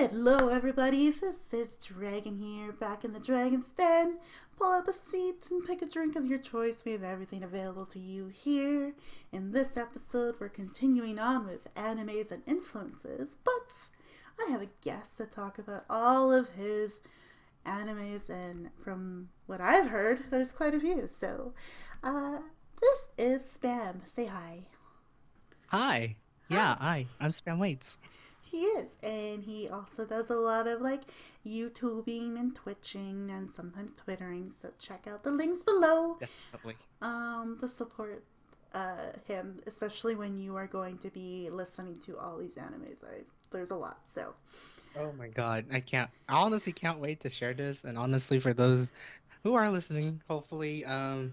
Hello everybody, this is Dragyn here, back in the Dragon's Den. Pull up a seat and pick a drink of your choice. We have everything available to you here. In this episode, we're continuing on with animes and influences, but I have a guest to talk about all of his animes, and from what I've heard, there's quite a few. So, this is Spam. Say hi. Hi. Hi. Yeah, I'm Spam Waits. He is, and he also does a lot of like YouTubing and Twitching and sometimes Twittering. So check out the links below. Definitely. To support him, especially when you are going to be listening to all these animes. There's a lot, so Oh my God, I honestly can't wait to share this. And honestly, for those who are listening, hopefully,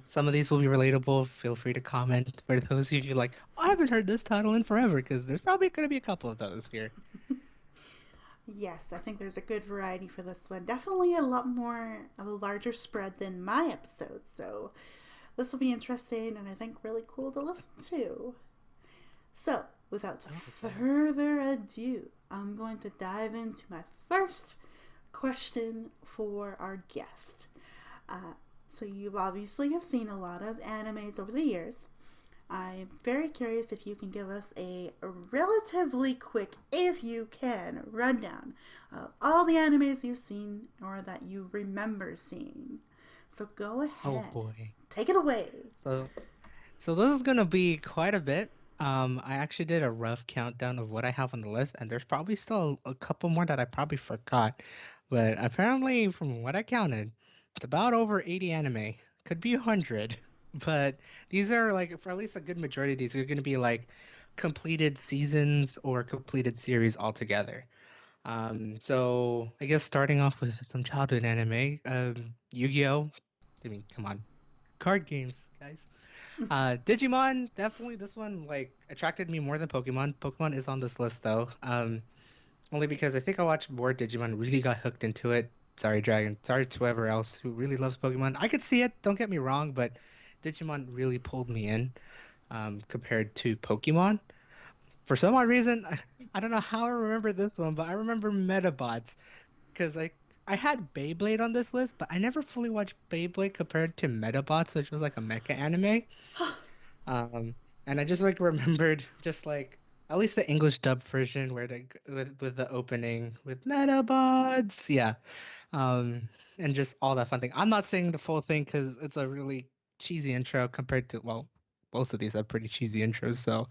some of these will be relatable. Feel free to comment. For those of you like, oh, I haven't heard this title in forever, because there's probably going to be a couple of those here. yes, I think there's a good variety for this one. Definitely a lot more of a larger spread than my episode. So this will be interesting and I think really cool to listen to. So, without further ado, I'm going to dive into my first question for our guest. So, you obviously have seen a lot of animes over the years. I'm very curious if you can give us a relatively quick, if you can, rundown of all the animes you've seen or that you remember seeing. So, go Oh ahead. boy. Take it away. So, so this is gonna be quite a bit. I actually did a rough countdown of what I have on the list, and there's probably still a couple more that I probably forgot. But apparently, from what I counted, it's about over 80 anime. Could be 100. But these are like, for at least a good majority of these are gonna be like completed seasons or completed series altogether. So I guess starting off with some childhood anime, Yu-Gi-Oh! I mean, come on, card games, guys. Digimon, definitely this one like attracted me more than Pokemon. Pokemon is on this list though. Only because I think I watched more Digimon, really got hooked into it. Sorry, Dragon. Sorry to whoever else who really loves Pokemon. I could see it, don't get me wrong, but Digimon really pulled me in, compared to Pokemon. For some odd reason, I don't know how I remember this one, but I remember Metabots because I had Beyblade on this list, but I never fully watched Beyblade compared to Metabots, which was like a mecha anime. Um, and I just like remembered just like at least the English dub version where with the opening with Metabots, yeah. Um, and just all that fun thing. I'm not saying the full thing because it's a really cheesy intro compared to, well, most of these are pretty cheesy intros. So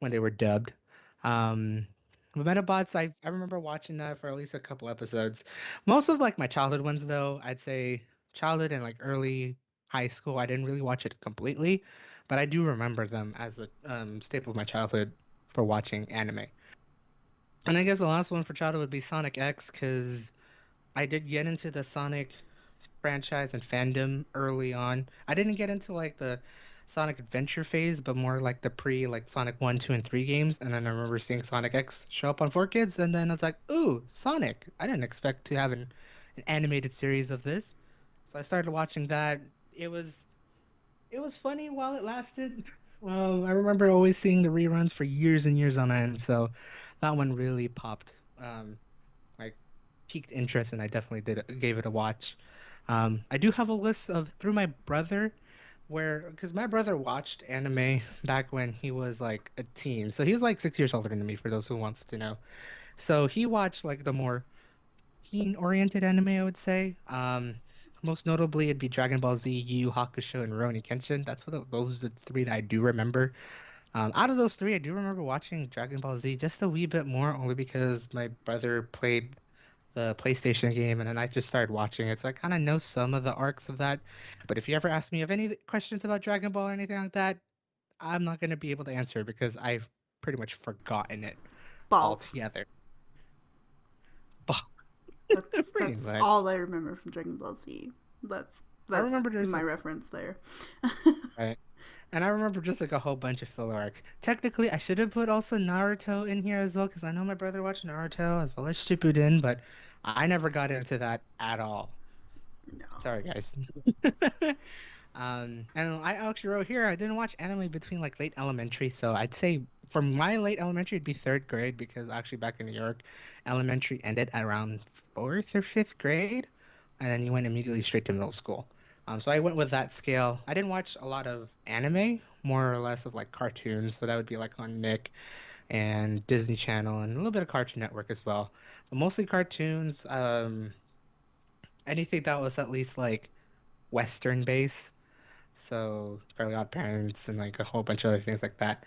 when they were dubbed, um, but Metabots, I remember watching that for at least a couple episodes. Most of like my childhood ones though, I'd say childhood and like early high school, I didn't really watch it completely, but I do remember them as a staple of my childhood for watching anime. And I guess the last one for childhood would be Sonic X, because I did get into the Sonic franchise and fandom early on. I didn't get into like the Sonic Adventure phase, but more like the pre like Sonic 1, 2, and 3 games. And then I remember seeing Sonic X show up on 4Kids, and then I was like, ooh, Sonic. I didn't expect to have an animated series of this. So I started watching that. It was it was funny while it lasted. I remember always seeing the reruns for years and years on end, so that one really popped. Like piqued interest, and I definitely gave it a watch. I do have a list of through my brother, where because my brother watched anime back when he was like a teen, so he's like 6 years older than me. For those who wants to know, so he watched like the more teen-oriented anime, I would say. Most notably, it'd be Dragon Ball Z, Yu Yu Hakusho, and Rurouni Kenshin. Those are the three that I do remember. Out of those three, I do remember watching Dragon Ball Z just a wee bit more, only because my brother played the PlayStation game, and then I just started watching it, so I kind of know some of the arcs of that. But if you ever ask me of any questions about Dragon Ball or anything like that, I'm not gonna be able to answer because I've pretty much forgotten it Balls. altogether. That's Pretty that's much. all I remember from Dragon Ball Z. That's I that's remember there's my like, reference there. right, and I remember just like a whole bunch of filler arc. Technically, I should have put also Naruto in here as well because I know my brother watched Naruto as well as Shippuden, but I never got into that at all. No. Sorry, guys. And I actually wrote here I didn't watch anime between like late elementary, so I'd say for my late elementary, it'd be third grade because actually back in New York, elementary ended at around fourth or fifth grade, and then you went immediately straight to middle school. So I went with that scale. I didn't watch a lot of anime, more or less of like cartoons. So that would be like on Nick and Disney Channel and a little bit of Cartoon Network as well. But mostly cartoons. Anything that was at least like Western based. So Fairly Odd Parents and like a whole bunch of other things like that.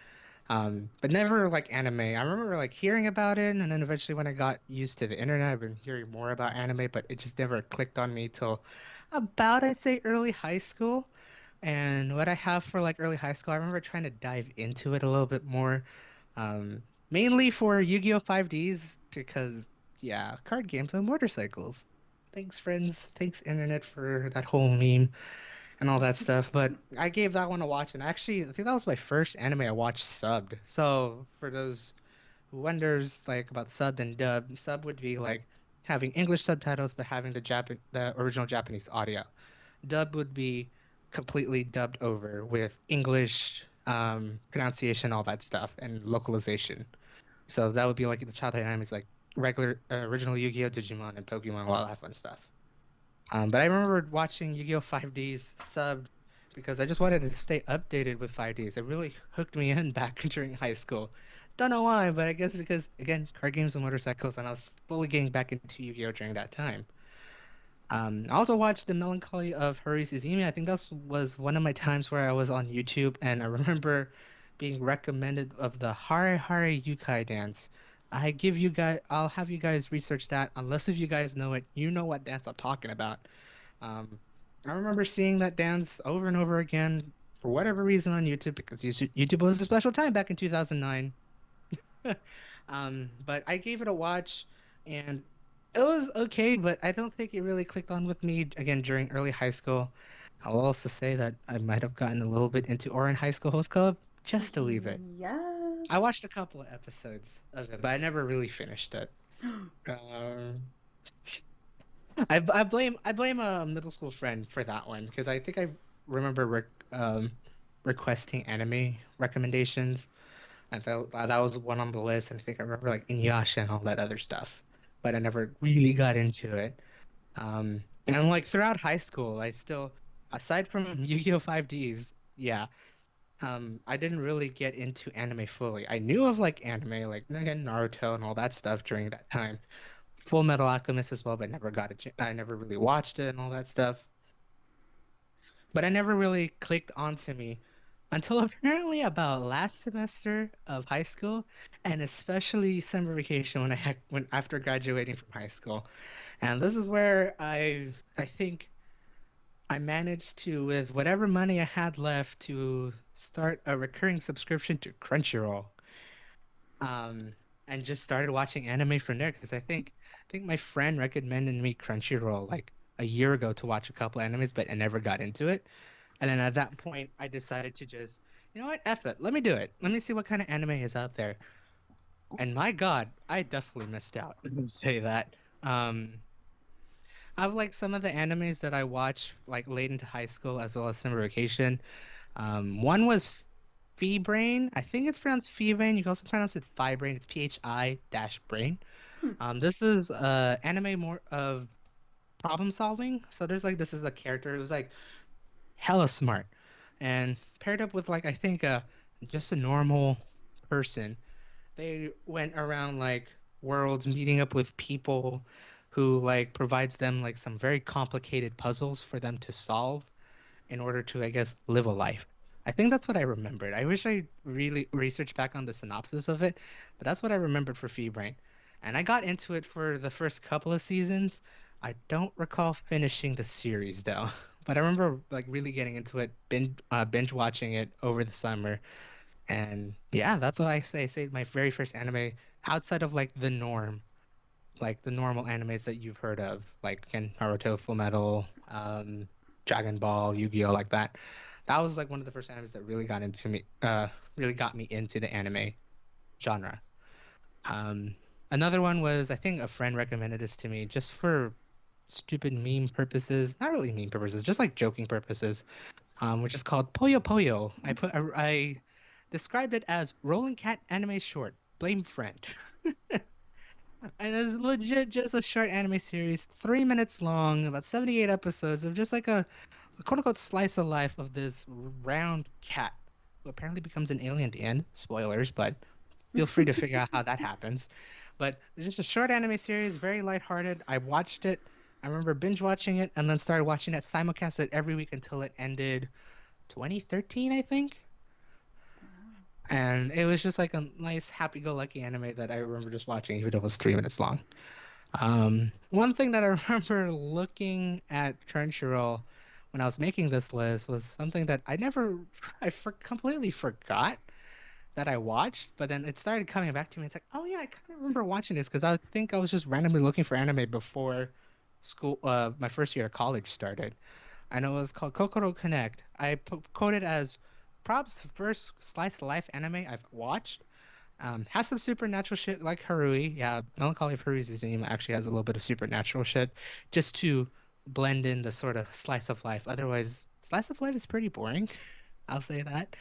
But never like anime. I remember like hearing about it, and then eventually when I got used to the internet, I've been hearing more about anime, but it just never clicked on me till about I'd say early high school. And what I have for like early high school, I remember trying to dive into it a little bit more, mainly for Yu-Gi-Oh! 5Ds because yeah, card games on motorcycles. Thanks, friends. Thanks, internet, for that whole meme and all that stuff. But I gave that one a watch, and actually, I think that was my first anime I watched subbed. So for those who wonders like about subbed and dubbed, sub would be like having English subtitles but having the original Japanese audio. Dub would be completely dubbed over with English pronunciation, all that stuff, and localization. So that would be like the childhood animes like regular original Yu-Gi-Oh, Digimon, and Pokemon, all that fun stuff. But I remember watching Yu-Gi-Oh! 5Ds subbed because I just wanted to stay updated with 5Ds. It really hooked me in back during high school. Don't know why, but I guess because, again, card games and motorcycles, and I was slowly getting back into Yu-Gi-Oh! During that time. I also watched The Melancholy of Haruhi Suzume. I think that was one of my times where I was on YouTube, and I remember being recommended of the Hare Hare Yukai dance. I'll have you guys research that. Unless if you guys know it, you know what dance I'm talking about. Um, I remember seeing that dance over and over again for whatever reason on YouTube because YouTube was a special time back in 2009. But I gave it a watch and it was okay, but I don't think it really clicked on with me again during early high school. I'll also say that I might have gotten a little bit into Orin High School Host Club just a wee bit. I Yes. watched a couple of episodes of it, but I never really finished it. Um, I blame a middle school friend for that one because I think I remember requesting anime recommendations. I felt that was one on the list, and I think I remember like Inuyasha and all that other stuff, but I never really got into it. And like throughout high school, I still, aside from Yu-Gi-Oh! 5Ds, yeah, I didn't really get into anime fully. I knew of like anime, like again Naruto and all that stuff during that time. Full Metal Alchemist as well, but I never really watched it and all that stuff. But I never really clicked onto me until apparently about last semester of high school, and especially summer vacation when after graduating from high school. And this is where I think I managed to, with whatever money I had left, to start a recurring subscription to Crunchyroll. Um, and just started watching anime from there because I think my friend recommended me Crunchyroll like a year ago to watch a couple animes, but I never got into it. And then at that point, I decided to just, you know what, F it, let me do it. Let me see what kind of anime is out there. And my God, I definitely missed out. I can say that. Um, I've like some of the animes that I watched like late into high school as well as summer vacation. One was Fee Brain. I think it's pronounced Fee Brain. You can also pronounce it Phi Brain. It's PHI dash brain. This is anime more of problem solving. So there's like this is a character who's like hella smart, and paired up with like I think just a normal person. They went around like worlds meeting up with people who like provides them like some very complicated puzzles for them to solve in order to, I guess, live a life. I think that's what I remembered. I wish I really researched back on the synopsis of it, but that's what I remembered for Feebrain. And I got into it for the first couple of seasons. I don't recall finishing the series though, but I remember like really getting into it, binge watching it over the summer. And yeah, that's what I say. Say my very first anime outside of like the norm, like the normal animes that you've heard of, like again, Naruto, Full Metal, Dragon Ball, Yu-Gi-Oh, like that. That was like one of the first animes that really got me into the anime genre. Um, Another one was I think a friend recommended this to me just for stupid meme purposes, not really meme purposes, just like joking purposes. Which is called Poyo Poyo. described it as rolling cat anime short. Blame friend. And it's legit just a short anime series, 3 minutes long, about 78 episodes of just like a quote unquote slice of life of this round cat who apparently becomes an alien at the end. Spoilers, but feel free to figure out how that happens. But it's just a short anime series, very lighthearted. I watched it. I remember binge watching it and then started watching it, simulcast it every week until it ended 2013, I think. And it was just like a nice, happy-go-lucky anime that I remember just watching, even though it was 3 minutes long. One thing that I remember looking at Crunchyroll when I was making this list was something that completely forgot that I watched, but then it started coming back to me. It's like, oh yeah, I kind of remember watching this because I think I was just randomly looking for anime before school, my first year of college started. And it was called Kokoro Connect. Quoted as probably the first slice of life anime I've watched. Has some supernatural shit like Harui. Yeah, Melancholy of Harui's name actually has a little bit of supernatural shit just to blend in the sort of slice of life. Otherwise, slice of life is pretty boring. I'll say that.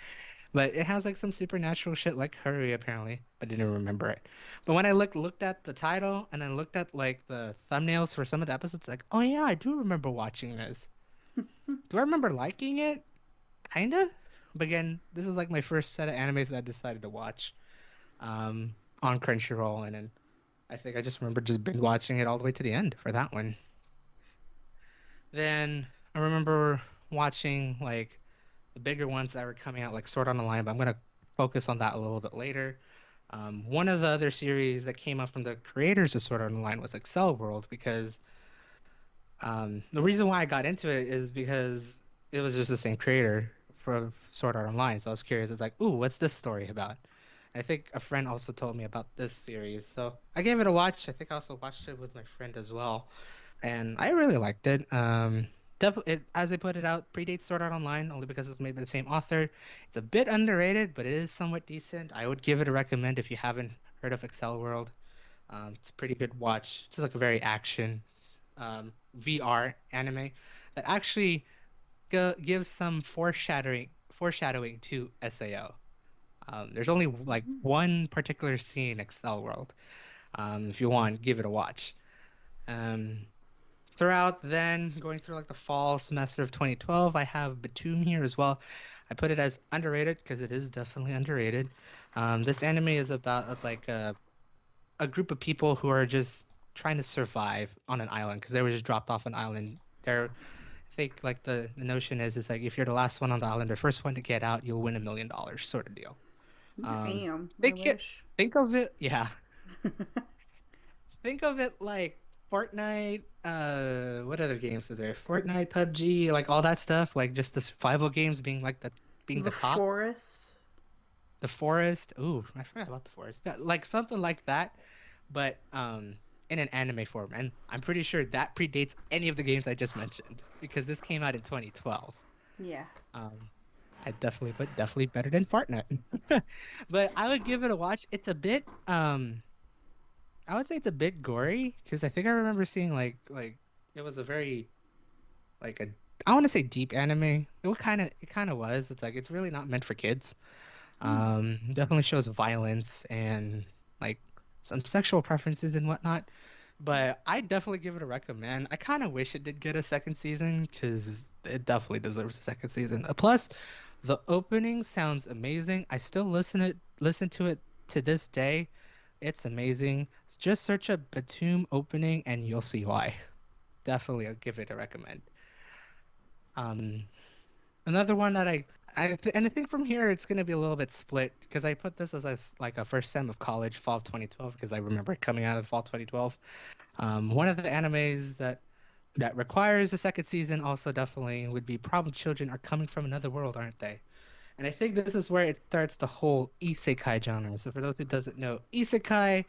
But it has like some supernatural shit like Harui apparently, but didn't remember it. But when I looked at the title and then looked at like the thumbnails for some of the episodes, like, oh yeah, I do remember watching this. Do I remember liking it? Kinda. But again, this is like my first set of animes that I decided to watch on Crunchyroll, and then I think I just remember just binge watching it all the way to the end for that one. Then I remember watching like the bigger ones that were coming out, like Sword Art Online, but I'm gonna focus on that a little bit later. One of the other series that came out from the creators of Sword Art Online was Excel World, because the reason why I got into it is because it was just the same creator for Sword Art Online, so I was curious. It's like, ooh, what's this story about? I think a friend also told me about this series, so I gave it a watch. I think I also watched it with my friend as well, and I really liked it. As I put it out, predates Sword Art Online only because it's made by the same author. It's a bit underrated, but it is somewhat decent. I would give it a recommend if you haven't heard of Excel World. It's a pretty good watch. It's like a very action VR anime that actually gives some foreshadowing to SAO. There's only like one particular scene in Excel World. If you want, give it a watch. Um, Throughout then, going through like the fall semester of 2012, I have Batum here as well. I put it as underrated because it is definitely underrated. This anime is about it's like a group of people who are just trying to survive on an island because they were just dropped off an island. I think like the notion is like if you're the last one on the island or first one to get out, you'll win $1 million sort of deal. Damn, I Think it, wish. think of it, yeah. Think of it like Fortnite. What other games are there? Fortnite, PUBG, like all that stuff. Like just the survival games being the The top. forest. The forest. Ooh, I forgot about the forest. Yeah, like something like that, but in an anime form. And I'm pretty sure that predates any of the games I just mentioned because this came out in 2012. Yeah. Um, I definitely put definitely better than Fortnite. But I would give it a watch. It's a bit I would say it's a bit gory because I think I remember seeing like it was a very like a I want to say deep anime. It kind of was. It's like it's really not meant for kids. Hmm. Definitely shows violence and like some sexual preferences and whatnot. But I definitely give it a recommend. I kind of wish it did get a second season because it definitely deserves a second season. Plus, the opening sounds amazing. I still listen to it to this day. It's amazing. Just search up Batum opening and you'll see why. Definitely, I'll give it a recommend. Um, Another one that and I think from here it's gonna be a little bit split because I put this as like a first sem of college, fall of 2012, because I remember it coming out of fall 2012. One of the animes that requires a second season also definitely would be Problem Children Are Coming from Another World, aren't they? And I think this is where it starts the whole isekai genre. So for those who doesn't know, isekai,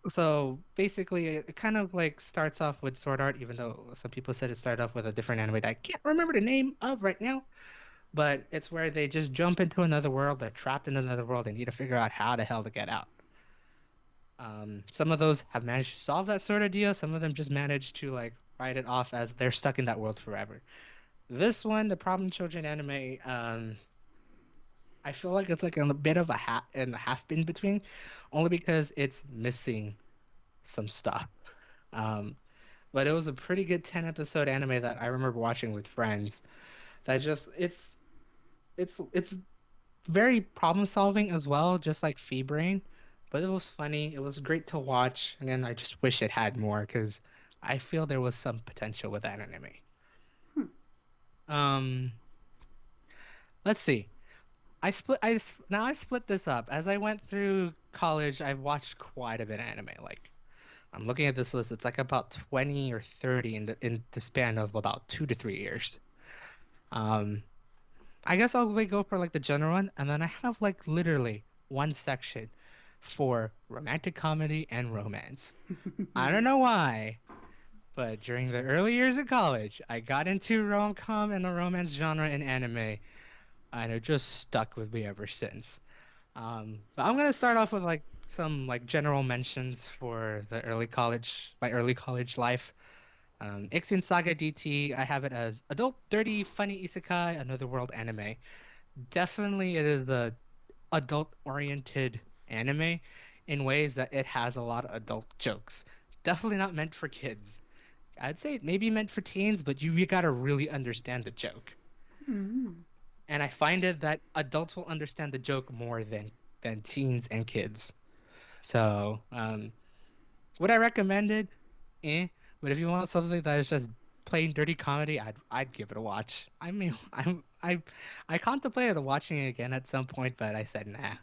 so basically it kind of like starts off with Sword Art, even though some people said it started off with a different anime that I can't remember the name of right now. But it's where they just jump into another world, they're trapped in another world, they need to figure out how the hell to get out. Some of those have managed to solve that sort of deal. Some of them just manage to like write it off as they're stuck in that world forever. This one, the Problem Children anime, I feel like it's like a bit of a half in between, only because it's missing some stuff. Um, but it was a pretty good 10 episode anime that I remember watching with friends. That just it's very problem solving as well, just like Fee Brain. But it was funny. It was great to watch. Again, I just wish it had more because I feel there was some potential with that anime. Um, let's see. Now I split this up. As I went through college, I've watched quite a bit of anime. Like I'm looking at this list, it's like about 20 or 30 in the span of about 2 to 3 years. Um, I guess I'll go for like the general one, and then I have like literally one section for romantic comedy and romance. I don't know why, but during the early years of college, I got into rom-com and the romance genre in anime, and it just stuck with me ever since. But I'm gonna start off with like some like general mentions for my early college life. Ixion Saga DT, I have it as adult, dirty, funny isekai, another world anime. Definitely, it is a adult-oriented anime in ways that it has a lot of adult jokes. Definitely not meant for kids. I'd say it may be meant for teens, but you gotta really understand the joke. Mm. And I find it that adults will understand the joke more than teens and kids. So, would I recommend it? Eh. But if you want something that is just plain dirty comedy, I'd give it a watch. I mean, I contemplated watching it again at some point, but I said nah.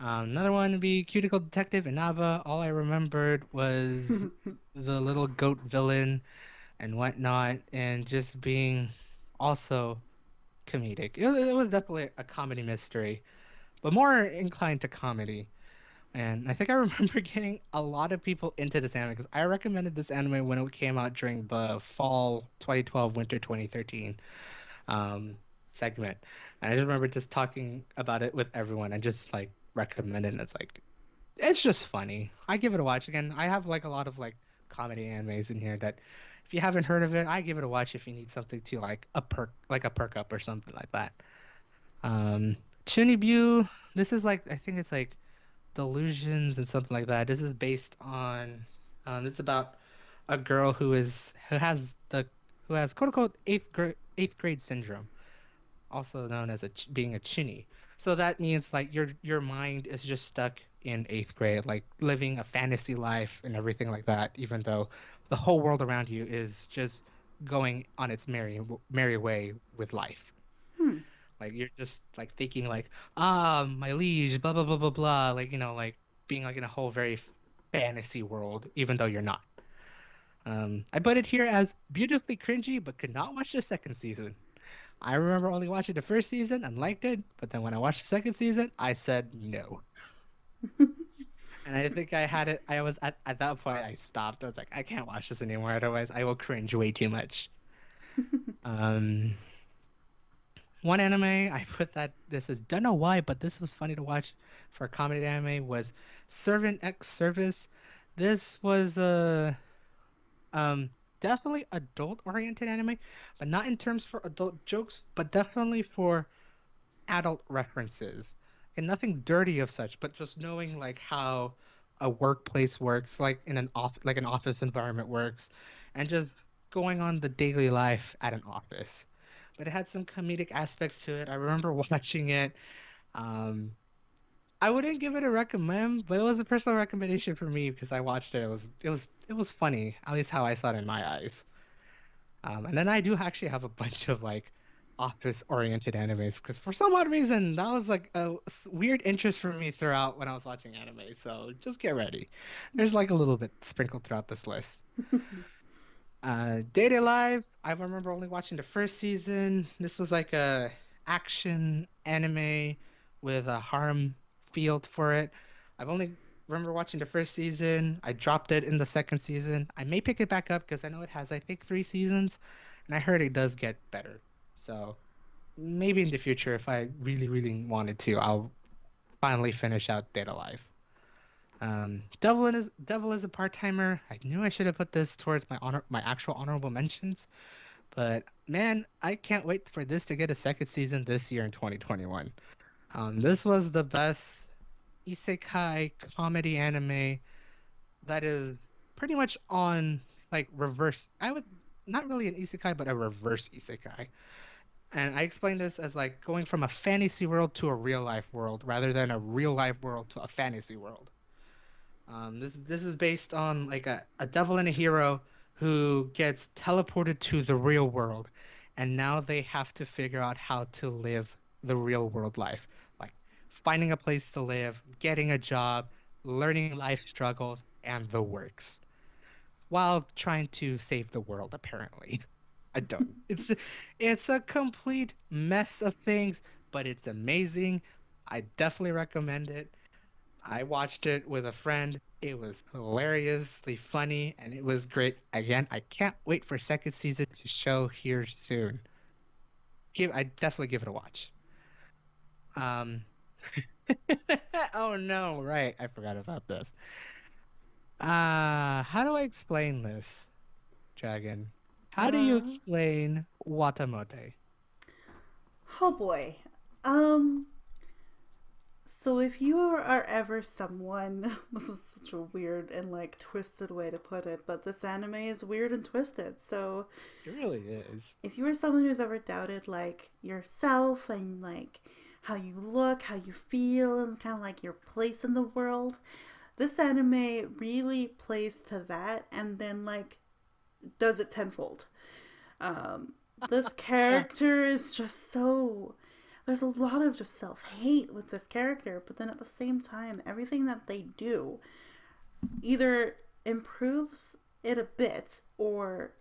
Another one would be Cuticle Detective Inaba. All I remembered was the little goat villain and whatnot, and just being also comedic. It was definitely a comedy mystery, but more inclined to comedy. And I think I remember getting a lot of people into this anime because I recommended this anime when it came out during the fall 2012, winter 2013 um, segment. And I just remember just talking about it with everyone and just like recommended. And it's just funny. I give it a watch again. I have like a lot of like comedy animes in here that if you haven't heard of it, I give it a watch if you need something to like a perk up or something like that. Um, Chunibu, this is like I think it's like delusions and something like that. This is based on it's about a girl who has quote unquote eighth grade syndrome, also known as being a chinny. So that means like your mind is just stuck in eighth grade, like living a fantasy life and everything like that, even though the whole world around you is just going on its merry way with life. Hmm. Like you're just like thinking like, my liege, blah blah blah blah blah, like like being like in a whole very fantasy world, even though you're not. I put it here as beautifully cringy, but could not watch the second season. I remember only watching the first season and liked it, but then when I watched the second season, I said no. And I think I had it. I was at that point. I stopped. I was like, I can't watch this anymore. Otherwise, I will cringe way too much. Um, One anime I put that this is don't know why, but this was funny to watch for a comedy anime was Servant X Service. This was a um definitely adult oriented anime, but not in terms for adult jokes, but definitely for adult references. And nothing dirty of such, but just knowing like how a workplace works, like in an office environment works, and just going on the daily life at an office. But it had some comedic aspects to it. I remember watching it. Um, I wouldn't give it a recommend, but it was a personal recommendation for me because I watched it. It was funny, at least how I saw it in my eyes. And then I do actually have a bunch of like office-oriented animes because for some odd reason that was like a weird interest for me throughout when I was watching anime. So just get ready. There's like a little bit sprinkled throughout this list. Date Live, I remember only watching the first season. This was like a action anime with a harem field for it. I've only remember watching the first season. I dropped it in the second season. I may pick it back up because I know it has I think 3 seasons, and I heard it does get better. So maybe in the future, if I really really wanted to, I'll finally finish out Data Life. Devil is a part timer. I knew I should have put this towards my actual honorable mentions, But man, I can't wait for this to get a second season this year in 2021. This was the best isekai comedy anime that is pretty much on like reverse. I would not really an isekai, but a reverse isekai. And I explain this as like going from a fantasy world to a real life world rather than a real life world to a fantasy world. This is based on like a devil and a hero who gets teleported to the real world, and now they have to figure out how to live the real world life, like finding a place to live, getting a job, learning life struggles, and the works, while trying to save the world. Apparently, I don't. It's a complete mess of things, but it's amazing. I definitely recommend it. I watched it with a friend. It was hilariously funny and it was great. Again, I can't wait for second season to show here soon. I definitely give it a watch. Um Oh no, right. I forgot about this. How do I explain this, Dragon? How do you Uh, explain Watamote? oh boy. Um, so if you are ever someone, this is such a weird and like twisted way to put it, but this anime is weird and twisted. So It really is. if you are someone who's ever doubted like yourself and like how you look, how you feel, and kind of like your place in the world, this anime really plays to that and then like does it tenfold. This character is just so. There's a lot of just self hate with this character, but then at the same time, everything that they do either improves it a bit or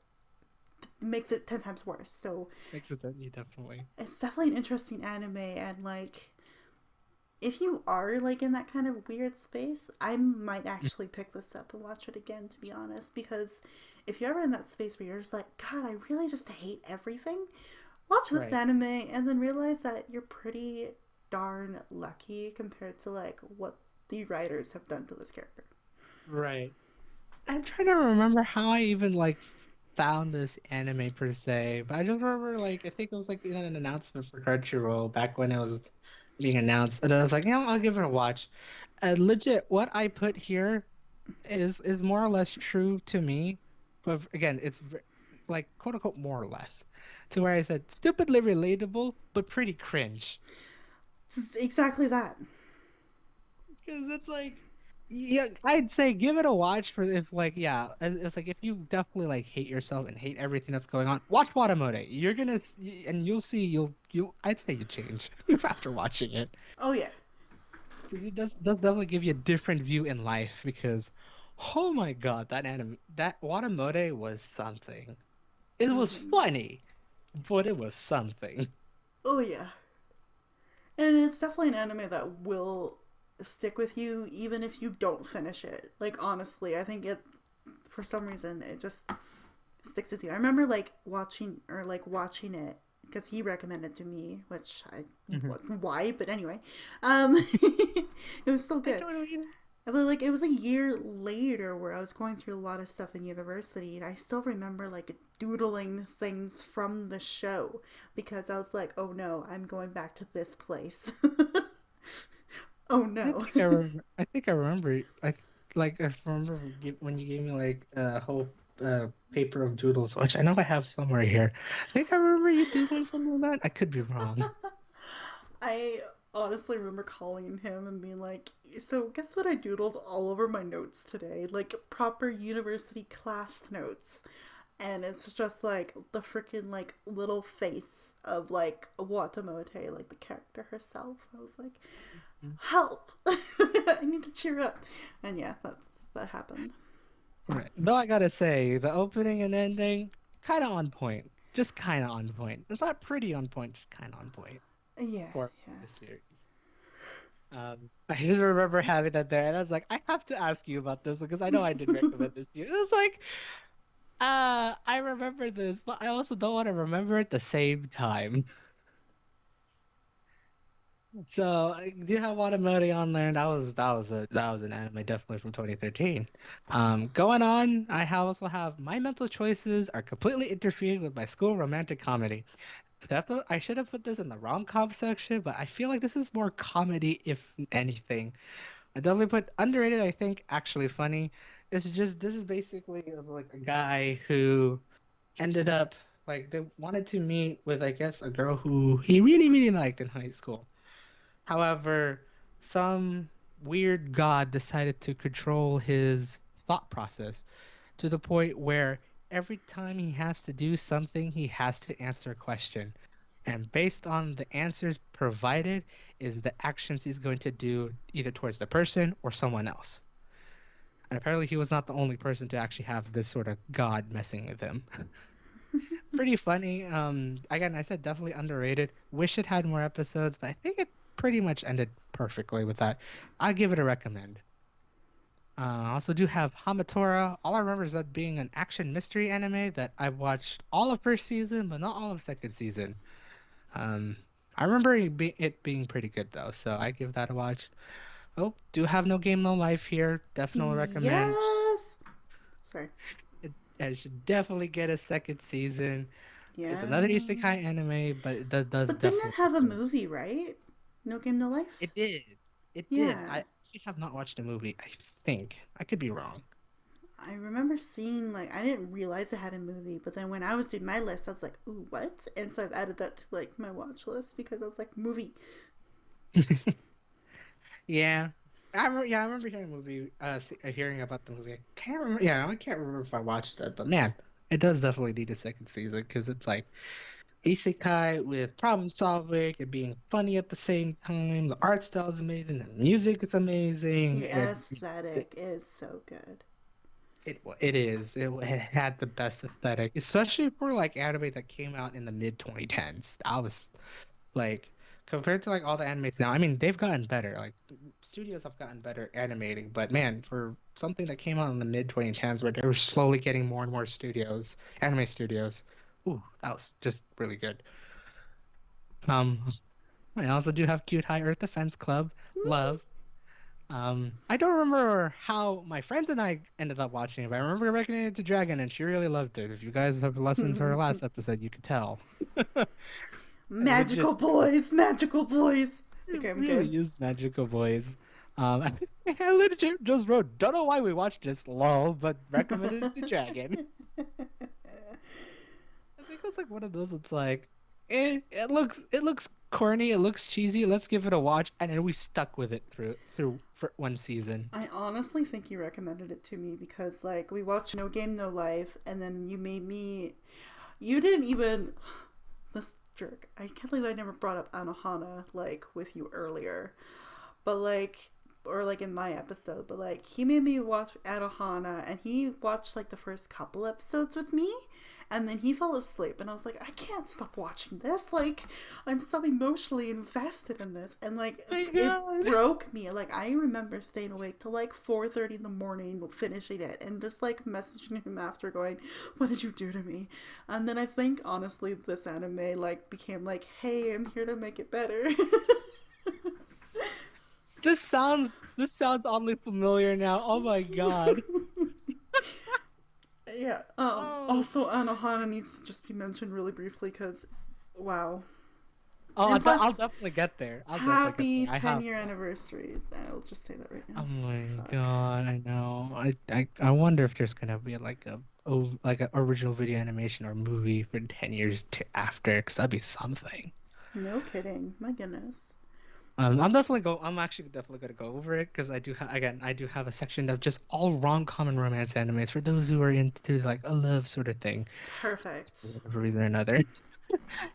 makes it 10 times worse. So Makes it you definitely. it's definitely an interesting anime, and like if you are like in that kind of weird space, I might actually pick this up and watch it again, to be honest, because if you're ever in that space where you're just like, God, I really just hate everything, watch this Right. anime and then realize that you're pretty darn lucky compared to like what the writers have done to this character. Right. I'm trying to remember how I even like found this anime per se, but I just remember like I think it was like in an announcement for Crunchyroll back when it was being announced, and I was like, yeah, I'll give it a watch. And legit, what I put here is more or less true to me, but again, like quote unquote more or less, to where I said stupidly relatable but pretty cringe. Exactly that. Because it's like, yeah, I'd say give it a watch for if like, yeah, it's like if you definitely like hate yourself and hate everything that's going on, watch Watamote. You're gonna and you'll see I'd say you change after watching it. Oh yeah. 'Cause it does definitely give you a different view in life because, oh my God, that Watamote was something. It was Mm-hmm. funny, but it was something. Oh yeah. And it's definitely an anime that will stick with you even if you don't finish it. Like honestly, I think it for some reason it just sticks with you. I remember watching it because he recommended to me, which I Mhm. why, but anyway, it was still I good. don't know either. And then, like it was a year later where I was going through a lot of stuff in university, and I still remember like doodling things from the show because I was like, oh no, I'm going back to this place. Oh I no. think I remember. I think I remember. I remember when you gave me like a whole paper of doodles, which I know I have somewhere here. I think I remember you doodling something like that. I could be wrong. I honestly remember calling him and being like, so guess what I doodled all over my notes today? Like proper university class notes. And it's just like the freaking like little face of like Watamote, like the character herself. I was like, Mhm. help! I need to cheer up. And yeah, that happened. Right. Though I gotta say, the opening and ending, kind of on point. Just kind of on point. It's not pretty on point, just kind of on point Yeah, for yeah. the series. I just remember having that there, and I was like, I have to ask you about this because I know I did recommend this to you. It's like, I remember this, but I also don't want to remember at the same time. So I do have Watermelon on there. That was an anime definitely from 2013. Going on, also have My Mental Choices Are Completely Interfering with My School Romantic Comedy. I should have put this in the rom-com section, but I feel like this is more comedy if anything. I definitely put underrated. I think actually funny. This is basically like a guy who ended up like they wanted to meet with I guess a girl who he really liked in high school. However, some weird god decided to control his thought process to the point where every time he has to do something, he has to answer a question. And based on the answers provided, is the actions he's going to do either towards the person or someone else. And apparently, he was not the only person to actually have this sort of god messing with him. Pretty funny. Again, I said definitely underrated. Wish it had more episodes, but I think it pretty much ended perfectly with that. I give it a recommend. I also do have Hamatora. All I remember is that being an action mystery anime that I watched all of first season, but not all of second season. Um, I remember it being pretty good though, so I give that a watch. Oh, do have No Game No Life here. Definitely recommend. Yes. Sorry. It should definitely get a second season. It's Yeah. another isekai anime, but it does But didn't it definitely have a deserve. movie, right? No Game No Life? It did. It did. Yeah. I actually have not watched the movie. I think I could be wrong. I remember seeing, like, I didn't realize it had a movie, but then when I was doing my list, I was like, ooh, what? And so I've added that to, like, my watch list because I was like, movie. Yeah. I remember hearing hearing about the movie. I can't remember. Yeah, I can't remember if I watched it, but man, it does definitely need a second season because it's like isekai with problem solving and being funny at the same time. The art style is amazing. The music is amazing. The aesthetic is so good. It is. It had the best aesthetic, especially for like anime that came out in the mid 2010s. I was like compared to like all the animes now. I mean, they've gotten better. Like studios have gotten better animating, but man, for something that came out in the mid 2010s where they were slowly getting more and more anime studios. Ooh, that was just really good. Um, I also do have Cute High Earth Defense Club. Love. I don't remember how my friends and I ended up watching it, but I remember recommending it to Dragon, and she really loved it. If you guys have listened to her last episode, you could tell. Legit, Magical boys, magical boys. it Okay, I'm good. really is magical boys. I legit just wrote, don't know why we watched this, lol, but recommended it to Dragon. I think it was like one of those. It's like, it looks corny, it looks cheesy. Let's give it a watch, and then we stuck with it through for one season. I honestly think you recommended it to me because, like, we watched No Game No Life, and then you made me. You didn't even. This jerk. I can't believe I never brought up Anahana, like, with you earlier. But, like, or like in my episode, but like he made me watch Anohana and he watched like the first couple episodes with me and then he fell asleep and I was like, I can't stop watching this. Like I'm so emotionally invested in this and like My it God. broke me. Like I remember staying awake till like 4:30 in the morning finishing it and just like messaging him after going, what did you do to me? And then I think honestly this anime like became like, hey, I'm here to make it better. This sounds oddly familiar now. Oh my God. Yeah. Oh. Also, Anohana needs to just be mentioned really briefly because, wow. Oh, And I'll plus, definitely get there. I'll definitely get happy there. I have. 10-year anniversary. I'll just say that right now. Oh my Fuck. God, I know. I wonder if there's gonna be like a original video animation or movie for 10 years to after, because that'd be something. No kidding. My goodness. I'm actually definitely gonna go over it because I do have a section of just all rom-com and romance animes for those who are into like a love sort of thing for Perfect. whatever reason or another.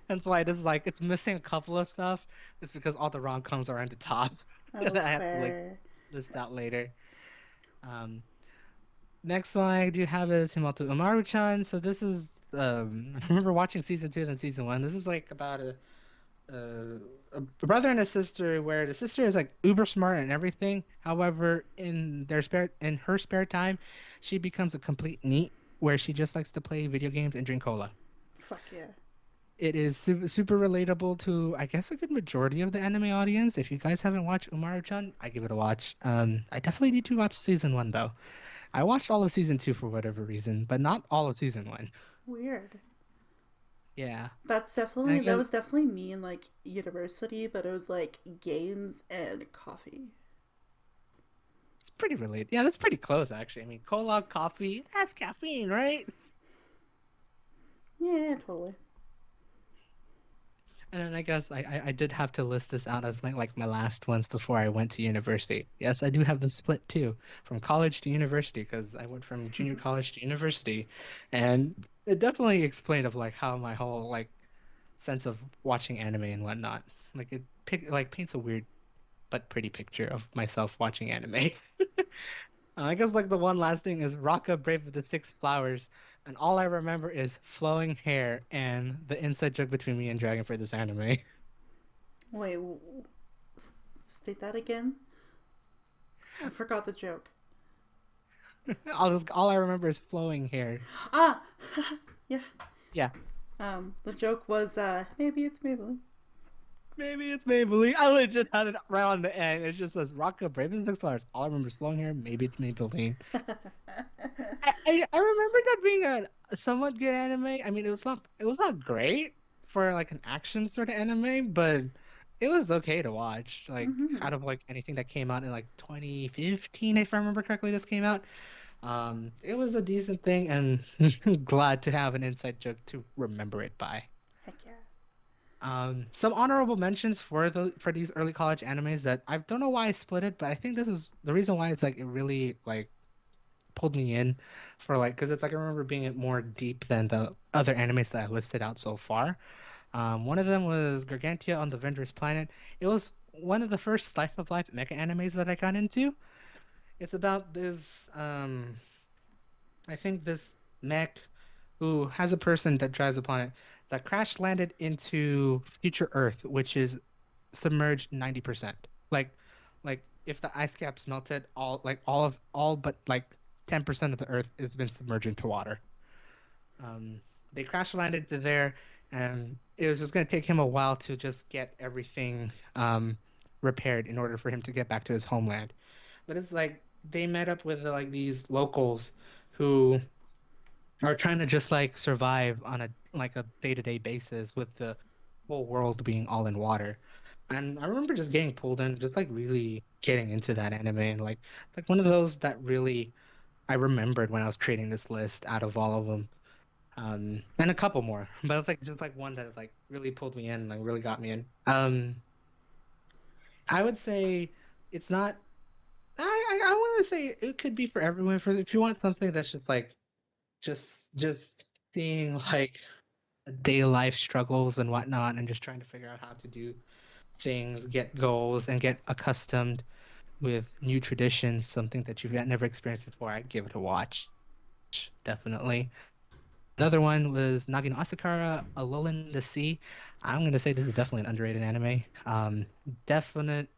That's why this is like it's missing a couple of stuff. It's because all the rom-coms are on the top that Oh, I have to like fair. list out later. Um, Next one I do have is Himatu Umaru-chan. So this is I remember watching season two and season one. This is like about a, a brother and a sister where the sister is like uber smart and everything. However, in her spare time, she becomes a complete neat where she just likes to play video games and drink cola. Fuck yeah. It is super relatable to, I guess, a good majority of the anime audience. If you guys haven't watched Umaru-chan, I give it a watch. I definitely need to watch season one though. I watched all of season two for whatever reason, but not all of season one. Weird. Yeah, That's and definitely that again, was definitely me in like university, but it was like games and coffee. it's pretty related. Yeah, that's pretty close actually. I mean, cola, coffee, that's caffeine, right? Yeah, totally. And then I guess I did have to list this out as my last ones before I went to university. Yes, I do have the split too, from college to university, because I went from junior college to university, and it definitely explained of like how my whole like sense of watching anime and whatnot. Like like paints a weird but pretty picture of myself watching anime. I guess like the one last thing is Raka Brave of the Six Flowers, and all I remember is flowing hair and the inside joke between me and Dragon for this anime. Wait, state that again. I forgot the joke. All I remember is flowing hair. Ah, yeah. Yeah, The joke was maybe it's Maybelline. maybe it's Maybelline. I legit had it right on the end. It just says Raka Brave of the Six Flowers. All I remember is flowing hair. Maybe it's Maybelline. I remember that being a somewhat good anime. I mean, it was not great for like an action sort of anime, but it was okay to watch. Like Mm-hmm. out of like anything that came out in like 2015, if I remember correctly, this came out. It was a decent thing, and glad to have an inside joke to remember it by. Heck yeah. Some honorable mentions for these early college animes that I don't know why I split it, but I think this is the reason why it's like it really like pulled me in for like because it's like I remember being it more deep than the other animes that I listed out so far. One of them was Gargantia on the Venger's Planet. It was one of the first slice of life mecha animes that I got into. It's about this I think this mech who has a person that drives upon it that crash landed into future Earth, which is submerged 90%. Like if the ice caps melted, all but like 10% of the Earth has been submerged into water. Um, they crash landed to there, and it was just gonna take him a while to just get everything repaired in order for him to get back to his homeland. But it's like they met up with like these locals who are trying to just like survive on a day-to-day basis with the whole world being all in water. And I remember just getting pulled in, just like really getting into that anime and like one of those that really I remembered when I was creating this list out of all of them. And a couple more, but it's like just like one that like really pulled me in, like really got me in. I would say it's not. I want to say it could be for everyone. For if you want something that's just like just seeing like day life struggles and whatnot, and just trying to figure out how to do things, get goals, and get accustomed with new traditions, something that you've never experienced before, I'd give it a watch. Definitely. Another one was Nagino Asakara, A Lull in the Sea. I'm gonna say this is definitely an underrated anime. Definite.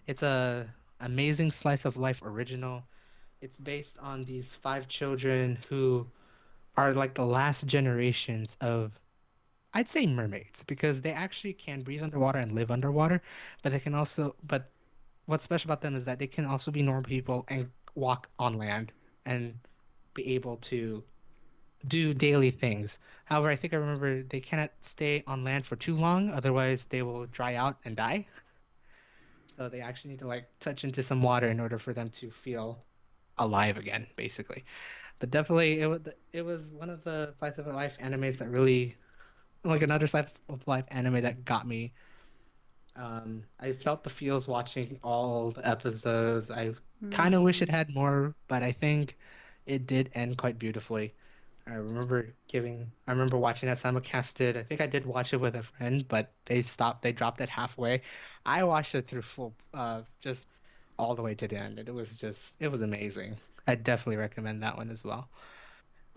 It's a amazing slice of life original. It's based on these five children who are like the last generations of, I'd say, mermaids, because they actually can breathe underwater and live underwater, but they can also, but what's special about them is that they can also be normal people and walk on land and be able to do daily things. However, I think I remember they cannot stay on land for too long, otherwise they will dry out and die. So they actually need to like touch into some water in order for them to feel alive again, basically. But definitely, it was one of the slice of life animes that really like another slice of life anime that got me. I felt the feels watching all the episodes. I kind of wish Mm-hmm. it had more, but I think it did end quite beautifully. I remember watching that simulcasted. I think I did watch it with a friend, but they dropped it halfway. I watched it through full, just all the way to the end, and it was amazing. I definitely recommend that one as well.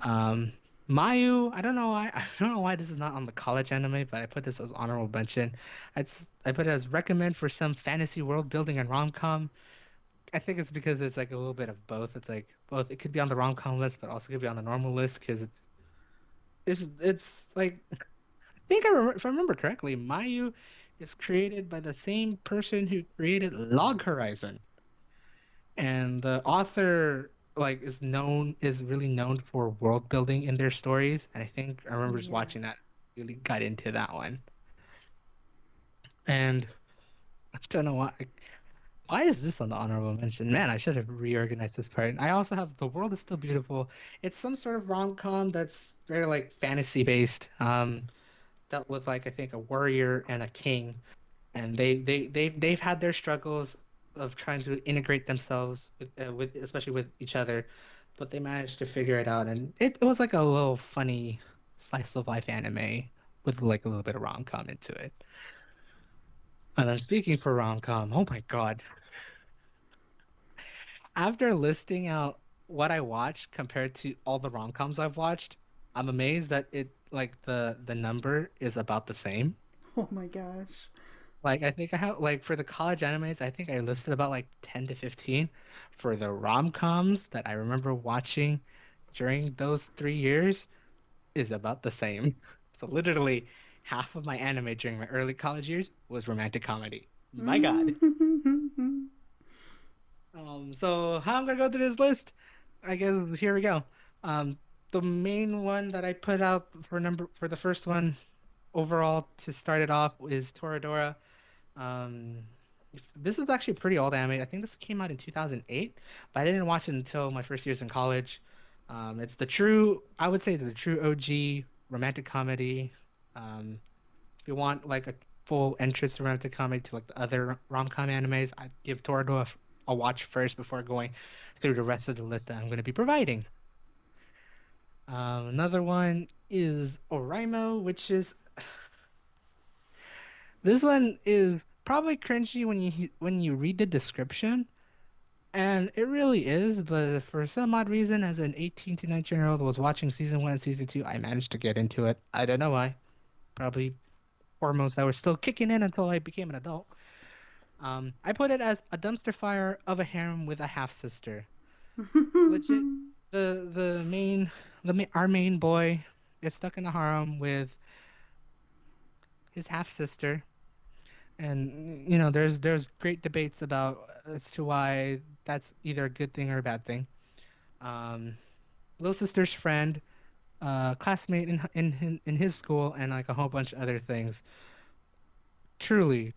Um, Mayu, I don't know why this is not on the college anime, but I put this as honorable mention. I put it as recommend for some fantasy world building and rom-com. I think it's because it's like a little bit of both. It's like both. It could be on the rom-com list, but also could be on the normal list because it's like think if I remember correctly, Mayu is created by the same person who created Log Horizon, and the author like is really known for world building in their stories. And I think I remember just Yeah. watching that, really got into that one. And I don't know why is this on the honorable mention? Man, I should have reorganized this part. I also have The World is Still Beautiful. It's some sort of rom-com that's very like fantasy based. Dealt with like I think a warrior and a king, and they've had their struggles of trying to integrate themselves with especially with each other, but they managed to figure it out, and it was like a little funny slice of life anime with like a little bit of rom-com into it. And then speaking for rom-com, oh my God. After listing out what I watched compared to all the rom-coms I've watched, I'm amazed that it like the number is about the same. Oh my gosh. Like I think I have like for the college animes, I think I listed about like 10 to 15. For the rom-coms that I remember watching during those 3 years is about the same. So literally half of my anime during my early college years was romantic comedy. My God. Mm-hmm. So how I'm gonna go through this list? I guess here we go. Um, the main one that I put out for the first one overall to start it off is Toradora. Um, this is actually a pretty old anime. I think this came out in 2008, but I didn't watch it until my first years in college. It's the true, I would say it's the true OG romantic comedy. Um, if you want like a full interest romantic comedy to like the other rom-com animes, I'd give Toradora a watch first before going through the rest of the list that I'm going to be providing. Another one is Oraimo, which is this one is probably cringy when you read the description, and it really is. But for some odd reason, as an 18 to 19-year-old was watching season 1 and season 2, I managed to get into it. I don't know why. Probably hormones that were still kicking in until I became an adult. I put it as a dumpster fire of a harem with a half sister. Legit, our main boy is stuck in a harem with his half sister, and there's great debates about as to why that's either a good thing or a bad thing. Um, little sister's friend, classmate in his school, and like a whole bunch of other things. Truly a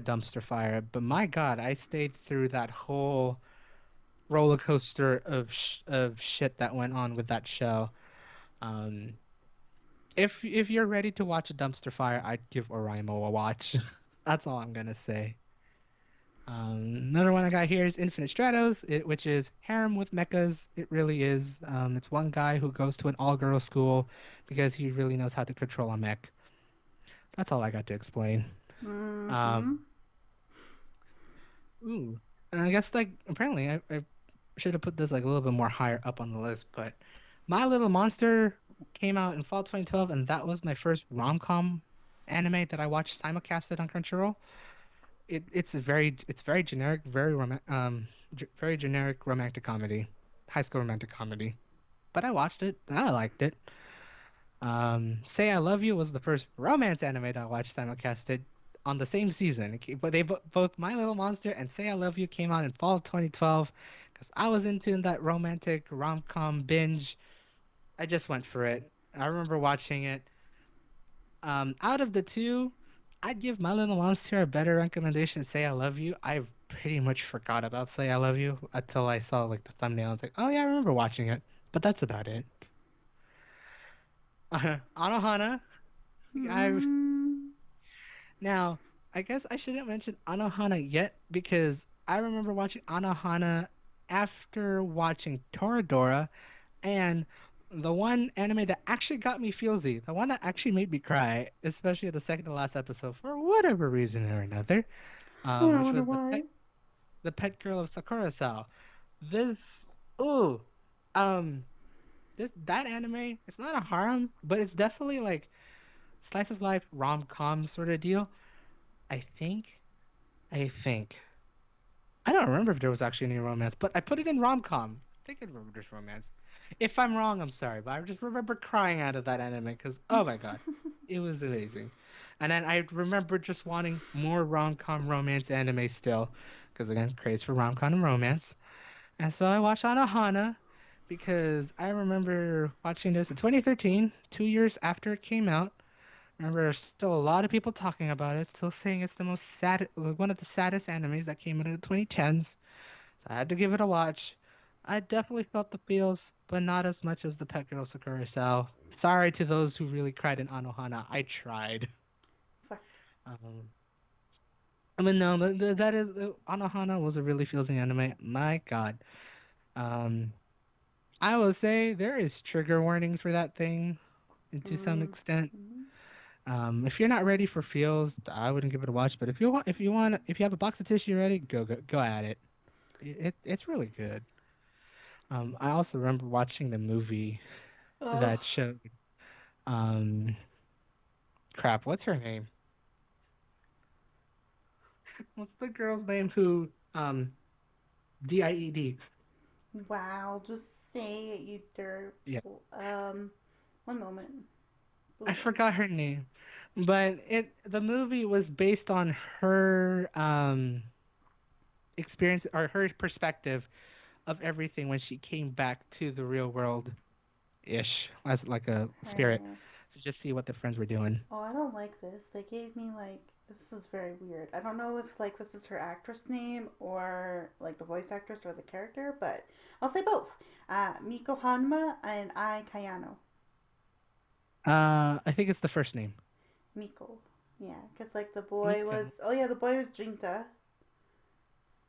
dumpster fire. But my God, I stayed through that whole roller coaster of shit that went on with that show. Um, if you're ready to watch a dumpster fire, I'd give Oraimo a watch. That's all I'm gonna say. Another one I got here is Infinite Stratos, which is harem with mechas. It really is. It's one guy who goes to an all-girl school because he really knows how to control a mech. That's all I got to explain. Mm-hmm. Um, ooh, and I guess like apparently I should have put this like a little bit more higher up on the list, but My Little Monster came out in fall 2012, and that was my first rom-com anime that I watched simulcasted on Crunchyroll. It's very generic, very generic romantic comedy, high school romantic comedy. But I watched it and I liked it. Say I Love You was the first romance anime that I watched simulcasted on the same season. But both My Little Monster and Say I Love You came out in fall 2012 because I was into that romantic rom-com binge. I just went for it. I remember watching it. Out of the two, I'd give My Little Monster a better recommendation. Say I Love You. I pretty much forgot about Say I Love You until I saw like the thumbnail. I was like, oh yeah, I remember watching it, but that's about it. Anohana. I Mm-hmm. now I guess I shouldn't mention Anohana yet because I remember watching Anohana after watching Toradora, and the one anime that actually got me feelsy, the one that actually made me cry, especially the second to last episode for whatever reason or another, I which wonder was why. the pet girl of Sakura-sao. This ooh, um, that anime, it's not a harem, but it's definitely like slice of life rom-com sort of deal. I think, I think. I don't remember if there was actually any romance, but I put it in rom-com. I think I remember there's romance. If I'm wrong, I'm sorry, but I just remember crying out of that anime because oh my god, it was amazing. And then I remember just wanting more rom-com romance anime still, because again, craze for rom-com and romance. And so I watched Anahana because I remember watching this in 2013, 2 years after it came out. Remember, there's still a lot of people talking about it, still saying it's the most sad, one of the saddest animes that came out in the 2010s. So I had to give it a watch. I definitely felt the feels, but not as much as the Pet Girl Sakura Sao. Sorry to those who really cried in Anohana. I tried. Fuck. Um, I mean, no, that is Anohana was a really feelsy anime. My God. Um, I will say there is trigger warnings for that thing, and to some Mm. extent. Mm. If you're not ready for feels, I wouldn't give it a watch. But if you have a box of tissue ready, go at it. It's really good. I also remember watching the movie Oh. that showed um crap, what's her name? What's the girl's name who Died? Wow, just say it, you dirt. Yeah, One moment. I Google. forgot her name. But the movie was based on her experience or her perspective of everything when she came back to the real world ish as like a spirit Hey. to just see what the friends were doing. Oh, I don't like this. They gave me like this is very weird. I don't know if like this is her actress name or like the voice actress or the character, but I'll say both. Miko Hanma and Ai Kayano. I think it's the first name. Miko. Yeah, because like the boy Miko. was. Oh yeah, the boy was Jinta.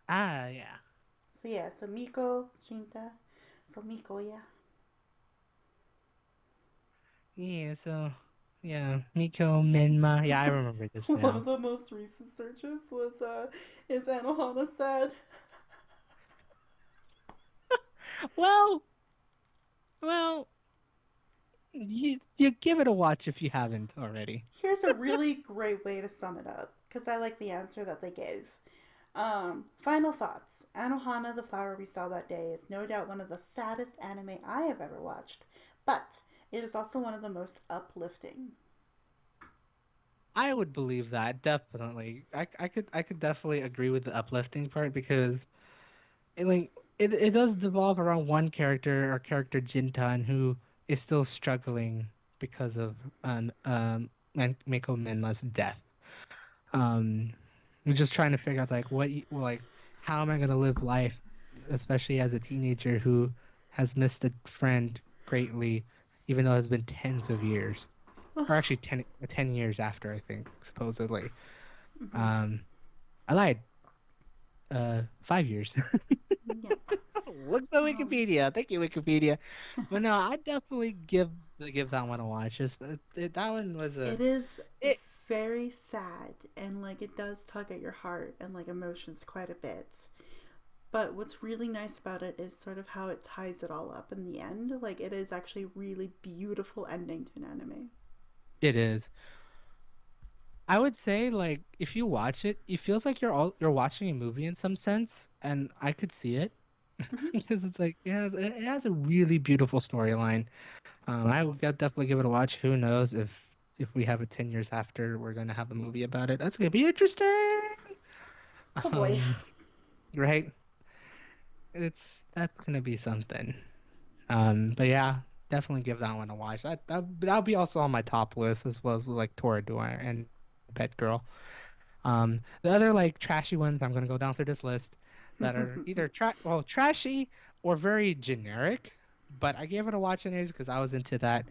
Ah, yeah. So yeah, so Miko, Jinta. So Miko, yeah. Yeah, so yeah, Miko, Menma. Yeah, I remember this One now. of the most recent searches was is Anohana sad? Well, well, you give it a watch if you haven't already. Here's a really great way to sum it up because I like the answer that they gave. Final thoughts. Anohana, the flower we saw that day, is no doubt one of the saddest anime I have ever watched, but it is also one of the most uplifting. I would believe that definitely. I could definitely agree with the uplifting part because it like it does devolve around one character or character Jintan who is still struggling because of Mako Menma's death. Um, I'm just trying to figure out like like how am I gonna live life, especially as a teenager who has missed a friend greatly, even though it's been tens of years, or actually 10 years after I think supposedly. Mm-hmm. Um, I lied. 5 years. Yeah. Looks at Um, Wikipedia. Thank you, Wikipedia. But no, I definitely give that one a watch. That one was a it is it. very sad and like it does tug at your heart and like emotions quite a bit. But what's really nice about it is sort of how it ties it all up in the end. Like it is actually a really beautiful ending to an anime. It is. I would say like if you watch it, it feels like you're watching a movie in some sense, and I could see it Mm-hmm. because it's like it has a really beautiful storyline. I would definitely give it a watch. Who knows if we have it 10 years after we're gonna have a movie about it? That's gonna be interesting. Oh boy. Um, right? That's gonna be something. But yeah, definitely give that one a watch. That'll be also on my top list as well as with, like Toradora and Pet Girl. The other like trashy ones I'm gonna go down through this list that are either trashy or very generic, but I gave it a watch anyways because I was into that.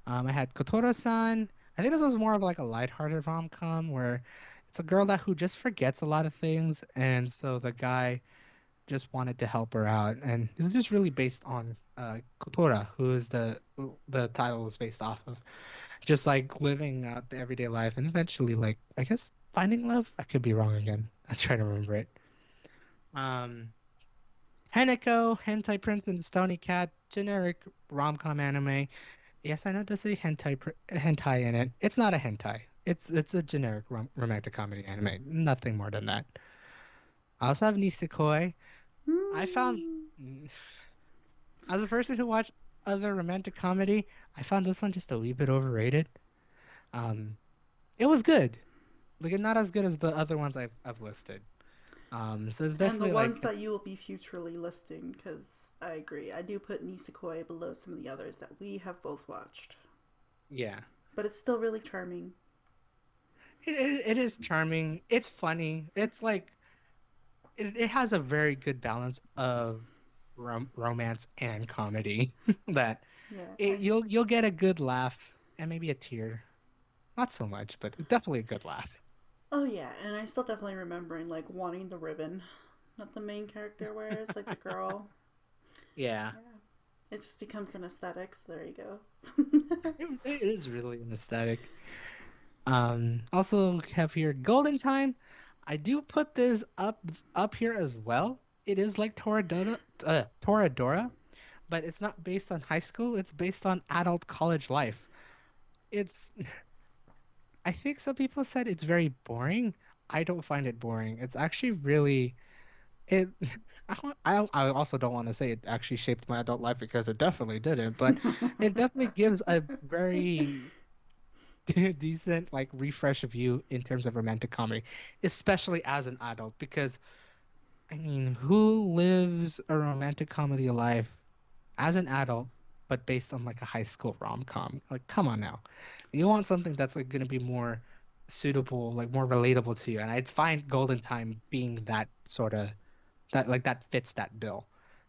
I had Kotoro-San. I think this was more of like a lighthearted rom-com where it's a girl that who just forgets a lot of things, and so the guy just wanted to help her out, and it's just really based on Kotora, who is the title is based off of, just like living out the everyday life, and eventually, like I guess finding love. I could be wrong again. I'm trying to remember it. Um, Hanako, Hentai Prince and the Stony Cat, generic rom-com anime. Yes, I know there's a hentai in it. It's not a hentai. It's a generic romantic comedy anime. Nothing more than that. I also have Nisekoi. I found Mm. as a person who watched. other romantic comedy, I found this one just a wee bit overrated. Um, it was good, like not as good as the other ones I've listed. So it's And the definitely ones like that you will be futurely listing, because I agree. I do put Nisekoi below some of the others that we have both watched. yeah, But it's still really charming. it is charming. It's funny. It's like it has a very good balance of romance and comedy that Yeah, you'll get a good laugh and maybe a tear. Not so much, but definitely a good laugh. oh yeah, and I still definitely remembering like wanting the ribbon that the main character wears, like the girl. Yeah, Yeah, it just becomes an aesthetic. So there you go. it is really an aesthetic. Also have here Golden Time. I do put this up here as well. It is like Toradora, but it's not based on high school. It's based on adult college life. It's I think some people said it's very boring. I don't find it boring. It's actually really it. I also don't want to say it actually shaped my adult life because it definitely didn't, but it definitely gives a very decent like refresh of you in terms of romantic comedy, especially as an adult. Because I mean, who lives a romantic comedy life as an adult, but based on like a high school rom-com? Like, come on now. You want something that's like gonna be more suitable, like more relatable to you. And I find Golden Time being that sort of that fits that bill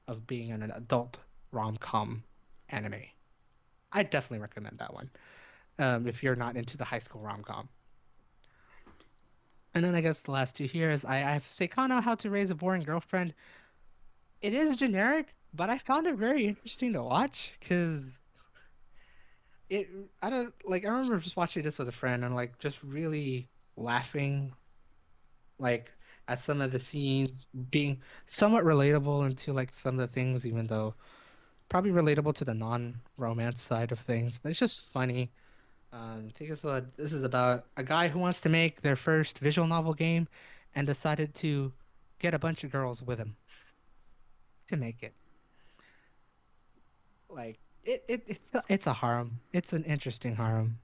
of being an adult rom-com anime. I definitely recommend that one. If you're not into the high school rom-com. And then I guess the last two here is I have Seikano How to Raise a Boring Girlfriend. It is generic, but I found it very interesting to watch because it I don't like I remember just watching this with a friend and like just really laughing like at some of the scenes being somewhat relatable into like some of the things even though probably relatable to the non-romance side of things. But it's just funny. I think this is about a guy who wants to make their first visual novel game and decided to get a bunch of girls with him to make it. Like it's a harem. It's an interesting harem.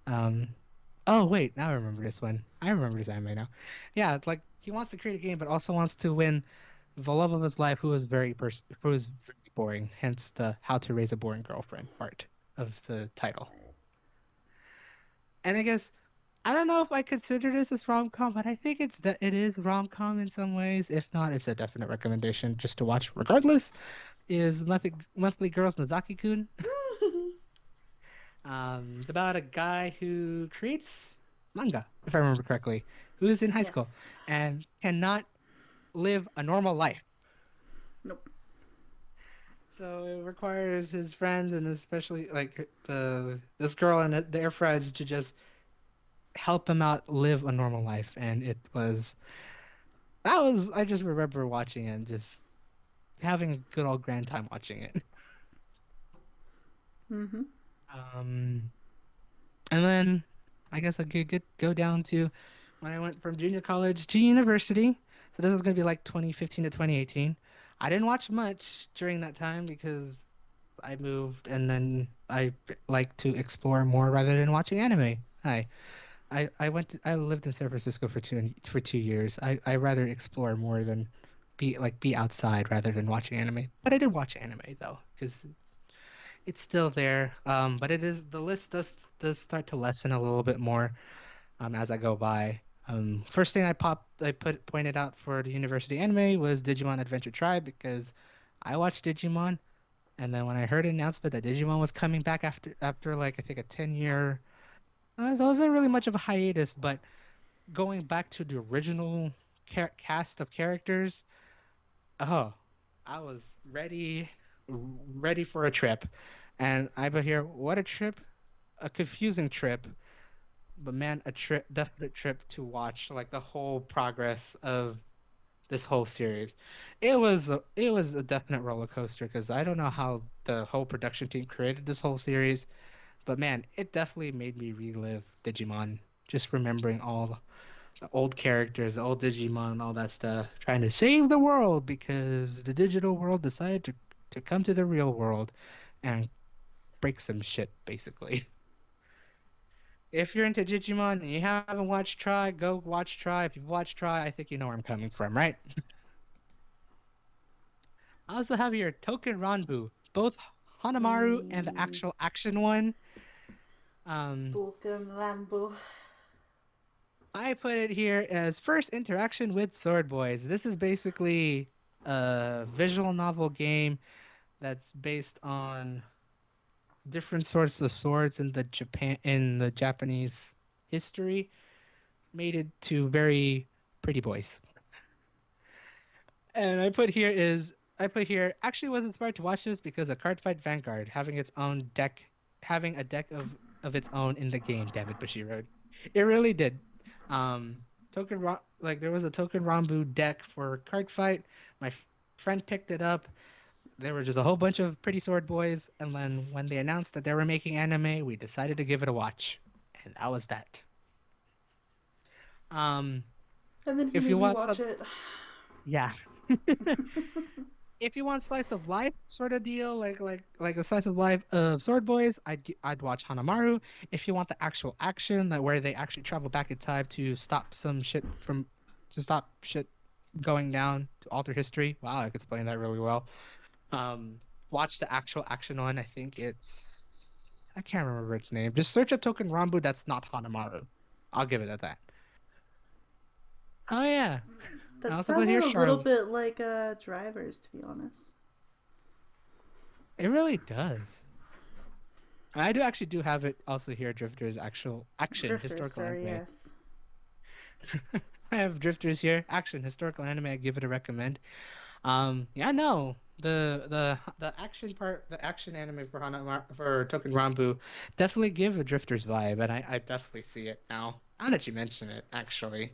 Um, oh wait, now I remember this one. I remember this anime now. Yeah, it's like he wants to create a game, but also wants to win the love of his life, who is very boring. Hence the How to Raise a Boring Girlfriend part of the title. And I guess I don't know if I consider this as rom-com, but I think it is rom-com in some ways. If not, it's a definite recommendation just to watch. Regardless, is Monthly Girls Nozaki-kun. It's about a guy who creates manga, if I remember correctly, who is in high school Yes. and cannot live a normal life. Nope. So it requires his friends and especially like the this girl and their friends to just help him out live a normal life. And it was that was I just remember watching it and just having a good old grand time watching it. Mm-hmm. Um, and then I guess I could go down to when I went from junior college to university. So this is going to be like 2015 to 2018. I didn't watch much during that time because I moved and then like to explore more rather than watching anime. I lived in San Francisco for 2 years. I rather explore more than be outside rather than watching anime. But I did watch anime though because it's still there. But it is the list does start to lessen a little bit more as I go by. First thing I pointed out for the university anime was Digimon Adventure Tribe because I watched Digimon, and then when I heard an announcement that Digimon was coming back after like I think a 10-year, it wasn't really much of a hiatus, but going back to the original cast of characters, oh, I was ready for a trip, and I but here what a trip, a confusing trip but man, a trip, definite trip to watch like the whole progress of this whole series. It was a definite roller coaster because I don't know how the whole production team created this whole series, but man, it definitely made me relive Digimon. Just remembering all the old characters, the old Digimon, and all that stuff, trying to save the world because the digital world decided to come to the real world, and break some shit, basically. If you're into Digimon and you haven't watched Try, go watch Try. If you've watched Try, I think you know where I'm coming from, right? I also have here Token Ranbu, both Hanamaru and the E actual action one. Um, Vulcan Lambo. I put it here as first interaction with Sword Boys. This is basically a visual novel game that's based on different sorts of swords in the Japanese history, made it to very pretty boys. And I put here actually was inspired to watch this because of Cardfight Vanguard having a deck of its own in the game. Damn it, Bushiroad. It really did. Um, like there was a Token Rambu deck for Cardfight. My friend picked it up. There were just a whole bunch of pretty sword boys, and then when they announced that they were making anime, we decided to give it a watch, and that was that. Um, And then he if made you me want watch some, it. yeah. If you want slice of life sort of deal, like a slice of life of Sword Boys, I'd watch Hanamaru. If you want the actual action, that where they actually travel back in time to stop shit going down to alter history. Wow, I could explain that really well. Um, watch the actual action one. I can't remember its name. Just search up Token Rambu. That's not Hanamaru. I'll give it at that. Oh yeah, I That also put sounded here a little Charlotte. bit like Drivers, to be honest. It really does. I do have it also here. Drifters actual action Drifters, historical sorry, anime. yes. I have Drifters here. Action historical anime. I give it a recommend. Yeah, no. The action part, the action anime for Token Rambu, definitely give a Drifters vibe, and I definitely see it now. Now that you mention it, actually.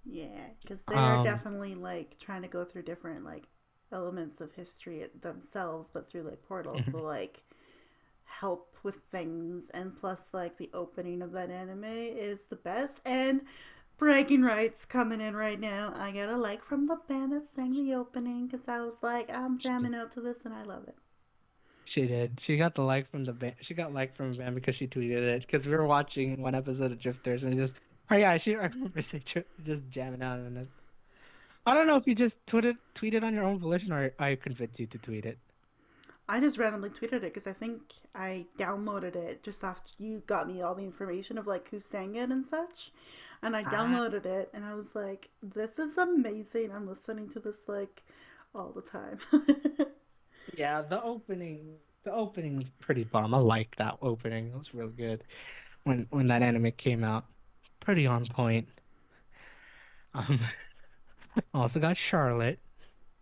Yeah, because they are Um, definitely like trying to go through different like elements of history themselves, but through like portals to like help with things. And plus, like the opening of that anime is the best. And bragging rights coming in right now. I got a like from the band that sang the opening because I was like, I'm she, jamming out to this and I love it. she did. She got the like from the band. She got like from the band because she tweeted it. Because we were watching one episode of Drifters and just, oh yeah, I remember just jamming out and then I don't know if you just tweeted on your own volition or I convinced you to tweet it. I just randomly tweeted it because I think I downloaded it just after you got me all the information of like who sang it and such. And I Ah, downloaded it and I was like, this is amazing. I'm listening to this like all the time. yeah, the opening was pretty bomb. I like that opening. It was really good when that anime came out. Pretty on point. Um, also got Charlotte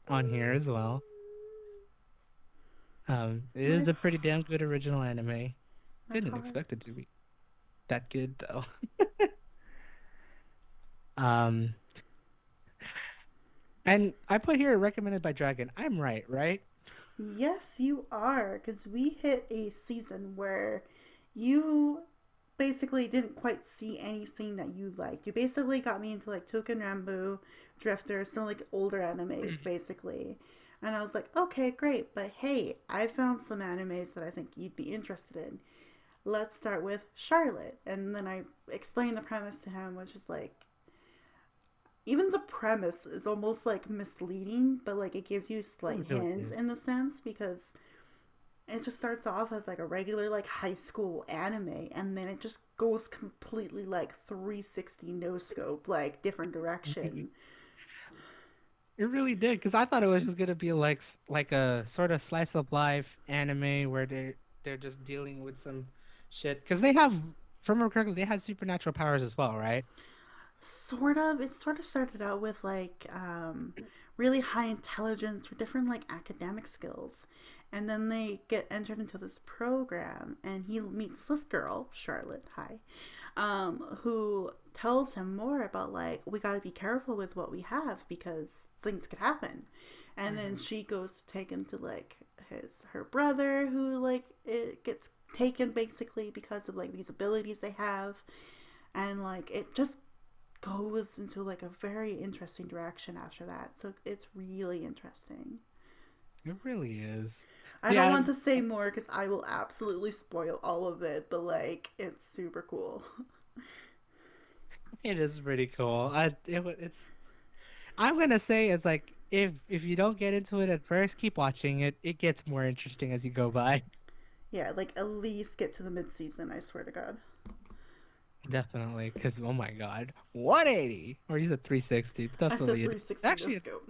on here as well. It my is a pretty damn good original anime. my Didn't heart. expect it to be that good though. Um, and I put here recommended by Dragon. I'm right, right? Yes, you are, because we hit a season where you basically didn't quite see anything that you liked. You basically got me into like Token Rambo, Drifter, some like older animes, basically. And I was like, okay, great, but hey, I found some animes that I think you'd be interested in. Let's start with Charlotte. And then I explained the premise to him, which is like, even the premise is almost like misleading, but like it gives you It slight really hints is. in the sense because it just starts off as like a regular like high school anime and then it just goes completely like 360 no scope, like different direction. It really did, because I thought it was just gonna be like a sort of slice of life anime where they're just dealing with some shit. Because they have, if I remember correctly, they had supernatural powers as well, right? Sort of, it sort of started out with like really high intelligence or different like academic skills, and then they get entered into this program and he meets this girl Charlotte, hi, who tells him more about like we got to be careful with what we have because things could happen. And then Hmm. she goes to take him to like her brother who like it gets taken basically because of like these abilities they have, and like it just goes into like a very interesting direction after that. So it's really interesting. It really is. I don't Yeah, want to say more because I will absolutely spoil all of it, but like, it's super cool. it is pretty cool. It's. I'm gonna say it's like if you don't get into it at first, keep watching it. It gets more interesting as you go by. Yeah, like at least get to the mid season, I swear to God. Definitely, because oh my god, 180 or use a 360. I said Definitely, it 360 no actually scope.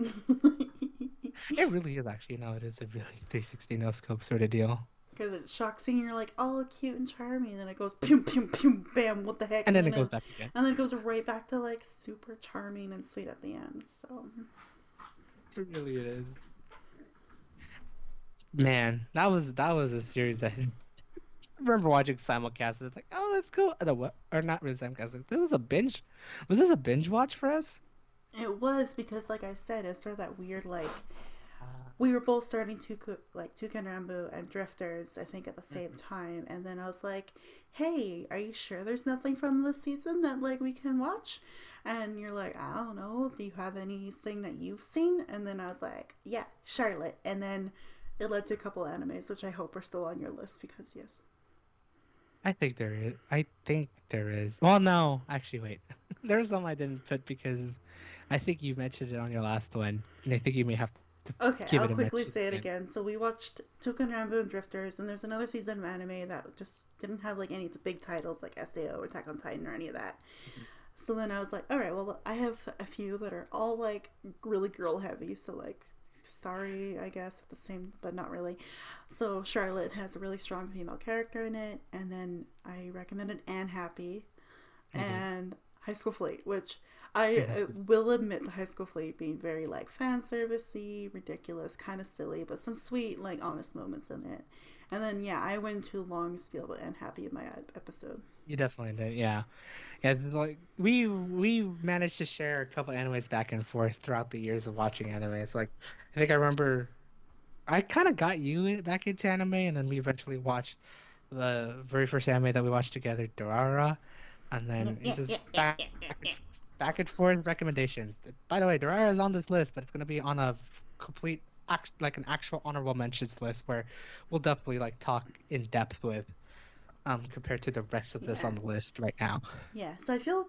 it really is actually no, it is a really 360 no scope sort of deal. Because it shocks you and you're like, oh, cute and charming. And then it goes, pum, pum, pum, bam, what the heck? And then it goes back again. And then it goes right back to like super charming and sweet at the end. So, It really is. Man, that was a series that I remember watching simulcast. It's like, oh, it's cool. No, what? Or not really simulcast. It was a binge. Was this a binge watch for us? it was because, like I said, it started that weird, like, we were both starting to like Toucan Rambo and Drifters, I think, at the same time. And then I was like, hey, are you sure there's nothing from this season that, like, we can watch? And you're like, I don't know. Do you have anything that you've seen? And then I was like, yeah, Charlotte. And then it led to a couple animes, which I hope are still on your list because, yes. I think there is. I think there is. Well, no, actually, wait. There's some I didn't put because I think you mentioned it on your last one, and I think you may have to Okay, give I'll it a quickly mention say it again. again. So we watched Toucan Rambo and Drifters, and there's another season of anime that just didn't have like any of the big titles like SAO or Attack on Titan or any of that. So then I was like, all right, well, I have a few that are all like really girl heavy. So like, sorry, I guess at the same, but not really. So Charlotte has a really strong female character in it, and then I recommended Anne Happy Mm-hmm. and High School Fleet, which I It has good. will admit to High School Fleet being very like fan servicey, ridiculous, kind of silly, but some sweet like honest moments in it. And then yeah, I went too long to spiel about Anne Happy in my episode. You definitely did, yeah. Yeah, like we managed to share a couple animes back and forth throughout the years of watching anime. It's like I think I remember I kind of got you back into anime, and then we eventually watched the very first anime that we watched together, Dorara, and Yeah, then it yeah, just yeah, yeah, yeah, yeah, yeah. back and forth recommendations. By the way, Dorara is on this list, but it's gonna be on a complete like an actual honorable mentions list where we'll definitely like talk in depth with compared to the rest of this Yeah. on the list right now. Yeah. So I feel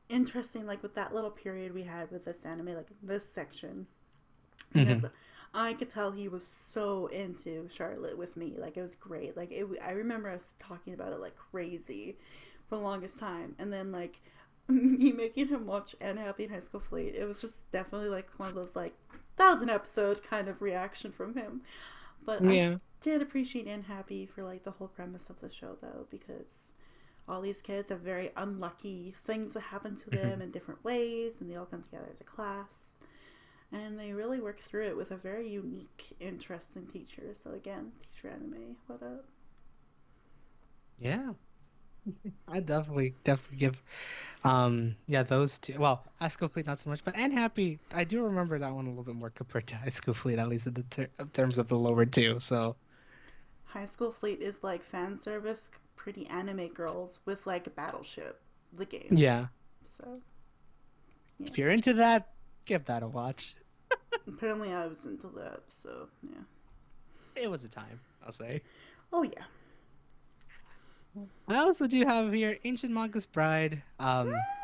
interesting, like with that little period we had with this anime, like this section, Hmm. because I could tell he was so into Charlotte with me. Like it was great. Like I remember us talking about it like crazy for the longest time, and then like me making him watch Anne Happy in High School Fleet. It was just definitely like one of those like 1,000 episode kind of reaction from him. But I Yeah. did appreciate Anne Happy for like the whole premise of the show though, because all these kids have very unlucky things that happen to them Hmm. in different ways, and they all come together as a class. And they really work through it with a very unique, interesting teacher. So again, teacher anime, what up? Yeah. I definitely give yeah, those two. Well, High School Fleet not so much, but and Happy, I do remember that one a little bit more compared to High School Fleet, at least in the terms of the lower two. So High School Fleet is like fan service, pretty anime girls with like Battleship, the game. yeah, So yeah, if you're into that, give that a watch. apparently I was into that. So yeah. It was a time, I'll say. Oh yeah. I also do have here Ancient Manga's Bride.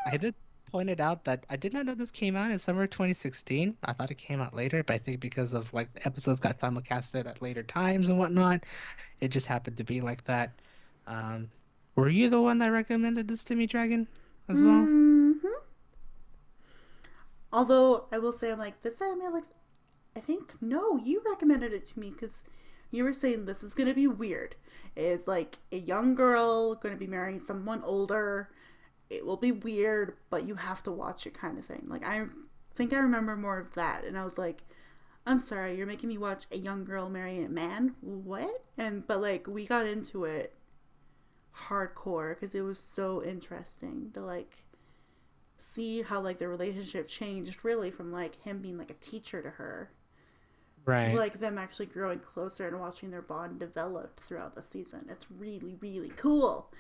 I did point it out that I did not know this came out in summer 2016. I thought it came out later, but I think because of like the episodes got simulcasted at later times and whatnot, it just happened to be like that. Um, were you the one that recommended this to me, Dragon, as well? Mm-hmm. Although I will say, I'm like, this anime looks. I think no, you recommended it to me because you were saying this is gonna be weird. It's like a young girl going to be marrying someone older. It will be weird, but you have to watch it, kind of thing. Like I think I remember more of that, and I was like, I'm sorry, you're making me watch a young girl marrying a man. What? And but like we got into it hardcore because it was so interesting to like see how like the relationship changed really from like him being like a teacher to her to Right. like them actually growing closer and watching their bond develop throughout the season. It's really, really cool.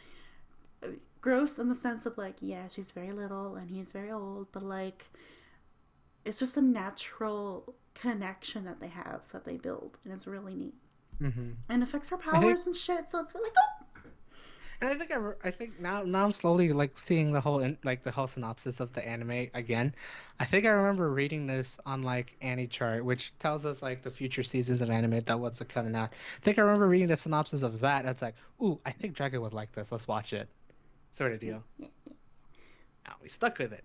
Gross in the sense of like, yeah, she's very little and he's very old, but like, it's just a natural connection that they have that they build, and it's really neat. Mm-hmm. and affects her I think, powers and shit. So it's really cool. and I think I think now I'm slowly like seeing the whole like the whole synopsis of the anime again. I think I remember reading this on like AniChart, which tells us like the future seasons of anime that what's coming out. I think I remember reading the synopsis of that. And it's like, ooh, I think Dragon would like this. Let's watch it, sort of deal. Now we stuck with it.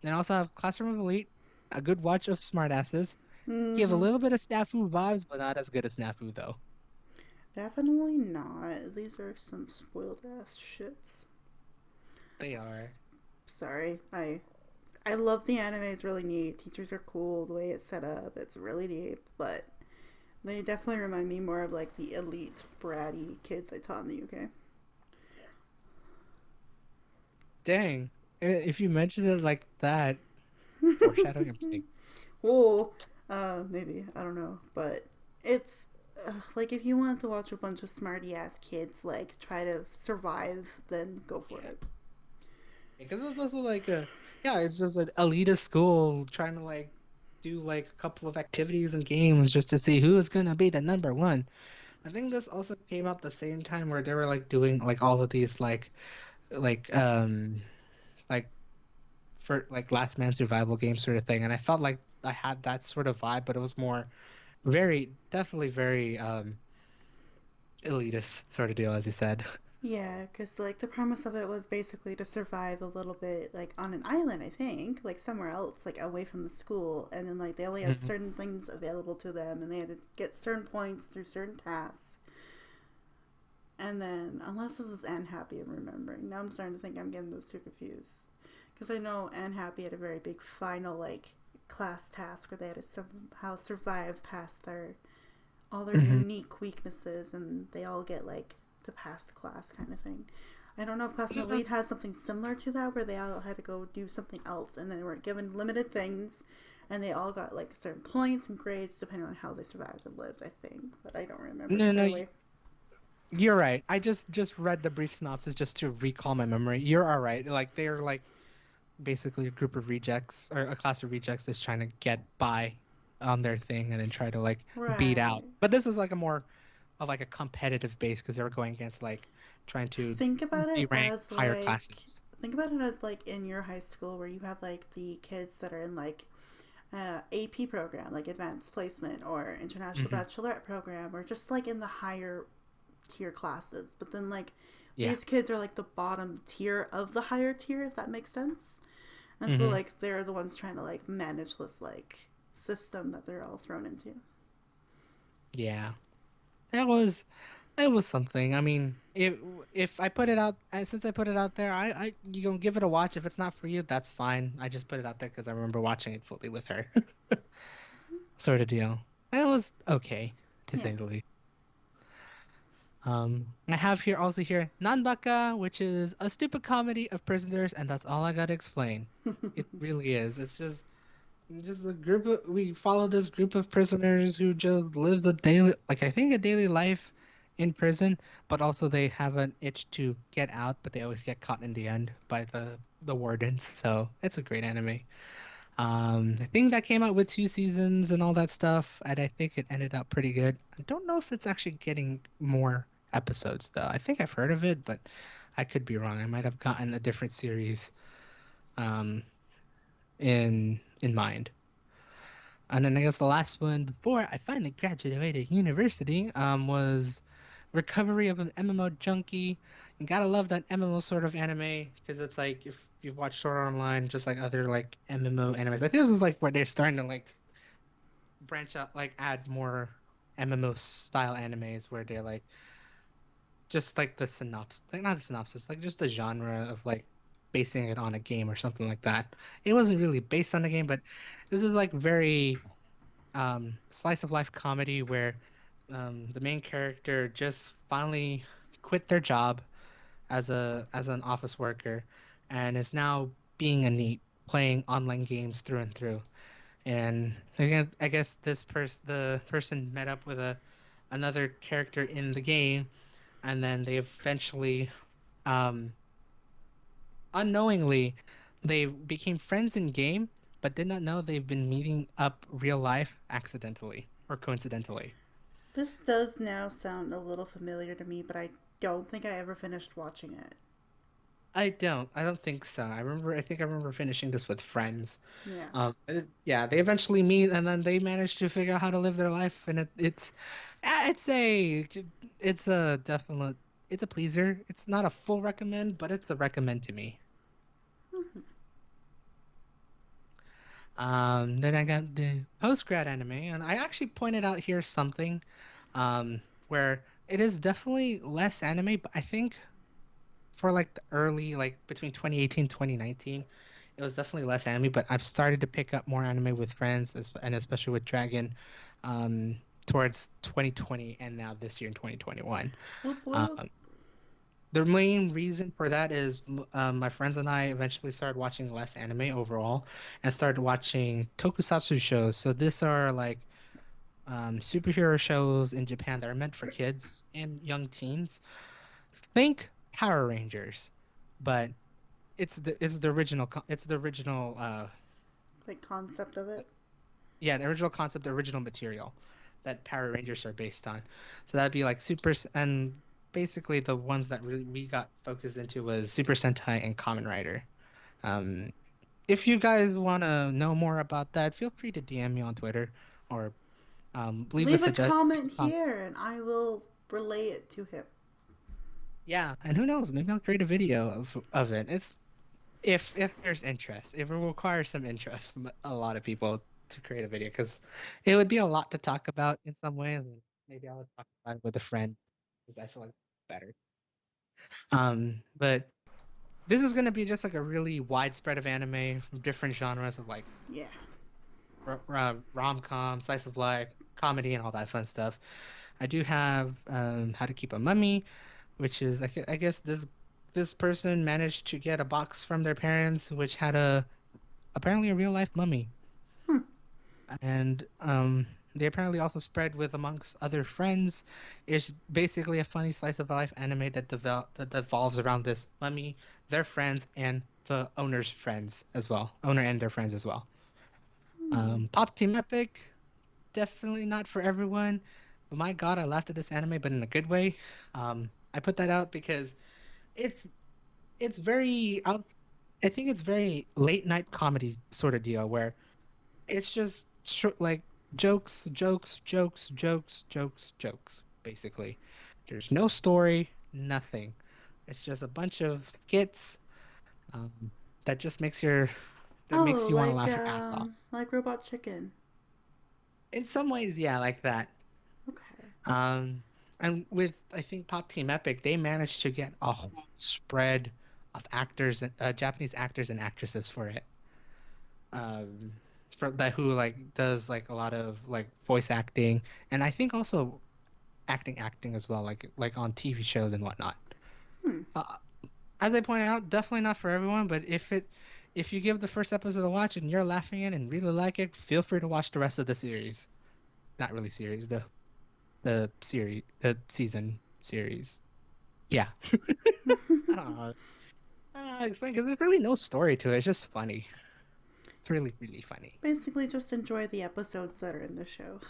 And also have Classroom of Elite, a good watch of smartasses. Give a Mm-hmm. little bit of Snafu vibes, but not as good as Snafu though. Definitely not. These are some spoiled ass shits. They are. Sorry, I love the anime. It's really neat. Teachers are cool. The way it's set up, it's really neat. But they definitely remind me more of like the elite bratty kids I taught in the UK. Dang. If you mentioned it like that, foreshadowing, I'm kidding. Oh, maybe I don't know, but it's like if you want to watch a bunch of smarty ass kids like try to survive, then go for Yeah. it. Because it's also like yeah, it's just an elitist school trying to like do like a couple of activities and games just to see who is gonna be the number one. I think this also came out the same time where they were like doing like all of these like like for like last man survival game sort of thing, and I felt like I had that sort of vibe, but it was more very definitely very elitist sort of deal, as you said. Yeah, because like the premise of it was basically to survive a little bit like on an island, I think, like somewhere else, like away from the school, and then like they only had Mhm. certain things available to them, and they had to get certain points through certain tasks. And then, unless this is Anne Happy, I'm remembering. Now I'm starting to think I'm getting those two confused. Because I know Anne Happy had a very big final, like, class task where they had to somehow survive past all their Mhm. unique weaknesses and they all get, like, to pass the class kind of thing. I don't know if Classroom Yeah. Elite has something similar to that where they all had to go do something else and they were given limited things and they all got, like, certain points and grades depending on how they survived and lived, I think. But I don't remember No, no, clearly. you're right. I just read the brief synopsis just to recall my memory. You're all right. Like they're like basically a group of rejects or a class of rejects just trying to get by on their thing and then try to like beat out. Right. But this is like a more of like a competitive base because they were going against like trying to think about it de-rank as higher like classes. think about it as like in your high school where you have like the kids that are in like AP program, like advanced placement or international Hmm. bachelorette program, or just like in the higher tier classes. But then like Yeah. these kids are like the bottom tier of the higher tier, if that makes sense. And so Hmm. like they're the ones trying to like manage this like system that they're all thrown into. Yeah. That was It was something. I mean, if I put it out, since I put it out there, I you gonna give it a watch. If it's not for you, that's fine. I just put it out there because I remember watching it fully with her, sort of deal. It was okay, to Yeah. say the least. I have here also here Nanbaka, which is a stupid comedy of prisoners, and that's all I gotta explain. It really is. It's just a group of we follow this group of prisoners who just lives a daily like I think a daily life in prison, but also they have an itch to get out, but they always get caught in the end by the wardens. So it's a great anime. I think that came out with 2 seasons and all that stuff, and I think it ended up pretty good. I don't know if it's actually getting more episodes though. I think I've heard of it, but I could be wrong. I might have gotten a different series um in mind. And then I guess the last one before I finally graduated university was Recovery of an MMO Junkie. You gotta love that MMO sort of anime because it's like if you watch Sword Art Online, just like other like MMO animes. I think this was like where they're starting to like branch out, like add more MMO style animes where they're like just like the synopsis, like not the synopsis, like just the genre of like basing it on a game or something like that. It wasn't really based on the game, but this is like very slice of life comedy where the main character just finally quit their job as an office worker and is now being a neat playing online games through and through. And again, I guess the person met up with a another character in the game, and then they eventually um, unknowingly they became friends in game, but did not know they've been meeting up real life accidentally. or coincidentally. This does now sound a little familiar to me, but I don't think I ever finished watching it. I don't. I don't think so. I think I remember finishing this with friends. Yeah. Yeah, they eventually meet and then they manage to figure out how to live their life, and it's it's a definite, it's a pleaser. It's not a full recommend, but it's a recommend to me. Then I got the post grad anime, and I actually pointed out here something, where it is definitely less anime, but I think for like the early, like between 2018 2019, it was definitely less anime, but I've started to pick up more anime with friends, and especially with Dragyn, um, towards 2020 and now this year in 2021. Whoop whoop. Um, the main reason for that is my friends and I eventually started watching less anime overall and started watching tokusatsu shows. So these are like superhero shows in Japan that are meant for kids and young teens. Think Power Rangers, but it's the original it's the original Like, concept of it. yeah, the original concept, the original material that Power Rangers are based on. So that'd be like and basically the ones that really we got focused into was Super Sentai and Kamen Rider. Um, if you guys want to know more about that, feel free to DM me on Twitter or leave a Leave a suggestion. comment here and I will relay it to him. Yeah, and who knows, maybe I'll create a video of it. It's if there's interest, if it requires some interest from a lot of people to create a video, because it would be a lot to talk about in some ways, and maybe I would talk about it with a friend because I feel like it's better. But this is gonna be just like a really widespread of anime from different genres of like Yeah. rom-com, slice of life, comedy, and all that fun stuff. I do have How to Keep a Mummy, which is I guess this person managed to get a box from their parents, which had a apparently a real life mummy, Hmm. and they apparently also spread with amongst other friends. It's basically a funny slice of life anime that devolves around this mummy, their friends, and the owner's friends as well, owner and their friends as well. Hmm. Pop Team Epic, definitely not for everyone. But my God, I laughed at this anime, but in a good way. I put that out because it's it's very outs I think it's very late night comedy sort of deal where it's just like jokes, basically. There's no story, nothing. It's just a bunch of skits, um, that just that makes Oh, you want to laugh your ass off. like Robot Chicken. In some ways, yeah, like that. Okay. Um, and with I think Pop Team Epic, they managed to get a whole spread of actors, Japanese actors and actresses for it. Um, for that who like does like a lot of like voice acting, and I think also acting as well, like on TV shows and whatnot. Hmm. Uh, as I pointed out, definitely not for everyone, but if you give the first episode a watch and you're laughing at it and really like it, feel free to watch the rest of the series. Not really series, the season series. Yeah. I don't know. I don't know how to explain because there's really no story to it. It's just funny. It's really, really funny. Basically, just enjoy the episodes that are in the show.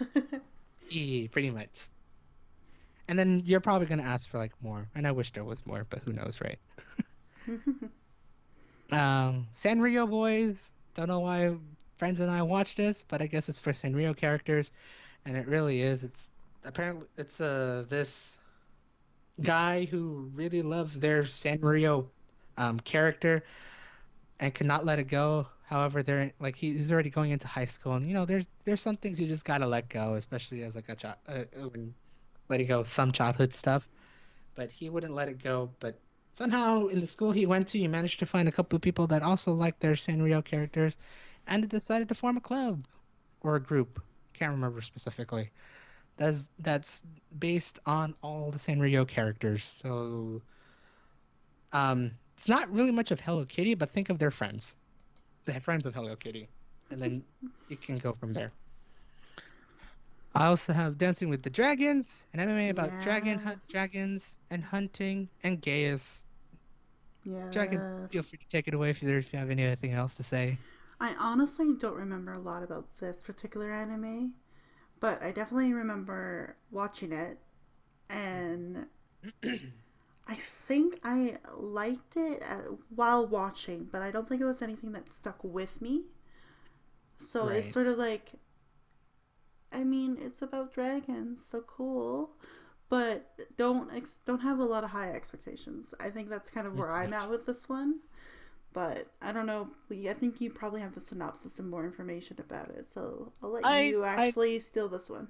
Yeah, pretty much. And then you're probably gonna ask for like more. And I wish there was more, but who knows, right? Sanrio Boys. Don't know why friends and I watch this, but I guess it's for Sanrio characters, and it really is. It's apparently it's this guy who really loves their Sanrio character and cannot let it go. However, they're like he's already going into high school, and there's some things you just gotta let go, especially as like a child, when letting go of some childhood stuff. But he wouldn't let it go. But somehow in the school he went to, he managed to find a couple of people that also like their Sanrio characters, and decided to form a club or a group. Can't remember specifically. That's based on all the Sanrio characters. So it's not really much of Hello Kitty, but think of their friends, the friends of Hello Kitty, and then you can go from there. I also have Dancing with the Dragons, an anime about Yes. dragons and hunting and Gaius. Dragon, feel Yes. free to take it away if you have anything else to say. I honestly don't remember a lot about this particular anime, But I definitely remember watching it, and I think I liked it while watching, but I don't think it was anything that stuck with me. So it's Right. sort of like, I mean, it's about dragons, so cool, but don't have a lot of high expectations. I think that's kind of where I'm at with this one. But I don't know. I think you probably have the synopsis and more information about it, so I'll let I you I actually steal this one.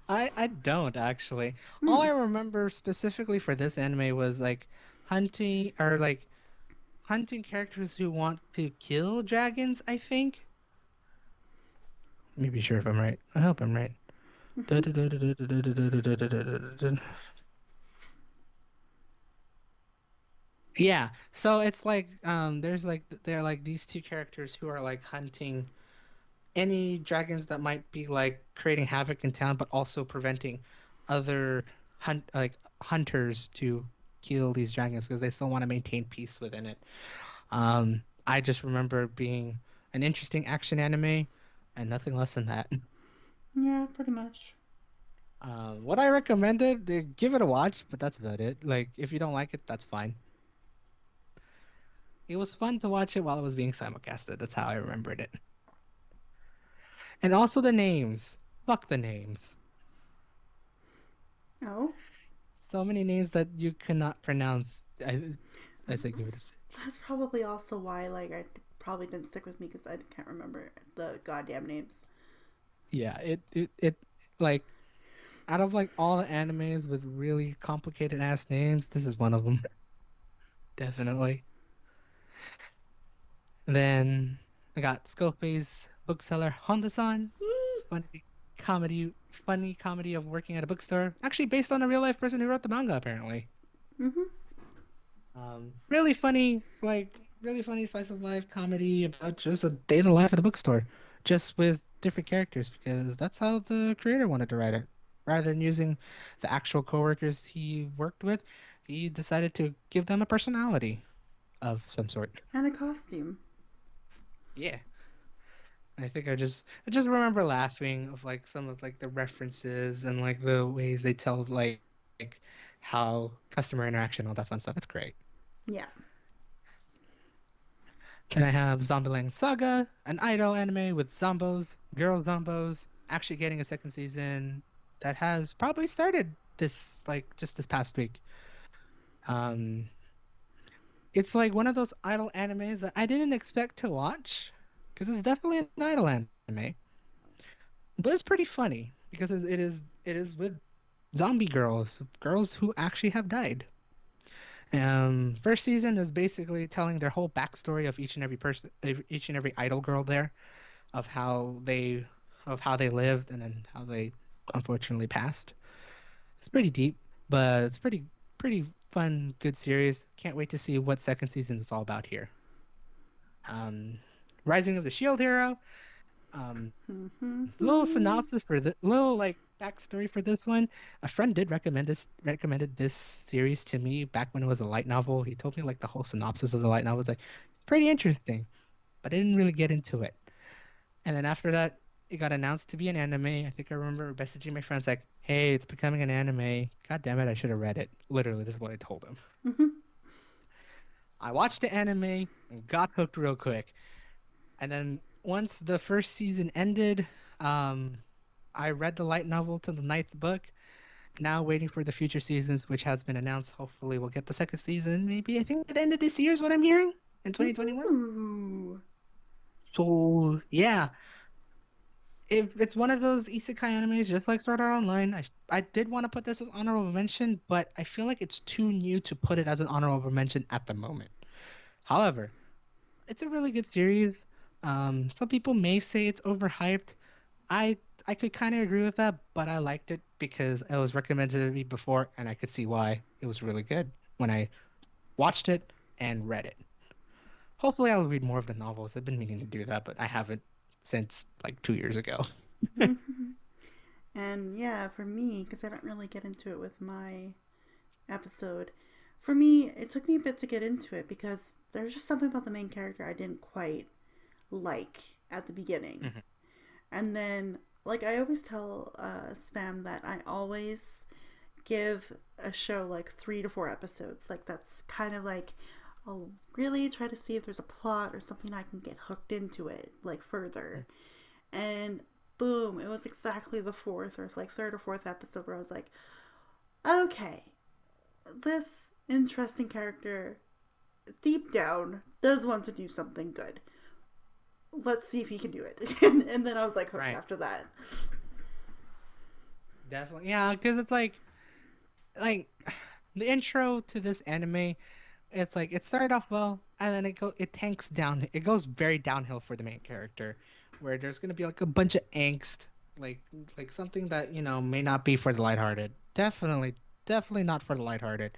I don't actually. All Hmm. I remember specifically for this anime was like hunting or like hunting characters who want to kill dragons, I think. Let me be sure if I'm right. I hope I'm right. Yeah, so it's like there's like they're like these two characters who are like hunting any dragons that might be like creating havoc in town, but also preventing other hunters to kill these dragons because they still want to maintain peace within it. I just remember it being an interesting action anime and nothing less than that. Yeah, pretty much. What I recommended, give it a watch, but that's about it. Like, if you don't like it, that's fine. It was fun to watch it while it was being simulcasted. That's how I remembered it. And also the names. Fuck the names. Oh, So many names that you cannot pronounce. I say give it a. that's probably also why like I probably didn't stick with me because I can't remember the goddamn names. Yeah, it like out of like all the animes with really complicated ass names, this is one of them. Definitely. Then I got Scope's bookseller Honda-san. Yee. Funny funny comedy of working at a bookstore. Actually based on a real life person who wrote the manga, apparently. Mhm. Really funny, like really funny slice of life comedy about just a day in the life of the bookstore, just with different characters because that's how the creator wanted to write it. Rather than using the actual coworkers he worked with, he decided to give them a personality of some sort. And a costume. Yeah. I think I just remember laughing of like some of like the references and like the ways they tell like how customer interaction, all that fun stuff. It's great. Yeah. Then I have Zombieland Saga, an idol anime with zombos, girl zombos, actually getting a second season that has probably started this like just this past week. Um, it's like one of those idol animes that I didn't expect to watch because it's definitely an idol anime, but it's pretty funny because it is with zombie girls, girls who actually have died. First season is basically telling their whole backstory of each and every person, each and every idol girl there, of how they lived and then how they unfortunately passed. It's pretty deep, but it's pretty fun, good series. Can't wait to see what second season is all about here. Um, Rising of the Shield Hero. Little Mhm. synopsis for the little like backstory for this one. A friend did recommended this series to me back when it was a light novel. He told me like the whole synopsis of the light novel was like pretty interesting, but I didn't really get into it. And then after that, it got announced to be an anime. I think I remember messaging my friends like, "Hey, it's becoming an anime. God damn it, I should have read it." Literally, this is what I told them. Mhm. I watched the anime and got hooked real quick. And then once the first season ended, um, I read the light novel to the ninth book. Now waiting for the future seasons, which has been announced. Hopefully, we'll get the second season. Maybe I think at the end of this year is what I'm hearing in 2021. Ooh. So yeah, if it's one of those isekai animes, just like Sword Art Online, I did want to put this as honorable mention, but I feel like it's too new to put it as an honorable mention at the moment. However, it's a really good series. Some people may say it's overhyped. I I could kind of agree with that, but I liked it because it was recommended to me before, and I could see why it was really good when I watched it and read it. Hopefully, I'll read more of the novels. I've been meaning to do that, but I haven't since like 2 years ago. Mhm. And yeah, for me, because I don't really get into it with my episode, for me, it took me a bit to get into it because there's just something about the main character I didn't quite like at the beginning. Mhm. And then like I always tell Spam that I always give a show like 3 to 4 episodes. Like that's kind of like I'll really try to see if there's a plot or something I can get hooked into it like further. And boom, it was exactly the fourth or like third or fourth episode where I was like, okay, this interesting character deep down does want to do something good. Let's see if he can do it. And then I was like hooked Right. after that. Definitely. Yeah, because it's like the intro to this anime, it's like it started off well and then it tanks down. It goes very downhill for the main character where there's going to be like a bunch of angst, like like something that, may not be for the lighthearted. Definitely not for the lighthearted.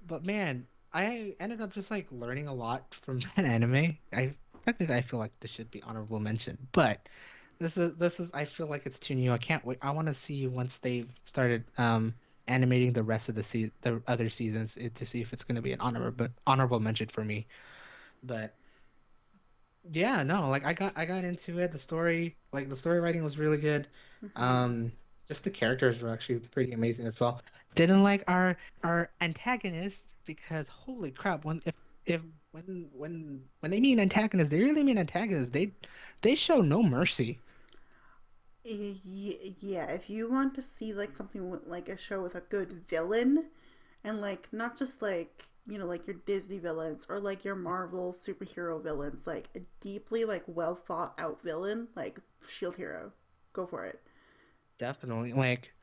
But man, I ended up just like learning a lot from that anime. I feel like this should be honorable mention, but this is I feel like it's too new. I can't wait. I want to see once they've started animating the rest of the other seasons to see if it's going to be an honorable mention for me. But yeah, no, like I got into it. The story writing was really good. Mm-hmm. Um, just the characters were actually pretty amazing as well. Didn't like our antagonist because holy crap, if when they mean antagonist, they really mean antagonist. They show no mercy. Yeah, if you want to see like something like a show with a good villain, and like not just like like your Disney villains or like your Marvel superhero villains, like a deeply like well thought out villain like Shield Hero, go for it. Definitely. Like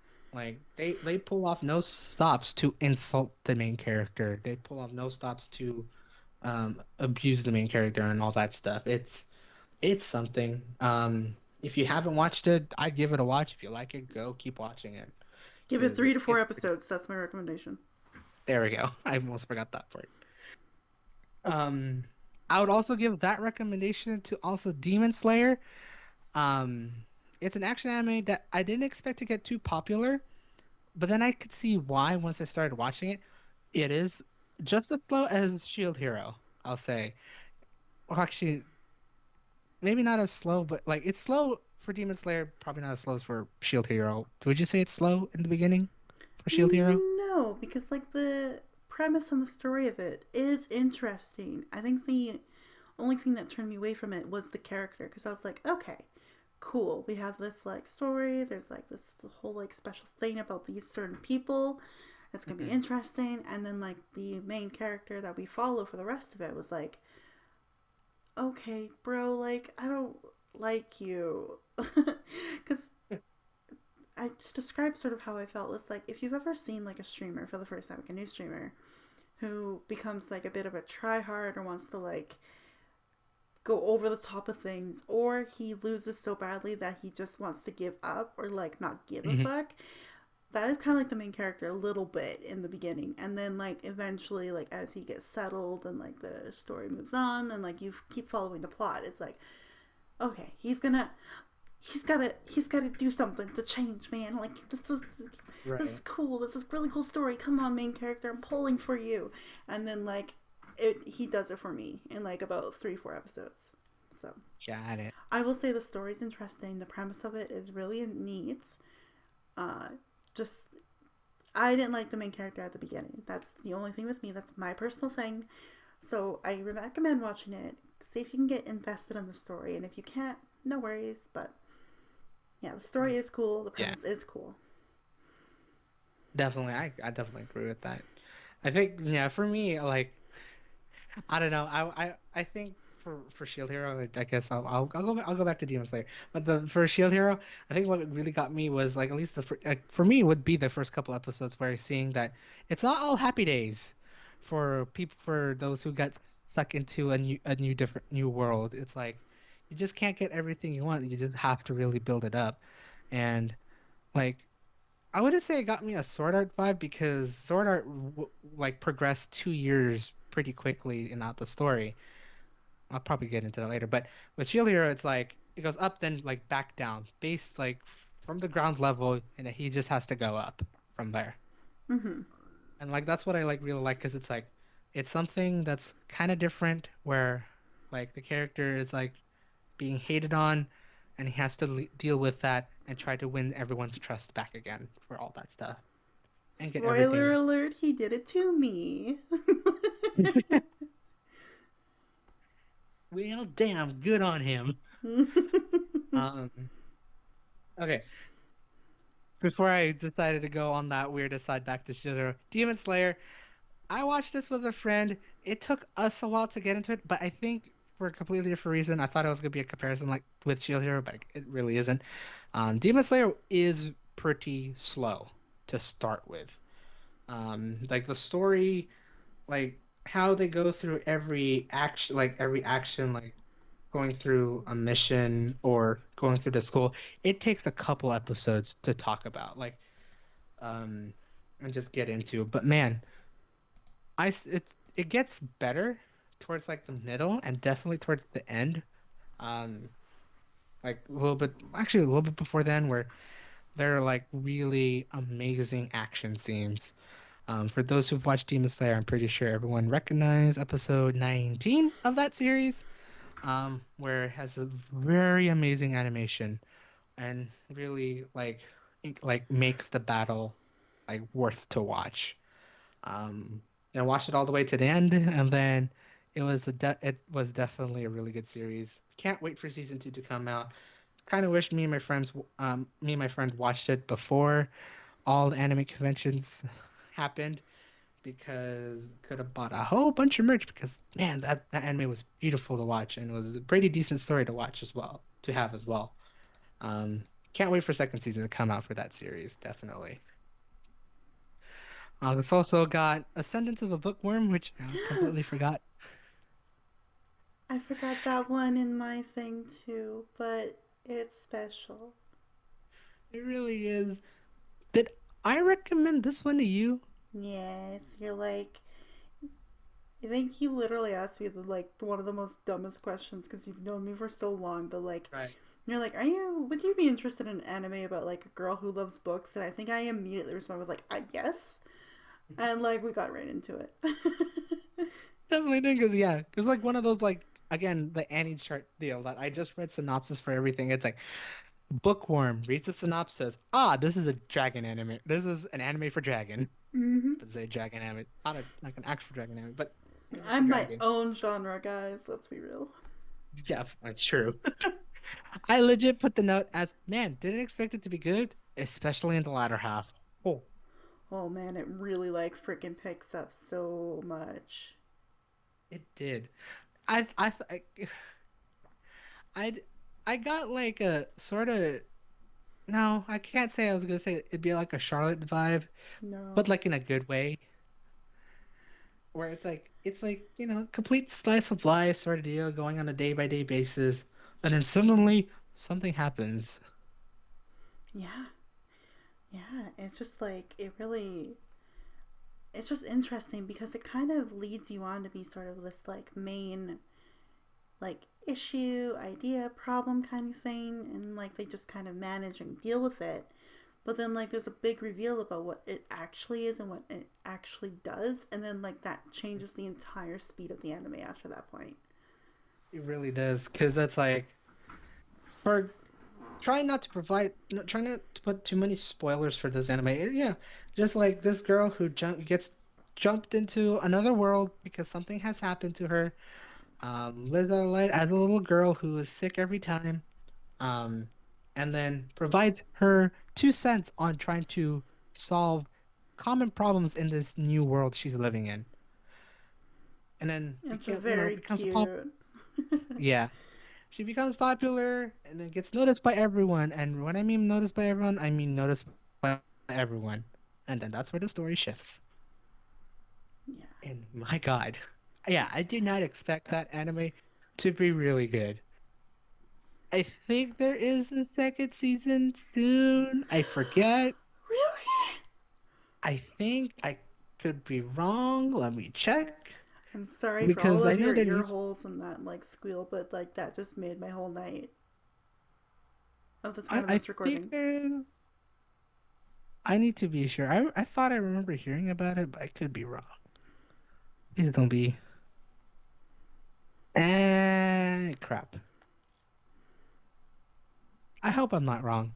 they pull off no stops to insult the main character. They pull off no stops to abuse the main character and all that stuff. It's something. If you haven't watched it, I'd give it a watch. If you like it, go keep watching it. Give it Because three to four it's pretty episodes. That's my recommendation. there we go. I almost forgot that part. I would also give that recommendation to also Demon Slayer. Um, it's an action anime that I didn't expect to get too popular, but then I could see why once I started watching it. It is just as slow as Shield Hero, I'll say. Or actually, maybe not as slow, but like it's slow for Demon Slayer, probably not as slow as for Shield Hero. Would you say it's slow in the beginning for Shield Hero? No, because like the premise and the story of it is interesting. I think the only thing that turned me away from it was the character because I was like, okay, cool. We have this like story. There's like this the whole like special thing about these certain people. It's gonna be Hmm. interesting. And then like the main character that we follow for the rest of it was like, okay, bro, like I don't like you, because to describe sort of how I felt was like if you've ever seen like a streamer for the first time, like a new streamer who becomes like a bit of a tryhard or wants to like go over the top of things, or he loses so badly that he just wants to give up or like not give a Hmm. fuck. That is kind of like the main character a little bit in the beginning, and then like eventually like as he gets settled and like the story moves on and like you keep following the plot, it's like okay, he's gotta do something to change, man. Like this is Right. cool. This is really cool story. Come on, main character, I'm pulling for you. And then like he does it for me in like about 3 4 episodes. So Got it. I will say the story's interesting. The premise of it is really neat. Uh, just I didn't like the main character at the beginning. That's the only thing with me. That's my personal thing. So I recommend watching it. See if you can get invested in the story, and if you can't, no worries. But yeah, the story is cool. The Yeah, premise is cool. definitely. I definitely agree with that. I think yeah, for me, like I don't know. I think for Shield Hero, I guess I'll go back to Demon Slayer. But the for Shield Hero, I think what really got me was like at least for me would be the first couple episodes where seeing that it's not all happy days for people for those who got stuck into a new different new world. It's like you just can't get everything you want. You just have to really build it up. And like I wouldn't say it got me a Sword Art vibe because Sword Art like progressed 2 years pretty quickly in out the story. I'll probably get into that later, but with Shield Hero, it's like it goes up then like back down, based like from the ground level, and then he just has to go up from there. Mm-hmm. And like that's what I like really like because it's like it's something that's kind of different where like the character is like being hated on and he has to deal with that and try to win everyone's trust back again for all that stuff and get Spoiler everything. alert, he did it to me. Well, damn, good on him. Um, okay. Before I decided to go on that weird aside back to Shizuru, Demon Slayer. I watched this with a friend. It took us a while to get into it, but I think for a completely different reason. I thought it was gonna be a comparison like with Shield Hero, but it really isn't. Demon Slayer is pretty slow to start with. Like the story, like how they go through every action, like going through a mission or going through the school. It takes a couple episodes to talk about, like, um, and just get into. But man, it gets better towards like the middle and definitely towards the end. Um, like a little bit, actually a little bit before then, where there are like really amazing action scenes. For those who've watched Demon Slayer, I'm pretty sure everyone recognized episode 19 of that series, where it has a very amazing animation and really like makes the battle like worth to watch. Um, I watched it all the way to the end, and then it was definitely a really good series. Can't wait for season 2 to come out. Kind of wish me and my friend watched it before all the anime conventions happened because could have bought a whole bunch of merch because man, that anime was beautiful to watch and it was a pretty decent story to watch as well, to have as well. Um, can't wait for second season to come out for that series, definitely. It's also got Ascendance of a Bookworm, which I completely forgot. I forgot that one in my thing too, but it's special. It really is. Did I recommend this one to you? Yes, you're like, I think you literally asked me the like one of the most dumbest questions because you've known me for so long, but like, Right. you're like, would you be interested in an anime about like a girl who loves books? And I think I immediately responded with like, yes. And like, we got right into it. Definitely did, because yeah, it's like one of those like again the Annie chart deal that I just read synopsis for everything. It's like Bookworm reads the synopsis. Ah, this is a dragon anime. This is an anime for dragon. Mm-hmm. But say dragon anime, not like an actual dragon anime, but anime for I'm my dragon. own genre, guys. Let's be real. Yeah, that's true. I legit put the note as man, didn't expect it to be good, especially in the latter half. Oh, Oh man, it really like freaking picks up so much. it did. I I I got like a sort of no, I can't say I was gonna say it'd be like a Charlotte vibe, but No. like in a good way, where it's like complete slice of life sort of deal going on a day by day basis, and then suddenly something happens. Yeah. Yeah. It's just like, it's just interesting because it kind of leads you on to be sort of this like main like issue, idea, problem kind of thing. And like they just kind of manage and deal with it. But then like there's a big reveal about what it actually is and what it actually does. And then like that changes the entire speed of the anime after that point. It really does, because that's like for trying not to try not to put too many spoilers for this anime. Yeah, just like this girl who gets jumped into another world because something has happened to her. Lives out life as a little girl who is sick every time. Um, and then provides her 2 cents on trying to solve common problems in this new world she's living in. And then It's very becomes a pop. cute. Yeah, she becomes popular and then gets noticed by everyone. And when I mean noticed by everyone, I mean noticed by everyone. And then that's where the story shifts. Yeah. And my God, yeah, I did not expect that anime to be really good. I think there is a second season soon. I forget. Really? I think I could be wrong. Let me check. I'm sorry for all Because I of know your there ear needs. holes and that like squeal, but like that just made my whole night of the time of I this think recording. there is. I need to be sure. I thought I remember hearing about it, but I could be wrong. Please don't be. Crap. I hope I'm not wrong.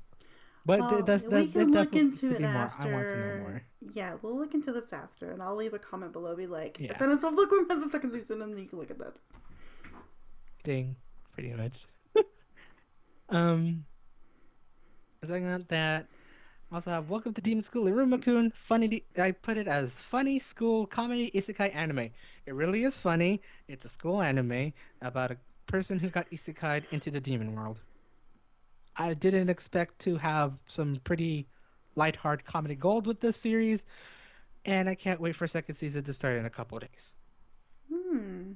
But Well, we it can look definitely needs into to it be more. I want to know after. more. Yeah, we'll look into this after, and I'll leave a comment below. Be like, Yeah. send us a book has the second season, and you can look at that. Ding. Pretty much. Um, Second on that, I also have Welcome to Demon School Irumakun. Funny. I put it as funny school comedy isekai anime. It really is funny. It's a school anime about a person who got isekai'd into the demon world. I didn't expect to have some pretty lighthearted comedy gold with this series, and I can't wait for second season to start in a couple of days. Hmm.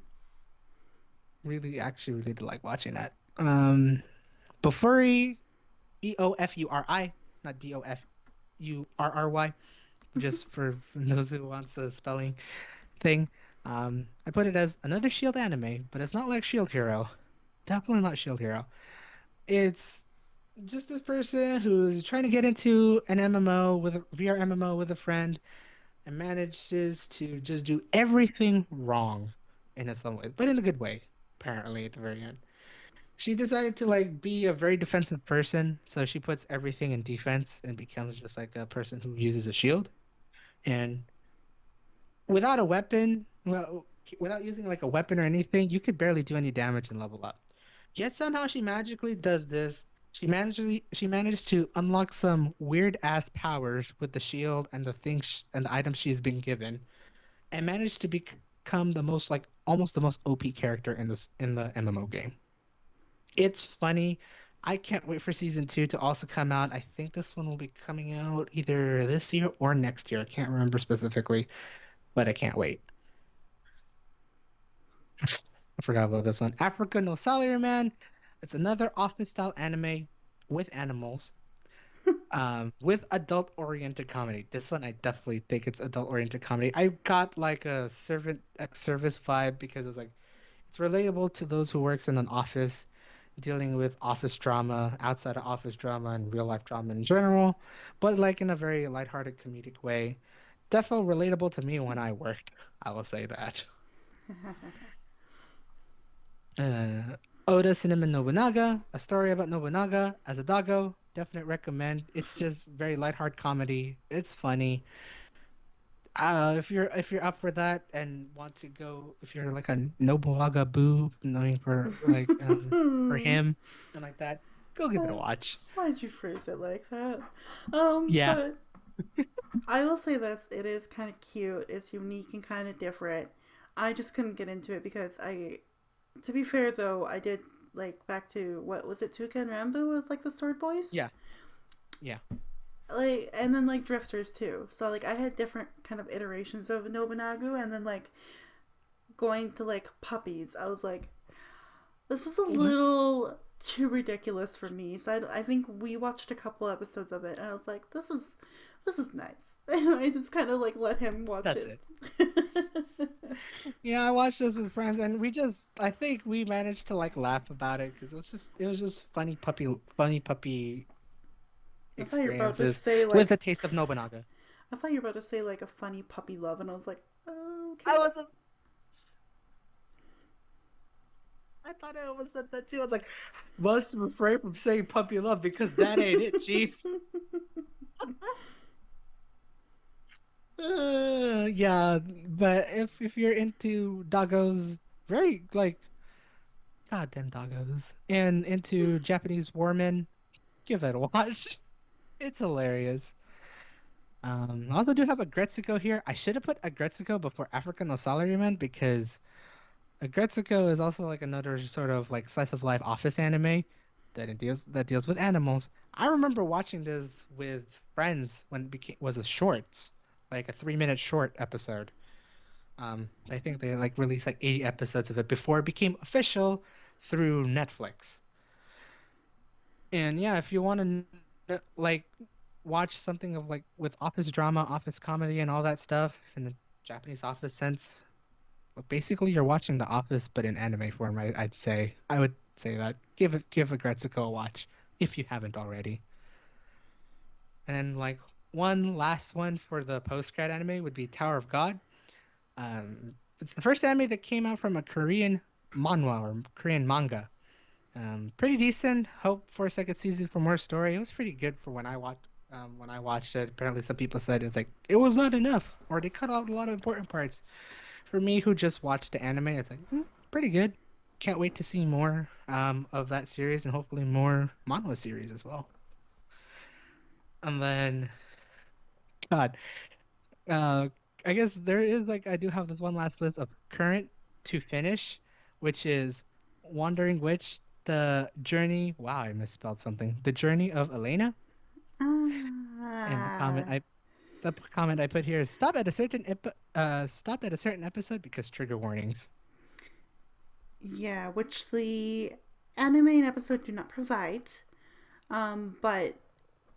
Really, actually, really did like watching that. Bofuri, Eofuri, not Bofurry, just for those who wants a spelling thing. I put it as another Shield anime, but it's not like Shield Hero. Definitely not Shield Hero. It's just this person who's trying to get into an MMO with a VR MMO with a friend and manages to just do everything wrong in some ways, but in a good way, apparently at the very end. She decided to like be a very defensive person, so she puts everything in defense and becomes just like a person who uses a shield. And without a weapon, well, without using like a weapon or anything, you could barely do any damage and level up. Yet somehow she magically does this. She managed to unlock some weird ass powers with the shield and the things and the items she's been given, and managed to become the most like almost the most OP character in the MMO game. It's funny. I can't wait for season two to also come out. I think this one will be coming out either this year or next year. I can't remember specifically, but I can't wait. I forgot about this one. Africa No Salary Man. It's another office style anime with animals, with adult oriented comedy. This one I definitely think it's adult oriented comedy. I got like a servant ex service vibe because it's like it's relatable to those who works in an office dealing with office drama, outside of office drama, and real life drama in general, but like in a very lighthearted comedic way. Definitely relatable to me when I worked. I will say that. Uh, Oda Cinnamon Nobunaga, a story about Nobunaga as a doggo. Definite recommend. It's just very lighthearted comedy. It's funny. If you're up for that and want to go, if you're like a Nobunaga boo, knowing for him and like that, go give it a watch. Why did you phrase it like that? Yeah, But I will say this: it is kind of cute. It's unique and kind of different. I just couldn't get into it because I. To be fair, though, I did like back to what was it, Tuca and Rambo with like the Sword Boys, yeah, yeah. like, and then like Drifters too. So like I had different kind of iterations of Nobunaga, and then like going to like puppies. I was like, this is a Mhm. little too ridiculous for me. So I think we watched a couple episodes of it, and I was like, this is nice. And I just kind of like let him watch That's it. it. Yeah, I watched this with friends, and I think we managed to like laugh about it because it was just funny puppy I thought you were about to experiences say with like a taste of Nobunaga. I thought you were about to say like a funny puppy love, and I was like, oh, okay. I was I thought I was at that too. I was like, must refrain from saying puppy love because that ain't it, Chief. Yeah, but if you're into doggos, very like goddamn doggos, and into Japanese warmen, give it a watch. It's hilarious. I also do have Aggretsuko here. I should have put Aggretsuko before African no Salaryman because Aggretsuko is also like another sort of like slice of life office anime that deals with animals. I remember watching this with friends when it became was a shorts, like a 3 minute short episode. I think they like released like 80 episodes of it before it became official through Netflix. And yeah, if you want to like watch something of like with office drama, office comedy, and all that stuff in the Japanese office sense, well, basically you're watching The Office but in anime form. I'd say I would say that give Aggretsuko a watch if you haven't already. And then like one last one for the post grad anime would be Tower of God. It's the first anime that came out from a Korean manhwa or Korean manga. Pretty decent. Hope for a second season for more story. It was pretty good for when I watched it. Apparently, some people said it's like it was not enough, or they cut out a lot of important parts. For me, who just watched the anime, it's like pretty good. Can't wait to see more of that series and hopefully more manhwa series as well. And then, God, uh, I guess there is like I do have this one last list of current to finish, which is Wandering Witch, the journey. Wow, I misspelled something. The Journey of Elena. And Ah, the comment I put here is stop at a certain episode because trigger warnings. yeah, which the anime and episode do not provide. But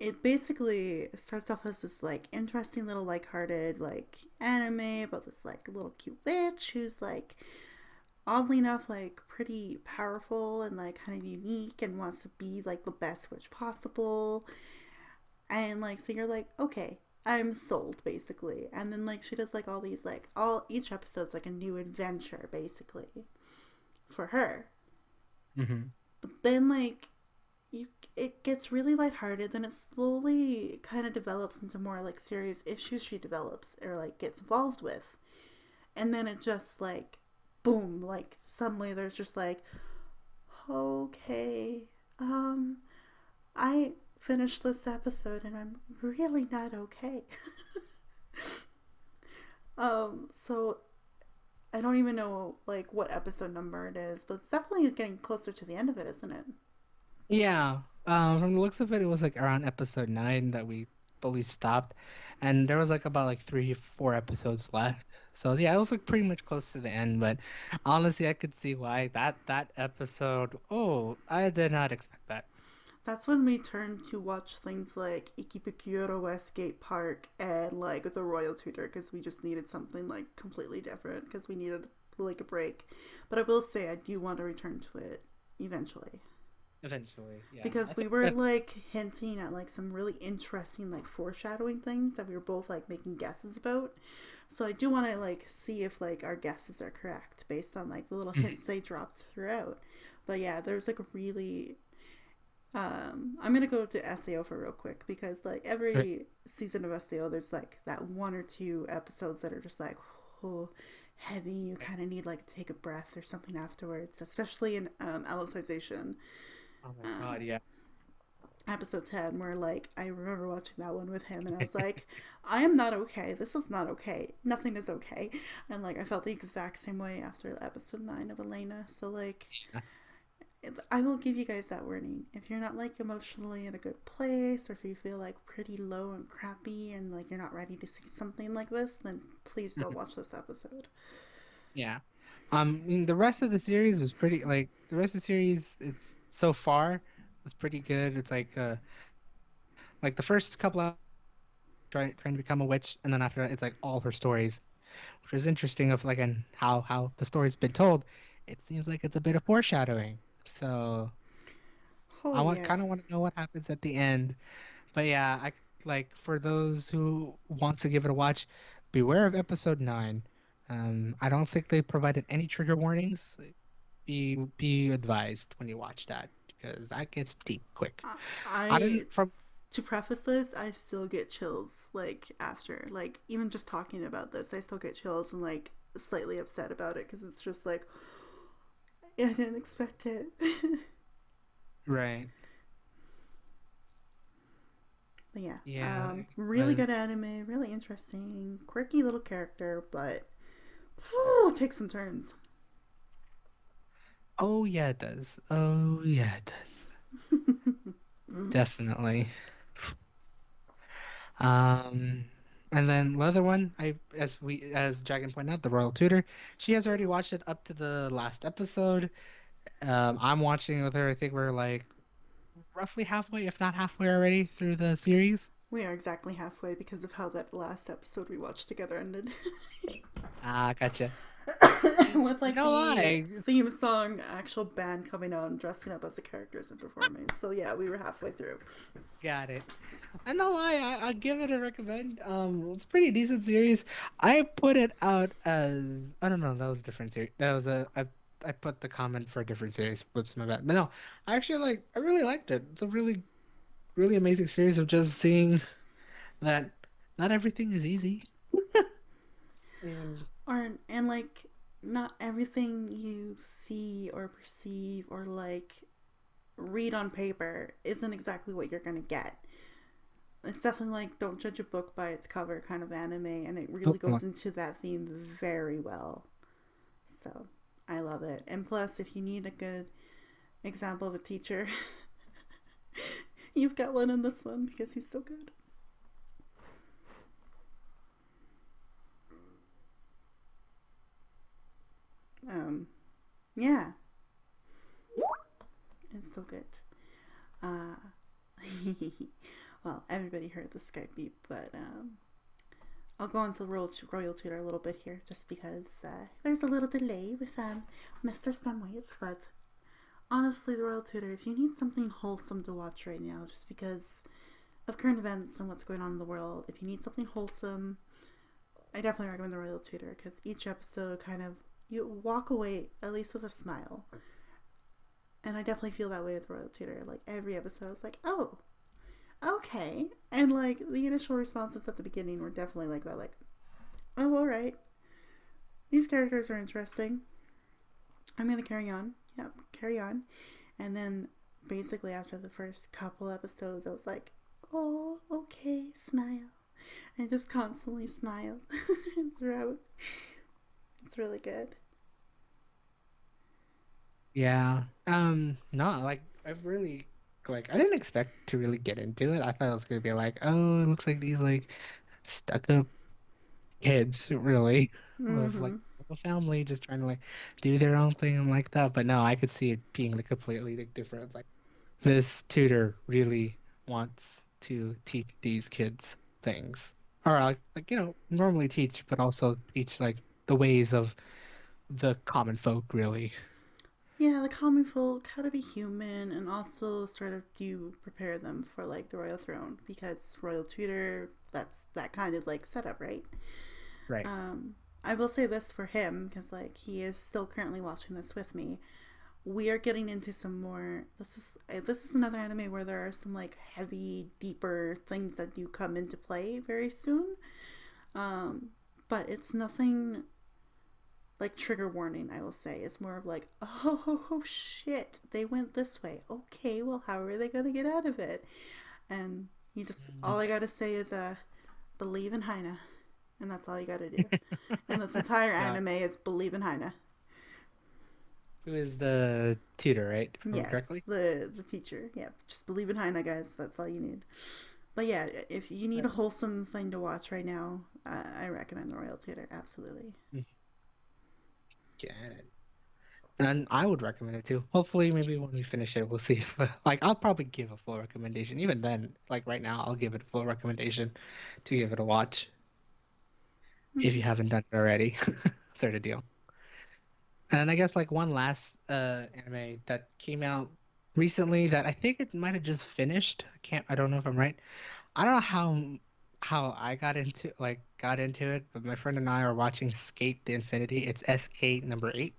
it basically starts off as this like interesting little like-hearted like anime about this like little cute witch who's like oddly enough like pretty powerful and like kind of unique and wants to be like the best witch possible. And like so you're like, okay, I'm sold basically. And then like she does like all these like all each episode's like a new adventure basically for her. Hmm. But then like you it gets really lighthearted, then it slowly kind of develops into more like serious issues she develops or like gets involved with. And then it just like boom, like suddenly there's just like, okay, um I finished this episode and I'm really not okay. So I don't even know like what episode number it is, but it's definitely getting closer to the end of it, isn't it? Yeah. From the looks of it, it was like around episode 9 that we fully stopped, and there was like about like 3, 4 episodes left. So yeah, it was like pretty much close to the end. But honestly, I could see why that episode. Oh, I did not expect that. That's when we turned to watch things like Ikipikuro Westgate Park and like the Royal Tutor because we just needed something like completely different because we needed like a break. But I will say I do want to return to it eventually Eventually, yeah. I because we think were that. like hinting at like some really interesting like foreshadowing things that we were both like making guesses about. So I do want to like see if like our guesses are correct based on like the little hints they dropped throughout. But yeah, there's like a really I'm gonna go to SAO for real quick because like every season of SAO, there's like that one or two episodes that are just like, oh, heavy. You kind of need like take a breath or something afterwards, especially in Alicization Oh my um, God, yeah. episode 10, where like I remember watching that one with him and I was like, I am not okay. This is not okay. Nothing is okay. And like I felt the exact same way after episode 9 of Elena. So like Yeah. I will give you guys that warning. If you're not like emotionally in a good place, or if you feel like pretty low and crappy and like you're not ready to see something like this, then please don't watch this episode. Yeah. I mean, the rest of the series was pretty like the rest of the series. It's so far was pretty good. It's like the first couple episodes trying to become a witch, and then after that, it's like all her stories, which is interesting. Of like and how the story's been told. It seems like it's a bit of foreshadowing. So Oh I yeah. kind of want to know what happens at the end. But yeah, I like for those who wants to give it a watch, beware of episode 9. I don't think they provided any trigger warnings. Be advised when you watch that because that gets deep quick. I I didn't from to preface this, I still get chills like after like even just talking about this, I still get chills and like slightly upset about it because it's just like I didn't expect it. right. But yeah, Yeah, it really good was. anime, really interesting, quirky little character, but whew, take some turns. Oh yeah, it does. Oh yeah, it does. Definitely. Um, and then the other one, as Dragon pointed out, the Royal Tutor. She has already watched it up to the last episode. I'm watching it with her. I think we're like roughly halfway, if not halfway already through the series. We are exactly halfway because of how that last episode we watched together ended. Ah, gotcha. With like No the lie. theme song actual band coming out and dressing up as the characters and performing. So yeah, we were halfway through. Got it. And no lie, I'll give it a recommend. It's a pretty decent series. I put it out as I don't know, that was a different series. That was I put the comment for a different series. Whoops, my bad. But no, I really liked it. It's a really amazing series of just seeing that not everything is easy. And And like, not everything you see or perceive or like read on paper isn't exactly what you're gonna get. It's definitely like don't judge a book by its cover kind of anime, and it oh, really goes into that theme very well. So I love it. And plus, if you need a good example of a teacher, you've got one in this one because he's so good. Um, yeah, it's so good. Uh, well, everybody heard the Skype beep, but I'll go into Royal Tutor a little bit here, just because there's a little delay with Mr. Spamwaits. But honestly, the Royal Tutor, if you need something wholesome to watch right now, just because of current events and what's going on in the world, if you need something wholesome, I definitely recommend the Royal Tutor, because each episode kind of you walk away at least with a smile. And I definitely feel that way with Royal Tutor. Like every episode is like, oh, okay. And like the initial responses at the beginning were definitely like that, like, oh, all right. These characters are interesting. I'm gonna carry on. Yep, carry on. And then basically after the first couple episodes, I was like, oh, okay, smile. And just constantly smiled throughout. It's really good. yeah. No, like I've really like I didn't expect to really get into it. I thought it was gonna be like, oh, it looks like these like stuck up kids, really, of like Mm-hmm. a family just trying to like do their own thing and like that. But no, I could see it being like completely like, different. It's like this tutor really wants to teach these kids things, or like normally teach, but also teach like the ways of the common folk, really. Yeah, the common folk, how to be human, and also sort of do prepare them for like the royal throne, because royal tutor, that's that kind of like setup, right? Right. I will say this for him, because like he is still currently watching this with me. We are getting into some more. This is another anime where there are some like heavy, deeper things that do come into play very soon. Um, but it's nothing like trigger warning. I will say it's more of like, oh shit, they went this way. Okay, well, how are they gonna get out of it? And you just Mm. all I gotta say is believe in Heine, and that's all you gotta do. And this entire Yeah. anime is believe in Heine. Who is the tutor, right? If I remember Yes, correctly. the teacher. Yeah, just believe in Heine, guys. That's all you need. But yeah, if you need a wholesome thing to watch right now, I recommend the Royal Tutor. Absolutely. Yeah. And I would recommend it too. Hopefully, maybe when we finish it, we'll see if like I'll probably give a full recommendation. Even then, like right now, I'll give it a full recommendation to give it a watch if you Mm-hmm. haven't done it already. Sort of deal. And I guess like one last anime that came out recently that I think it might have just finished. I don't know if I'm right. I don't know how I got into it, but my friend and I are watching Skate the Infinity. It's SK number 8,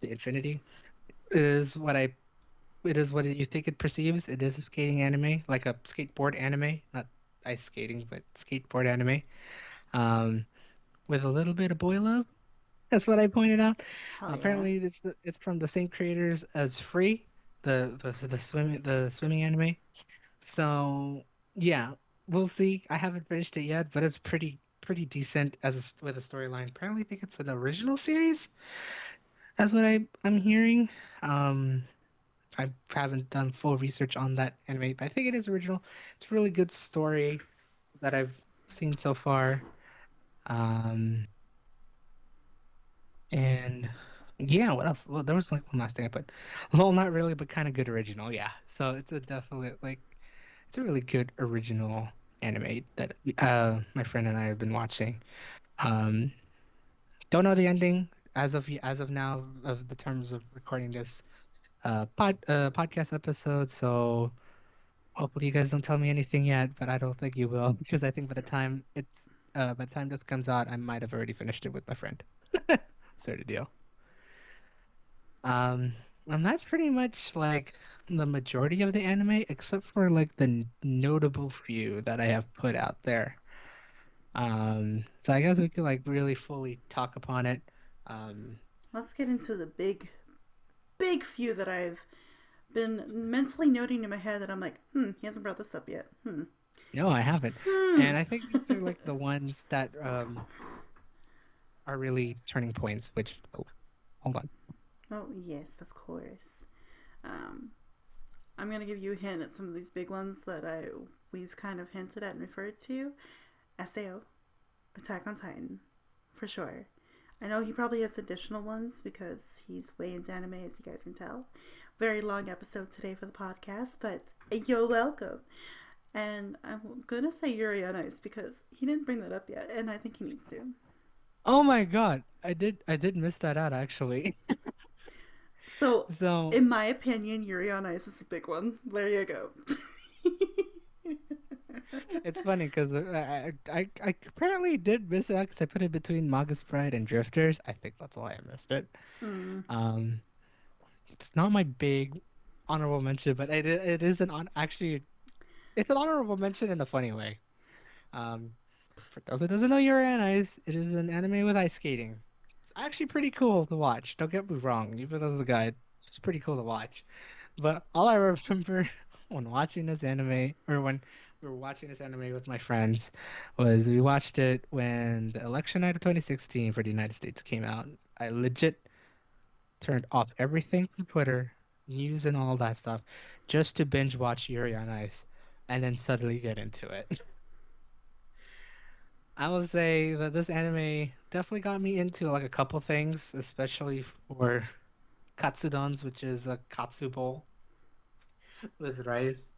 the Infinity. Is what I It is what you think it perceives. It is a skating anime, like a skateboard anime, not ice skating, but skateboard anime. Um, with a little bit of boy love. That's what I pointed out. Hell yeah. Apparently, it's from the same creators as Free, the swimming anime. So yeah, we'll see. I haven't finished it yet, but it's pretty decent with a storyline. Apparently, I think it's an original series. That's what I'm hearing. Um, I haven't done full research on that anime, but I think it is original. It's a really good story that I've seen so far. Um, and yeah, what else? Well, there was like one last thing I put. Well, not really, but kind of good original. Yeah. So it's a definite like it's a really good original anime that my friend and I have been watching. Um, don't know the ending as of now of the terms of recording this podcast episode, so hopefully you guys don't tell me anything yet, but I don't think you will because I think by the time this comes out, I might have already finished it with my friend. Sort of deal. Um, and that's pretty much like the majority of the anime, except for like the notable few that I have put out there. So I guess we could like really fully talk upon it. Um, Let's get into the big few that I've been mentally noting in my head that I'm like, he hasn't brought this up yet. no, I haven't, Hmm. and I think these are like the ones that are really turning points. Which, oh, hold on. Oh, yes, of course. Um, I'm going to give you a hint at some of these big ones that we've kind of hinted at and referred to. SAO, Attack on Titan, for sure. I know he probably has additional ones because he's way into anime, as you guys can tell. Very long episode today for the podcast, but you're welcome. And I'm gonna say Yuri on Ice because he didn't bring that up yet, and I think he needs to. Oh my God, I did miss that out actually. So, So in my opinion, Yuri on Ice is a big one. There you go. it's funny because I apparently did miss it because I put it between Manga Sprite and Drifters. I think that's why I missed it. mm. Um, it's not my big honorable mention, but it is actually it's an honorable mention in a funny way. Um, for those that doesn't know Yuri on Ice, it is an anime with ice skating. It's actually pretty cool to watch. Don't get me wrong, even though the guy, it's pretty cool to watch. But all I remember when watching this anime, or when we were watching this anime with my friends, was we watched it when the election night of 2016 for the United States came out. I legit turned off everything from Twitter, news, and all that stuff, just to binge watch Yuri on Ice, and then suddenly get into it. I will say that this anime definitely got me into like a couple things, especially for katsudons, which is a katsu bowl with rice.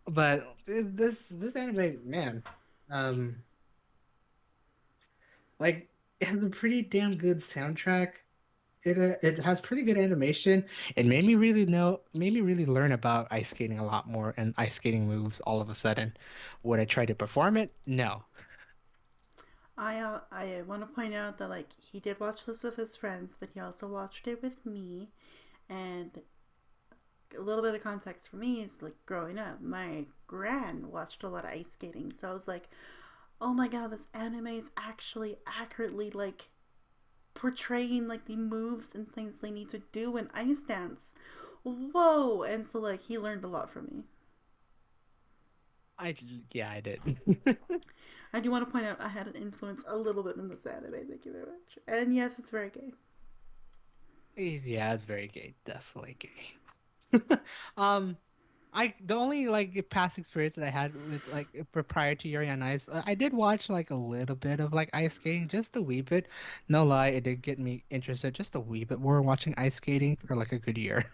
But this anime, man, um, like it has a pretty damn good soundtrack. It has pretty good animation. It made me really learn about ice skating a lot more and ice skating moves all of a sudden. Would I try to perform it? No. I want to point out that like he did watch this with his friends, but he also watched it with me. And a little bit of context for me is like growing up, my gran watched a lot of ice skating, so I was like, oh my god, this anime is actually accurately like portraying like the moves and things they need to do in ice dance. Whoa! And so like he learned a lot from me. I yeah, I did. I do want to point out I had an influence a little bit in this anime. Thank you very much. And yes, it's very gay. Yeah, it's very gay, definitely gay. Um, I the only like past experience that I had with like prior to Yuri on Ice, I did watch like a little bit of like ice skating, just a wee bit. No lie, it did get me interested just a wee bit more watching ice skating for like a good year.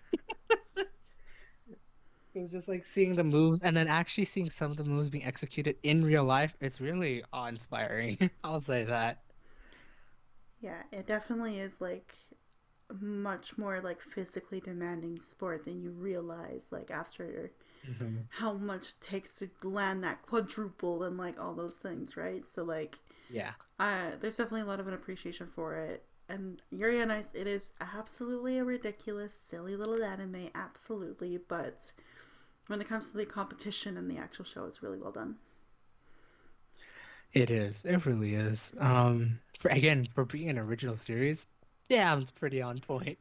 It was just like seeing the moves and then actually seeing some of the moves being executed in real life. It's really awe-inspiring. I'll say that. Yeah, it definitely is like much more like physically demanding sport than you realize like after Mhm. how much it takes to land that quadruple and like all those things, right? So like Yeah, there's definitely a lot of an appreciation for it. And Yuri on Ice, it is absolutely a ridiculous, silly little anime, absolutely. But when it comes to the competition and the actual show, it's really well done. it is. It really is. For again, for being an original series, yeah, it's pretty on point.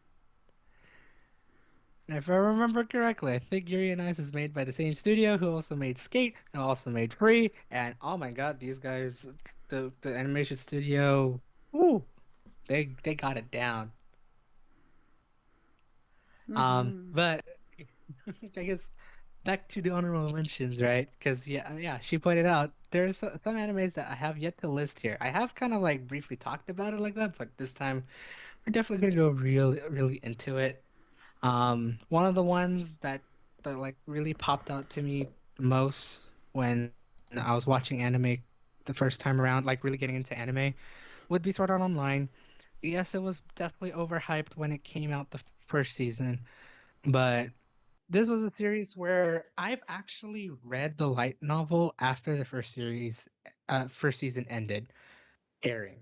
And if I remember correctly, I think Yuri on Ice is made by the same studio who also made Skate and also made Free. And oh my God, these guys, the animation studio, ooh, they got it down. Mm-hmm. But I guess back to the honorable mentions, right? Because yeah, she pointed out there's some animes that I have yet to list here. I have kind of like briefly talked about it like that, but this time we're definitely gonna go really into it. One of the ones that like really popped out to me the most when I was watching anime the first time around, like really getting into anime, would be Sword Art Online. Yes, it was definitely overhyped when it came out the first season, but this was a series where I've actually read the light novel after the first season ended airing.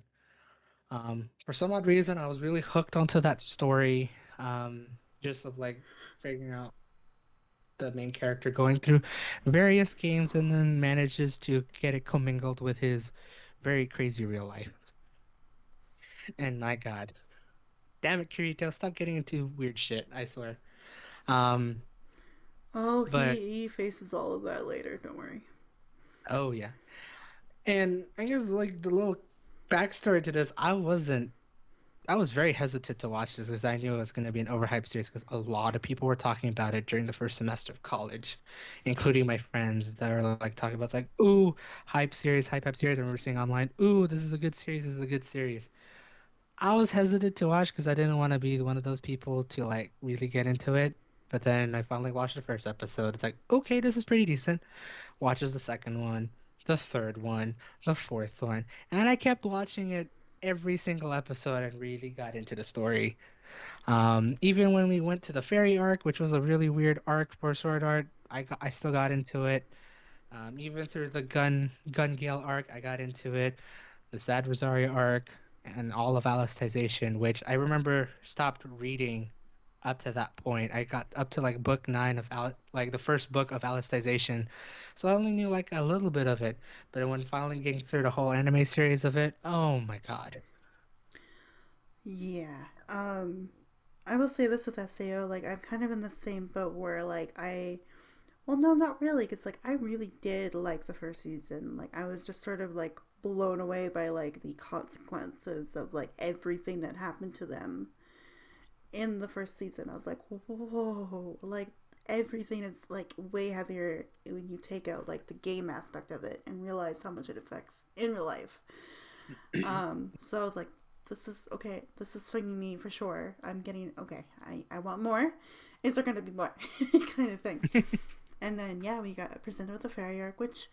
For some odd reason, I was really hooked onto that story. Um, just of like figuring out the main character going through various games and then manages to get it commingled with his very crazy real life. And my God, damn it, Kirito, stop getting into weird shit. I swear. Um, Oh, but he faces all of that later. Don't worry. oh yeah, and I guess like the little backstory to this, I was very hesitant to watch this because I knew it was going to be an overhyped series because a lot of people were talking about it during the first semester of college, including my friends that were like talking about it's like, ooh, hype series. And we were seeing online, ooh, this is a good series, this is a good series. I was hesitant to watch because I didn't want to be one of those people to like really get into it. But then I finally watched the first episode. It's like, okay, this is pretty decent. Watches the second one, the third one, the fourth one, and I kept watching it every single episode and really got into the story. Even when we went to the fairy arc, which was a really weird arc for Sword Art, I still got into it. Even through the Gun Gale arc, I got into it. The Sad Rosario arc and all of Alicization, which I remember stopped reading up to that point. I got up to like book nine of like the first book of Alicization, so I only knew like a little bit of it. But when finally getting through the whole anime series of it, oh my God. Yeah. I will say this with SAO. Like, I'm kind of in the same boat where, like, well, no, not really, because, like, I really did like the first season. Like, I was just sort of, like, blown away by, like, the consequences of, like, everything that happened to them in the first season. I was like, whoa, like, everything is, like, way heavier when you take out, like, the game aspect of it and realize how much it affects in real life. So I was like, this is okay. This is swinging me for sure. I'm getting okay. I want more. Is there going to be more? Kind of thing. And then yeah, we got presented with the fairy arc, which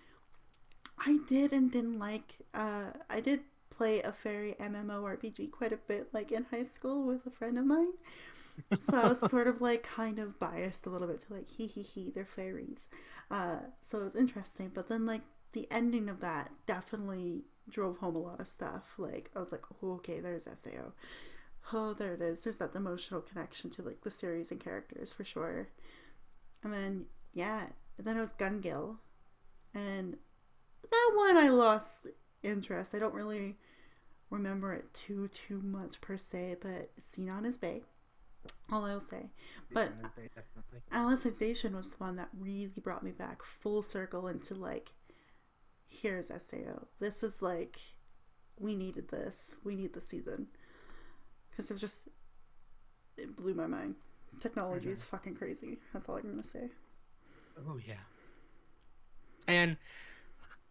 I did and didn't like. I did play a fairy MMORPG quite a bit, like in high school with a friend of mine. So I was sort of like kind of biased a little bit to like hee, they're fairies. So it was interesting. But then like the ending of that definitely drove home a lot of stuff. Like I was like, oh, okay, there's SAO. Oh, there it is. There's that emotional connection to like the series and characters for sure. And then yeah, and then it was Gun and that one I lost interest. I don't really remember it too much per se, but Sinon is Bay. All I'll say. But Definitely. Alicization was the one that really brought me back full circle into like, here's SAO. This is like, we needed this. We need the season. Because it just, it blew my mind. Technology is fucking crazy. That's all I'm going to say. Oh yeah. And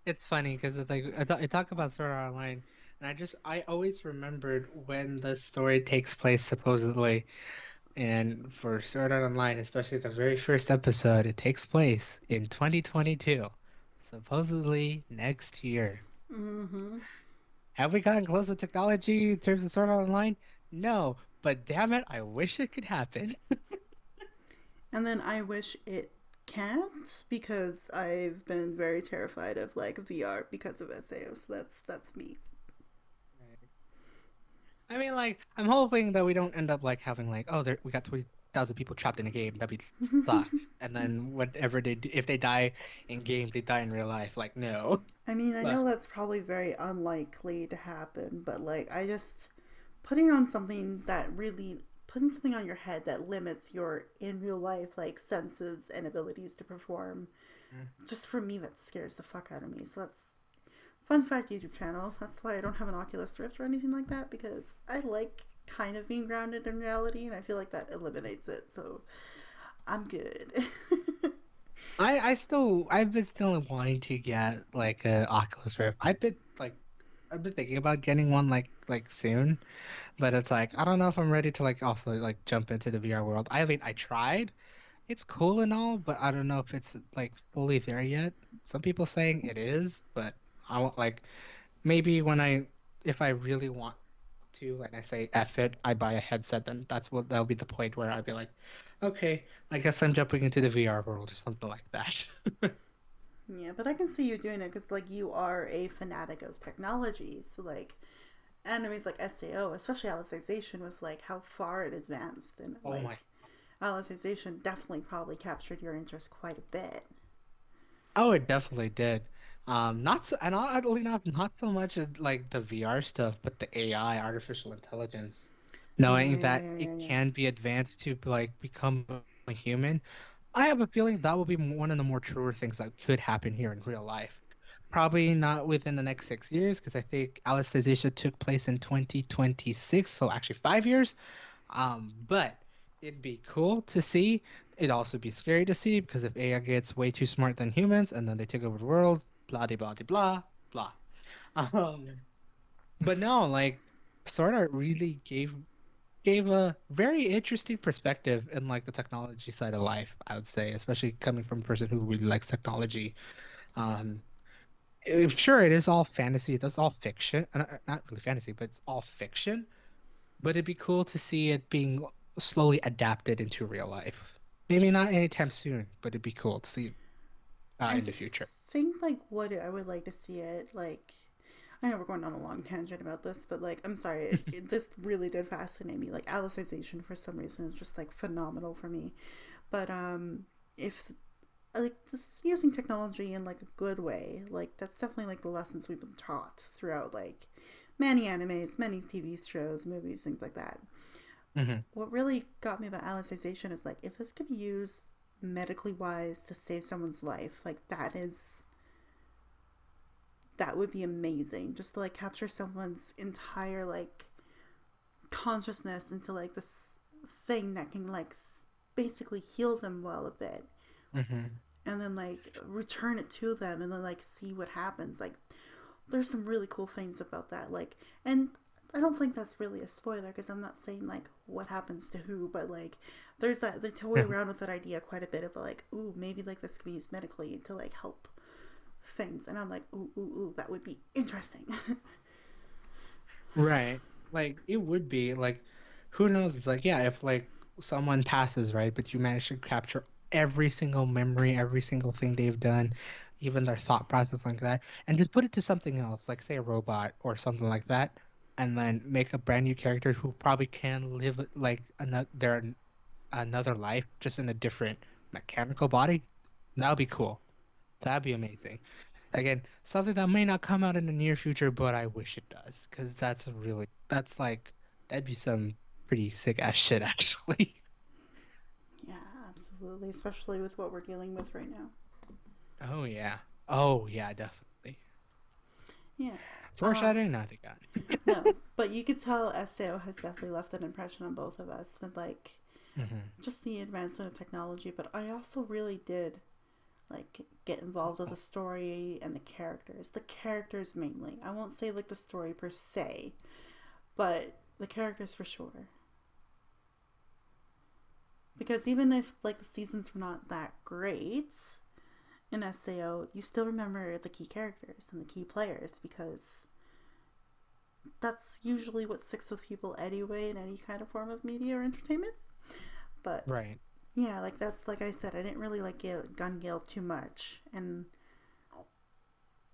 it's funny because it's like I talk about Sword Art Online, and I always remembered when the story takes place supposedly. And for Sword Art Online, especially the very first episode, it takes place in 2022, supposedly next year. Mm-hmm. Have we gotten close to technology in terms of Sword Art Online? No, but damn it, I wish it could happen. And then I wish it can't because I've been very terrified of like VR because of SAO. So that's me. I mean, like, I'm hoping that we don't end up like having like, oh, we got 20,000 people trapped in a game. That'd be suck. And then whatever if they die in game, they die in real life. Like, no. I mean, I But know that's probably very unlikely to happen, but like I just putting on something that really putting something on your head that limits your in real life like senses and abilities to perform just for me that scares the fuck out of me. So that's fun fact YouTube channel. That's why I don't have an Oculus Rift or anything like that because I like kind of being grounded in reality and I feel like that eliminates it. So I'm good. I've been still wanting to get like a Oculus Rift. I've been thinking about getting one like soon, but it's like I don't know if I'm ready to like also like jump into the VR world. I tried. It's cool and all, but I don't know if it's like fully there yet. Some people saying it is, but I want like maybe if I really want to and I say F it, I buy a headset, then that'll be the point where I'll be like, okay, I guess I'm jumping into the VR world or something like that. Yeah, but I can see you doing it because like you are a fanatic of technology. So like animes like SAO, especially Alicization, with like how far it advanced, and Oh my. like Alicization definitely probably captured your interest quite a bit. Oh, it definitely did. Not so, and oddly enough, not so much like the VR stuff, but the AI, artificial intelligence, Yeah, knowing yeah, that yeah, it yeah, yeah. can be advanced to like become a human. I have a feeling that will be one of the more truer things that could happen here in real life. Probably not within the next 6 years, because I think Alicization took place in 2026, so actually 5 years. But it'd be cool to see. It'd also be scary to see because if AI gets way too smart than humans and then they take over the world, blah de blah de blah blah. Um, but no, like Sword Art really gave a very interesting perspective in like the technology side of life, I would say, especially coming from a person who really likes technology. Um, sure, it is all fantasy, that's all fiction, not really fantasy, but it's all fiction. But it'd be cool to see it being slowly adapted into real life. Maybe not anytime soon, but it'd be cool to see I in the future. think like what I would like to see it like. I know we're going on a long tangent about this, but like, I'm sorry, this really did fascinate me. Like, Alicization for some reason is just like phenomenal for me. But if like this using technology in like a good way, like that's definitely like the lessons we've been taught throughout like many animes, many TV shows, movies, things like that. Hmm. What really got me about Alicization is like if this could be used medically wise to save someone's life, like that would be amazing. Just to like capture someone's entire like consciousness into like this thing that can like basically heal them well a bit, Hmm. and then like return it to them and then like see what happens. Like there's some really cool things about that. Like, and I don't think that's really a spoiler because I'm not saying like what happens to who, but like there's that they toy around with that idea quite a bit of like, ooh, maybe like this could be used medically to like help things, and I'm like, ooh, ooh, ooh, that would be interesting. Right. Like it would be like, who knows? It's like, yeah, if like someone passes, right, but you manage to capture every single memory, every single thing they've done, even their thought process like that, and just put it to something else, like say a robot or something like that, and then make a brand new character who probably can live like another life just in a different mechanical body. That would be cool. That'd be amazing. Again, something that may not come out in the near future, but I wish it does, because that's like, that'd be some pretty sick ass shit, actually. Yeah, absolutely, especially with what we're dealing with right now. Oh, yeah. Oh, yeah, definitely. Yeah. Uh, Foreshadowing? Not the no, god. but you could tell SAO has definitely left an impression on both of us with like Hmm. just the advancement of technology. But I also really did like get involved with the story and the characters. The characters mainly. I won't say like the story per se, but the characters for sure. Because even if like the seasons were not that great in SAO, you still remember the key characters and the key players because that's usually what sticks with people anyway in any kind of form of media or entertainment. But Right. yeah, like that's like I said, I didn't really like Gun Gale too much, and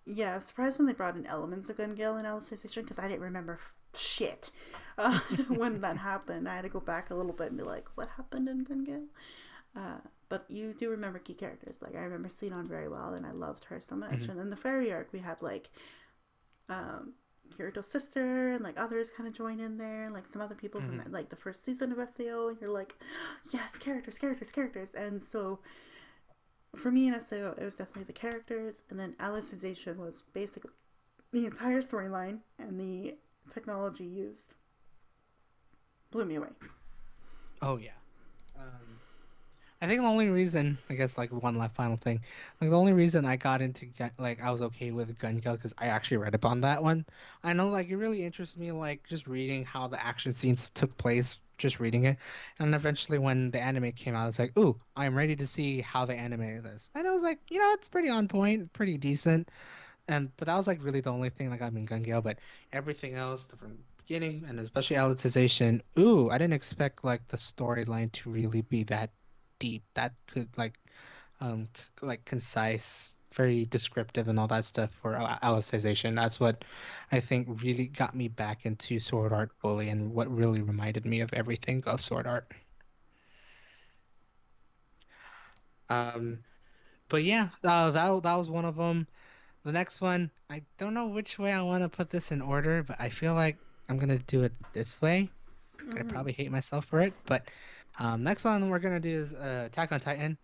yeah, I was surprised when they brought in elements of Gun Gale in Alicization because I didn't remember shit when that happened. I had to go back a little bit and be like, what happened in Gun Gale? Uh, but you do remember key characters. Like I remember Sinon very well, and I loved her so much. Hmm. And then the fairy arc, we had like um, Kirito's sister and like others kind of join in there, and like some other people from Hmm. like the first season of SAO, and you're like, yes, characters, characters, characters. And so for me in SAO, it was definitely the characters, and then Alicization was basically the entire storyline and the technology used blew me away. Oh, yeah. Um, I think the only reason, I guess, like one last final thing, like the only reason I got into like I was okay with Gun Kill because I actually read up on that one. I know, like it really interests me, like just reading how the action scenes took place, just reading it, and eventually when the anime came out, I was like, ooh, I'm ready to see how they animate this. And I was like, it's pretty on point, pretty decent. And but that was like really the only thing that got me in Gun Gale. But everything else from the beginning and especially Alicization, ooh, I didn't expect like the storyline to really be that deep. That could like concise very descriptive and all that stuff for Alicization. That's what I think really got me back into Sword Art fully, and what really reminded me of everything of Sword Art. Um, but yeah, that was one of them. The next one, I don't know which way I want to put this in order, but I feel like I'm gonna do it this way. I'm gonna Mm-hmm. probably hate myself for it, but next one we're gonna do is Attack on Titan.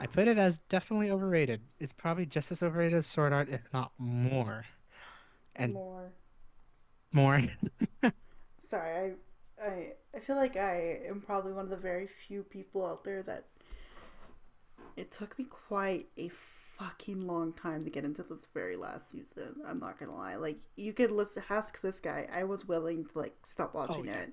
I put it as definitely overrated. It's probably just as overrated as Sword Art, if not more. And More. more. Sorry, I feel like I am probably one of the very few people out there that it took me quite a fucking long time to get into this very last season. I'm not gonna lie. Like, you could listen, ask this guy. I was willing to like stop Oh watching yeah. it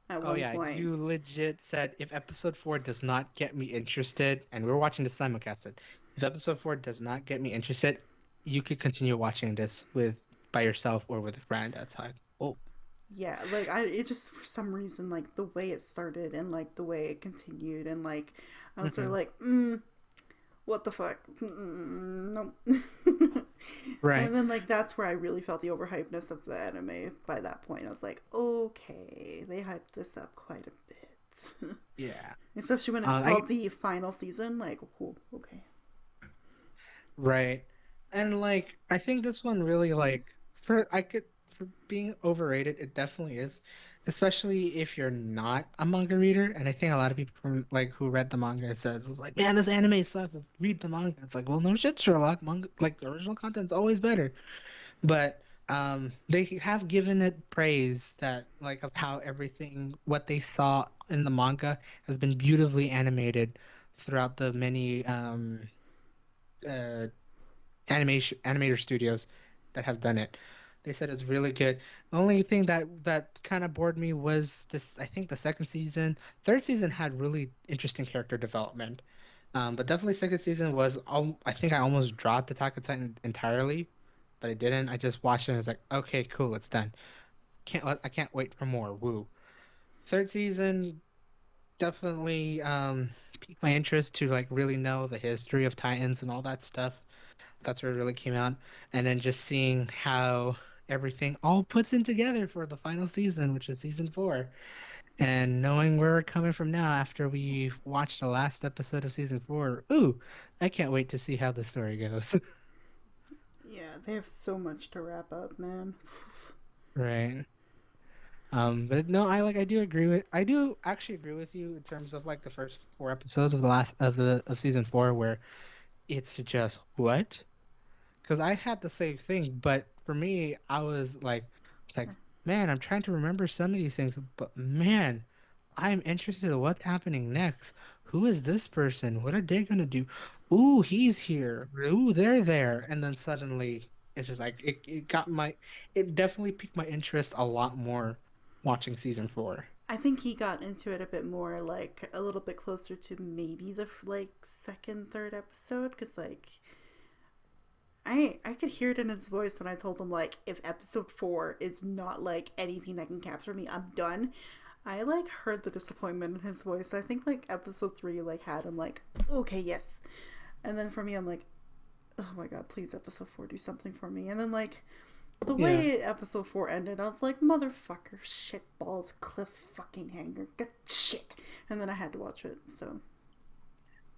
at Oh one yeah. point. You legit said if episode 4 does not get me interested, and we're watching the simulcasted. If episode 4 does not get me interested, you could continue watching this with by yourself or with a friend. That's how. Oh. Yeah, like it just for some reason like the way it started and like the way it continued and like I was sort of Hmm. like, what the fuck? Nope. Right. And then like that's where I really felt the overhypeness of the anime. By that point, I was like, okay, they hyped this up quite a bit, Yeah. especially when it was I called the final season. Like, oh, okay, Right. And like I think this one really like for being overrated, it definitely is. Especially if you're not a manga reader. And I think a lot of people from like who read the manga says it's like, man, this anime sucks. Let's read the manga. It's like, well, no shit, Sherlock. Manga like the original content's always better. But they have given it praise that like of how everything what they saw in the manga has been beautifully animated throughout the many uh animator studios that have done it. They said it's really good. The only thing that kind of bored me was this. I think the second season, third season had really interesting character development. But definitely second season was. I think I almost dropped Attack on Titan entirely, but I didn't. I just watched it and was like, okay, cool, it's done. I can't wait for more. Woo. Third season definitely piqued my interest to like really know the history of Titans and all that stuff. That's where it really came out. And then just seeing how everything all puts in together for the final season, which is season 4. And knowing where we're coming from now after we watched the last episode of season 4. Ooh, I can't wait to see how the story goes. yeah, they have so much to wrap up, man. Right. But no, I do actually agree with you in terms of like the first 4 episodes of the last of season 4 where it's just what? Because I had the same thing, but for me, I was like, it's like, man, I'm trying to remember some of these things, but man, I'm interested in what's happening next. Who is this person? What are they gonna do? Ooh, he's here. Ooh, they're there. And then suddenly, it's just like it definitely piqued my interest a lot more watching season 4. I think he got into it a bit more, like a little bit closer to maybe the like second, third episode, because like I could hear it in his voice when I told him like if episode 4 is not like anything that can capture me, I'm done. I like heard the disappointment in his voice. I think like episode 3 like had him like okay, yes, and then for me I'm like, oh my god, please episode 4 do something for me. And then like the Yeah. way episode 4 ended, I was like, motherfucker, shit balls, cliff fucking hanger, good shit. And then I had to watch it, so.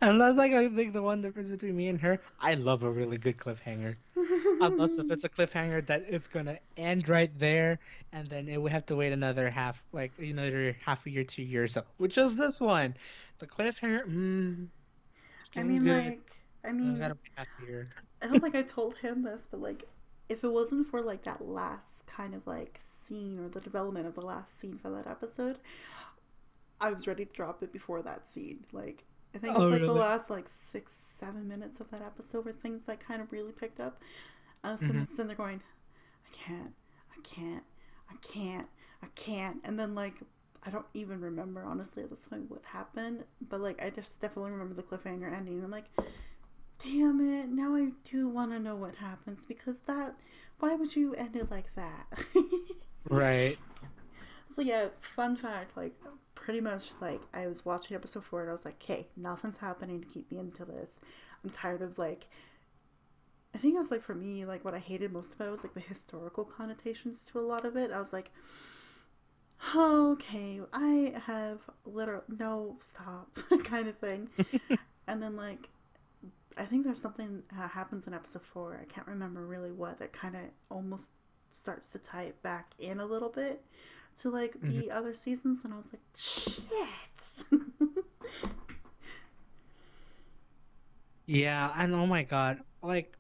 And that's like I think the one difference between me and her. I love a really good cliffhanger. Unless if it's a cliffhanger that it's gonna end right there, and then it would have to wait another half a year, 2 years, so which is this one. The cliffhanger, it's I getting mean, good. like, I I mean, gotta wait half a year. I don't think I told him this, but like, if it wasn't for like that last kind of like scene or the development of the last scene for that episode, I was ready to drop it before that scene. Like, I think it was Oh like the really? last like 6, 7 minutes of that episode where things like kind of really picked up. I was Hmm. sitting there going, I can't, I can't, I can't, I can't. And then, like, I don't even remember, honestly, at this point what happened. But, like, I just definitely remember the cliffhanger ending. I'm like, damn it, now I do want to know what happens because that, why would you end it like that? Right. So, yeah, fun fact, like, pretty much, like, I was watching episode 4 and I was like, okay, nothing's happening to keep me into this. I'm tired of, like, I think it was like for me, like what I hated most about it was like the historical connotations to a lot of it. I was like, oh, okay, I have literal no stop kind of thing. And then like I think there's something that happens in episode 4. I can't remember really what, that kind of almost starts to tie it back in a little bit to like Mhm. the other seasons, and I was like, shit. Yeah, and oh my God, like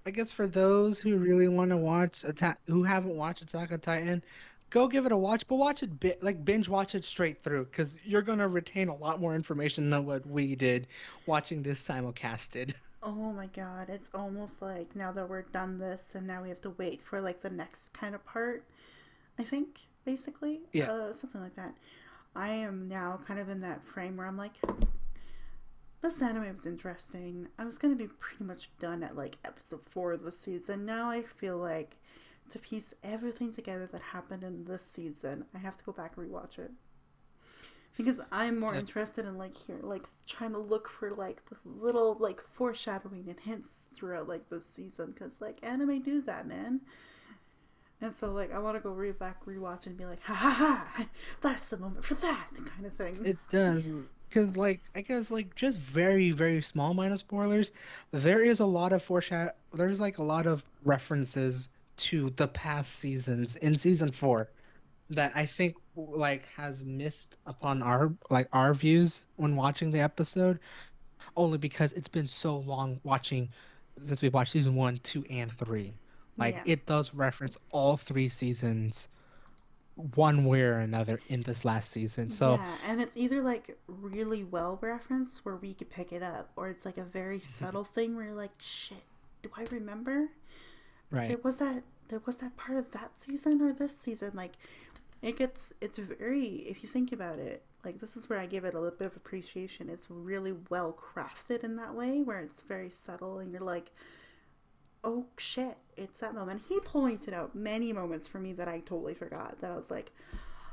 I guess for those who really want to watch Attack, who haven't watched Attack on Titan, go give it a watch, but watch it like binge watch it straight through, because you're gonna retain a lot more information than what we did watching this simulcasted. Oh my god, it's almost like now that we're done this and now we have to wait for like the next kind of part, I think, basically. Yeah. Something like that. I am now kind of in that frame where I'm like, this anime was interesting. I was going to be pretty much done at like episode 4 of the season. Now I feel like to piece everything together that happened in this season, I have to go back and rewatch it. Because I'm more Def- interested in like here, like trying to look for like the little like foreshadowing and hints throughout like this season. Because like anime do that, man. And so like I want to go back rewatch and be like, ha ha ha, that's the moment for that kind of thing. It does, because like I guess like just very very small minor spoilers. There is a lot of foreshadow. There's like a lot of references to the past seasons in season 4 that I think like has missed upon our views when watching the episode, only because it's been so long watching since we watched season 1, 2, and 3. Like Yeah. it does reference all 3 seasons one way or another in this last season. So, Yeah, and it's either like really well referenced where we could pick it up, or it's like a very subtle thing where you're like, shit, do I remember? right. There was that part of that season or this season. Like it's very, if you think about it, like this is where I give it a little bit of appreciation. It's really well crafted in that way where it's very subtle and you're like, oh shit, it's that moment. He pointed out many moments for me that I totally forgot, that I was like,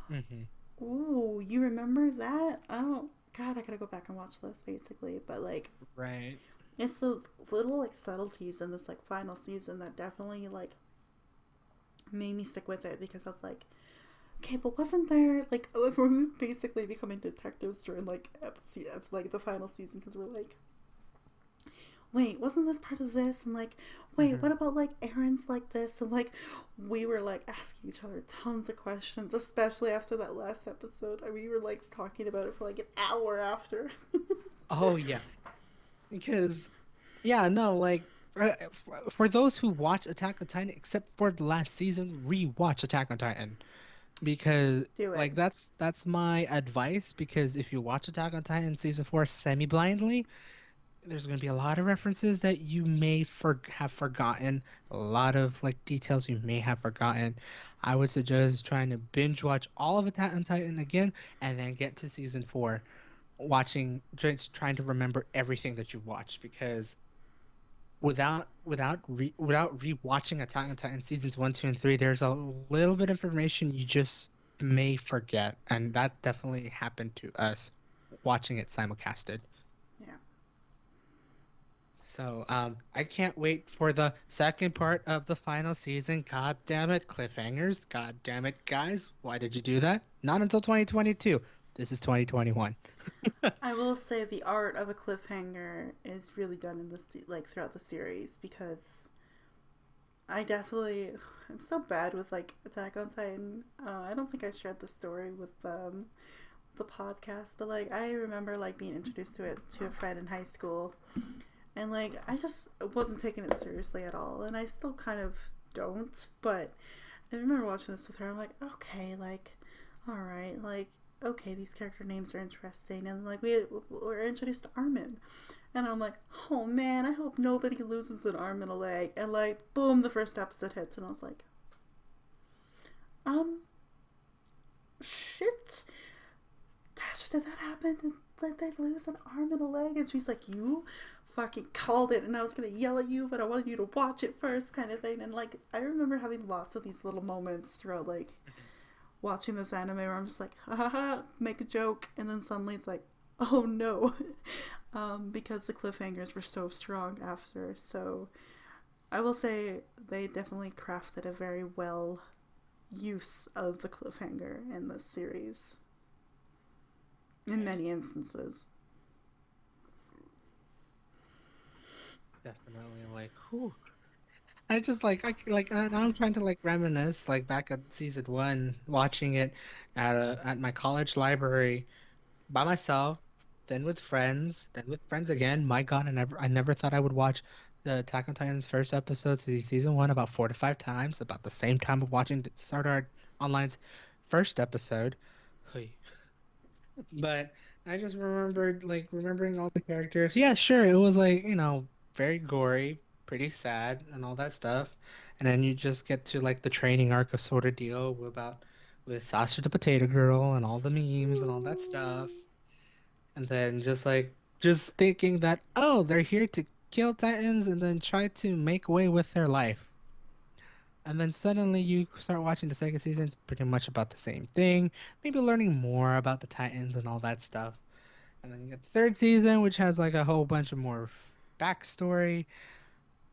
Hmm. ooh, you remember that? I don't. God, I gotta go back and watch this basically. But like, Right. it's those little like subtleties in this like final season that definitely like made me stick with it, because I was like, okay, but wasn't there like we're basically becoming detectives during like episode like the final season, because we're like, wait, wasn't this part of this? And like, wait, Hmm. what about like errands like this? And like, we were like asking each other tons of questions, especially after that last episode. We were like talking about it for like an hour after. Oh yeah, because yeah, no, like for those who watch Attack on Titan, except for the last season, rewatch Attack on Titan, because Do it. like that's my advice. Because if you watch Attack on Titan season 4 semi blindly, there's going to be a lot of references that you may have forgotten, a lot of like details you may have forgotten. I would suggest trying to binge watch all of Attack on Titan again, and then get to season 4, watching, just trying to remember everything that you watched, because without rewatching Attack on Titan seasons 1, 2, and 3, there's a little bit of information you just may forget, and that definitely happened to us watching it simulcasted. Yeah. So, I can't wait for the second part of the final season. God damn it, cliffhangers. God damn it, guys. Why did you do that? Not until 2022. This is 2021. I will say the art of a cliffhanger is really done in this like throughout the series, because I definitely I'm so bad with like Attack on Titan. I don't think I shared the story with the podcast, but like I remember like being introduced to it to a friend in high school, and like I just wasn't taking it seriously at all, and I still kind of don't. But I remember watching this with her. I'm like, okay, like, all right, like, okay, these character names are interesting, and like we were introduced to Armin, and I'm like, oh man, I hope nobody loses an arm and a leg, and like, boom, the first episode hits, and I was like, um, shit, did that happen? Did they lose an arm and a leg? And she's like, you fucking called it, and I was gonna yell at you, but I wanted you to watch it first, kind of thing. And like, I remember having lots of these little moments throughout like watching this anime where I'm just like, ha ha ha, make a joke, and then suddenly it's like, oh no, because the cliffhangers were so strong after. So I will say they definitely crafted a very well use of the cliffhanger in this series in many instances. Definitely, like, whew. I just now I'm trying to like reminisce like back at season one, watching it at my college library by myself, then with friends again. My God, I never thought I would watch the Attack on Titan's first episode, season one, about 4 to 5 times, about the same time of watching Sword Art Online's first episode. Hui. But I just remembered like remembering all the characters. Yeah, sure, it was like, very gory, pretty sad and all that stuff. And then you just get to like the training arc of sort of deal with Sasha the Potato Girl and all the memes and all that stuff. And then just thinking that, oh, they're here to kill Titans and then try to make way with their life. And then suddenly you start watching the second season, it's pretty much about the same thing, maybe learning more about the Titans and all that stuff. And then you get the third season, which has like a whole bunch of more backstory,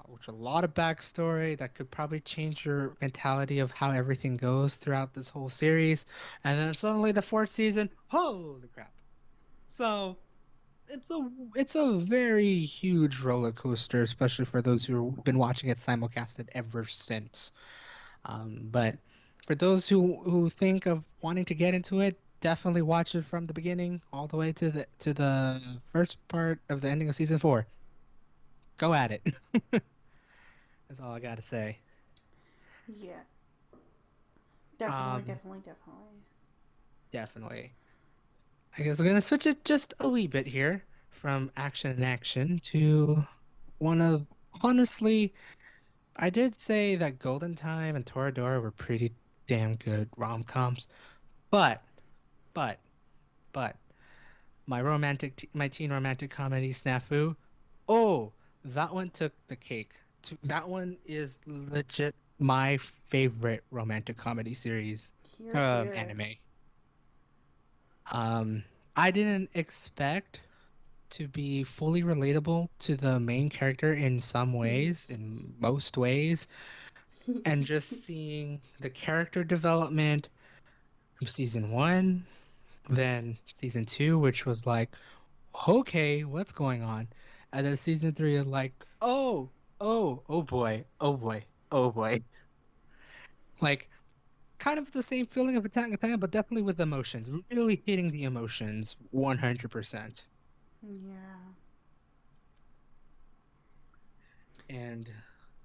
which a lot of backstory that could probably change your mentality of how everything goes throughout this whole series. And then suddenly the fourth season, holy crap. So it's a very huge roller coaster, especially for those who've been watching it simulcasted ever since. But for those who think of wanting to get into it, definitely watch it from the beginning all the way to the first part of the ending of season four. Go at it. That's all I gotta say. Yeah, definitely, Um, definitely, definitely. Definitely. I guess I'm gonna switch it just a wee bit here from action and action to one of honestly, I did say that Golden Time and Toradora were pretty damn good rom-coms, but but but my teen romantic comedy Snafu. Oh, that one took the cake. That one is legit my favorite romantic comedy series, Here, here. anime. Um, I didn't expect to be fully relatable to the main character in some ways, in most ways, and just seeing the character development from season one, then season two, which was like, okay, what's going on? And then season three is like, oh boy, oh boy, oh boy. Like, kind of the same feeling of Attack on Titan, but definitely with emotions. Really hitting the emotions 100%. Yeah. And,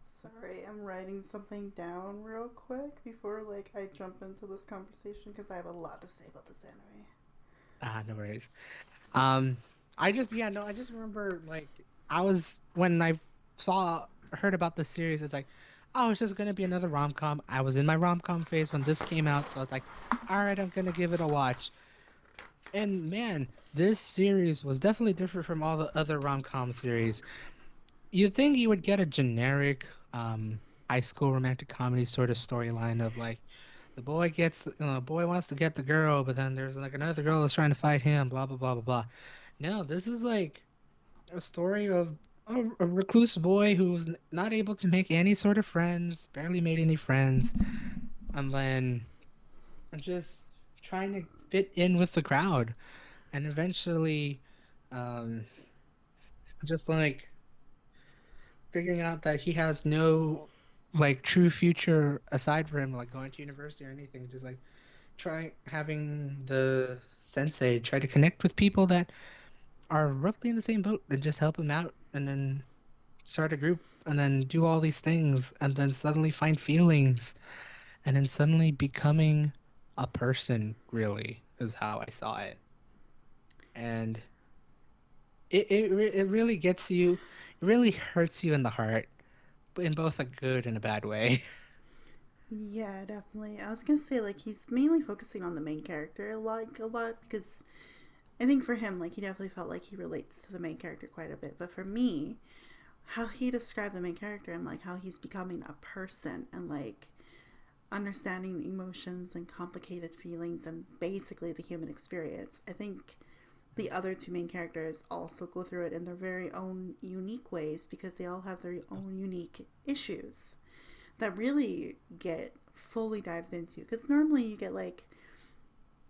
Sorry, I'm writing something down real quick before like I jump into this conversation because I have a lot to say about this anime. no worries. Um, yeah, no, I just remember like when I heard about the series, it's like, oh, it's just gonna be another rom-com. I was in my rom-com phase when this came out, so I was like, all right, I'm gonna give it a watch. And man, this series was definitely different from all the other rom-com series. You'd think you would get a generic high school romantic comedy sort of storyline of like boy wants to get the girl, but then there's like another girl that's trying to fight him, blah blah blah blah blah. No, this is like a story of a recluse boy who was not able to make any sort of friends, barely made any friends, and then just trying to fit in with the crowd, and eventually, um, just like figuring out that he has no like true future aside from like going to university or anything. Just like try having the sensei try to connect with people that are roughly in the same boat and just help him out, and then start a group and then do all these things and then suddenly find feelings and then suddenly becoming a person, really is how I saw it. And it really gets you, it really hurts you in the heart, but in both a good and a bad way. Yeah, definitely. I was gonna say like he's mainly focusing on the main character like a lot because I think for him like he definitely felt like he relates to the main character quite a bit. But for me, how he described the main character and like how he's becoming a person and like understanding emotions and complicated feelings and basically the human experience. I think the other two main characters also go through it in their very own unique ways because they all have their own unique issues that really get fully dived into. Because normally you get like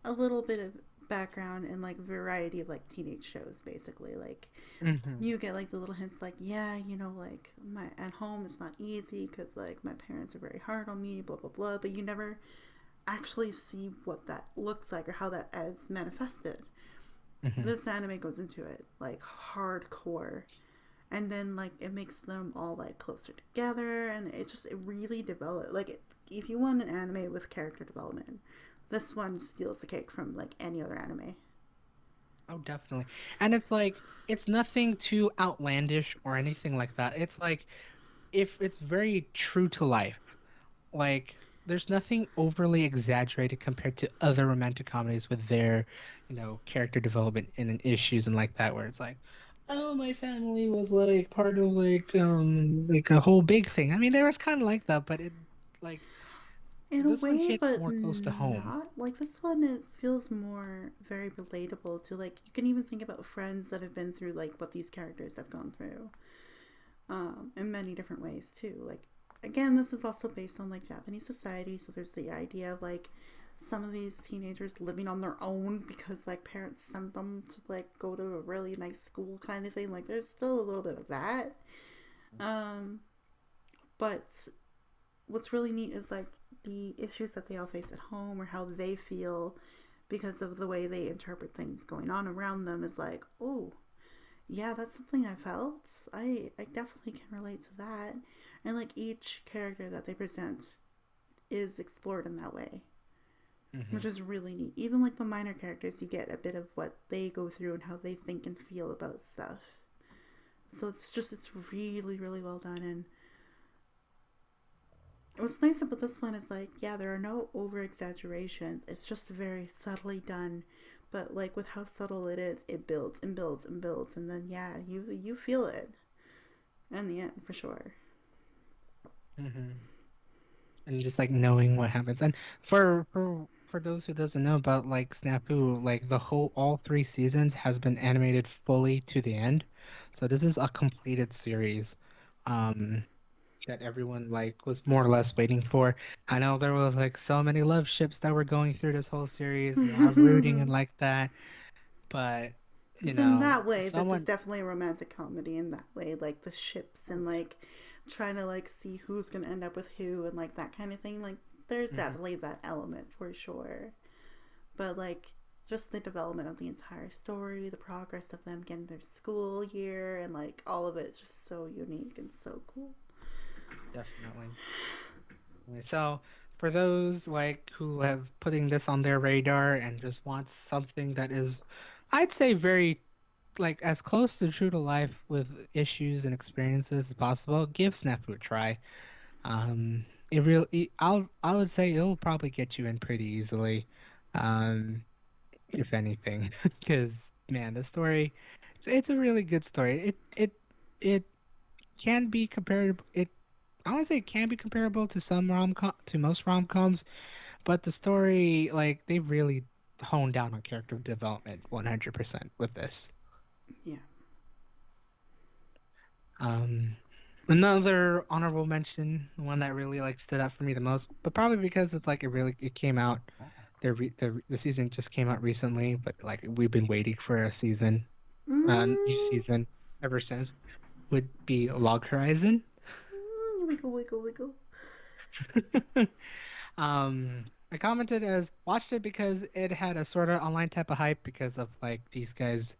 a little bit of background and like variety of like teenage shows basically. Like Hmm. you get like the little hints like, yeah, you know, like my at home it's not easy because like my parents are very hard on me, blah blah blah, but you never actually see what that looks like or how that is manifested. Hmm. This anime goes into it like hardcore, and then like it makes them all like closer together, and it really developed like if you want an anime with character development, this one steals the cake from like any other anime. Oh, definitely. And it's like it's nothing too outlandish or anything like that. It's like if it's very true to life. Like there's nothing overly exaggerated compared to other romantic comedies with their, character development and issues and like that, where it's like, oh, my family was like part of like a whole big thing. I mean, there was kind of like that, but it like In a this one way, hits but more close to home. not like this one is feels more very relatable to like you can even think about friends that have been through like what these characters have gone through in many different ways too. Like again, this is also based on like Japanese society, so there's the idea of like some of these teenagers living on their own because like parents sent them to like go to a really nice school kind of thing. Like there's still a little bit of that. Um, but what's really neat is like the issues that they all face at home or how they feel because of the way they interpret things going on around them is like, oh, yeah, that's something I felt. I definitely can relate to that. And like each character that they present is explored in that way, which Hmm. is really neat. Even like the minor characters, you get a bit of what they go through and how they think and feel about stuff. So it's really, really well done. And what's nice about this one is like, yeah, there are no over exaggerations. It's just very subtly done. But like with how subtle it is, it builds and builds and builds, and then yeah, you feel it in the end for sure. Hmm. And just like knowing what happens. And for those who doesn't know about like Snafu, like the whole all three seasons has been animated fully to the end. So this is a completed series. Um that everyone like was more or less waiting for. I know there was like so many love ships that were going through this whole series, a lot of rooting and like that, but So in that way, this is someone. definitely a romantic comedy. In that way, like the ships and like trying to like see who's gonna end up with who and like that kind of thing. Like there's Mhm. definitely that element for sure. But like just the development of the entire story, the progress of them getting their school year, and like all of it is just so unique and so cool. Definitely. So for those like who have putting this on their radar and just want something that is, I'd say, very like as close to true to life with issues and experiences as possible, give Snafu a try. I would say it'll probably get you in pretty easily, um, if anything, because man, the story, it's a really good story. It can be comparable. I would say it can be comparable to most rom-coms, but the story, like they really honed down on character development 100% with this. Yeah. Um, Another honorable mention, one that really like stood out for me the most, but probably because it's like it came out the season just came out recently, but like we've been waiting for a new Mm, season ever since, would be Log Horizon. wiggle, wiggle, wiggle. I commented as watched it because it had a sort of online type of hype because of like these guys,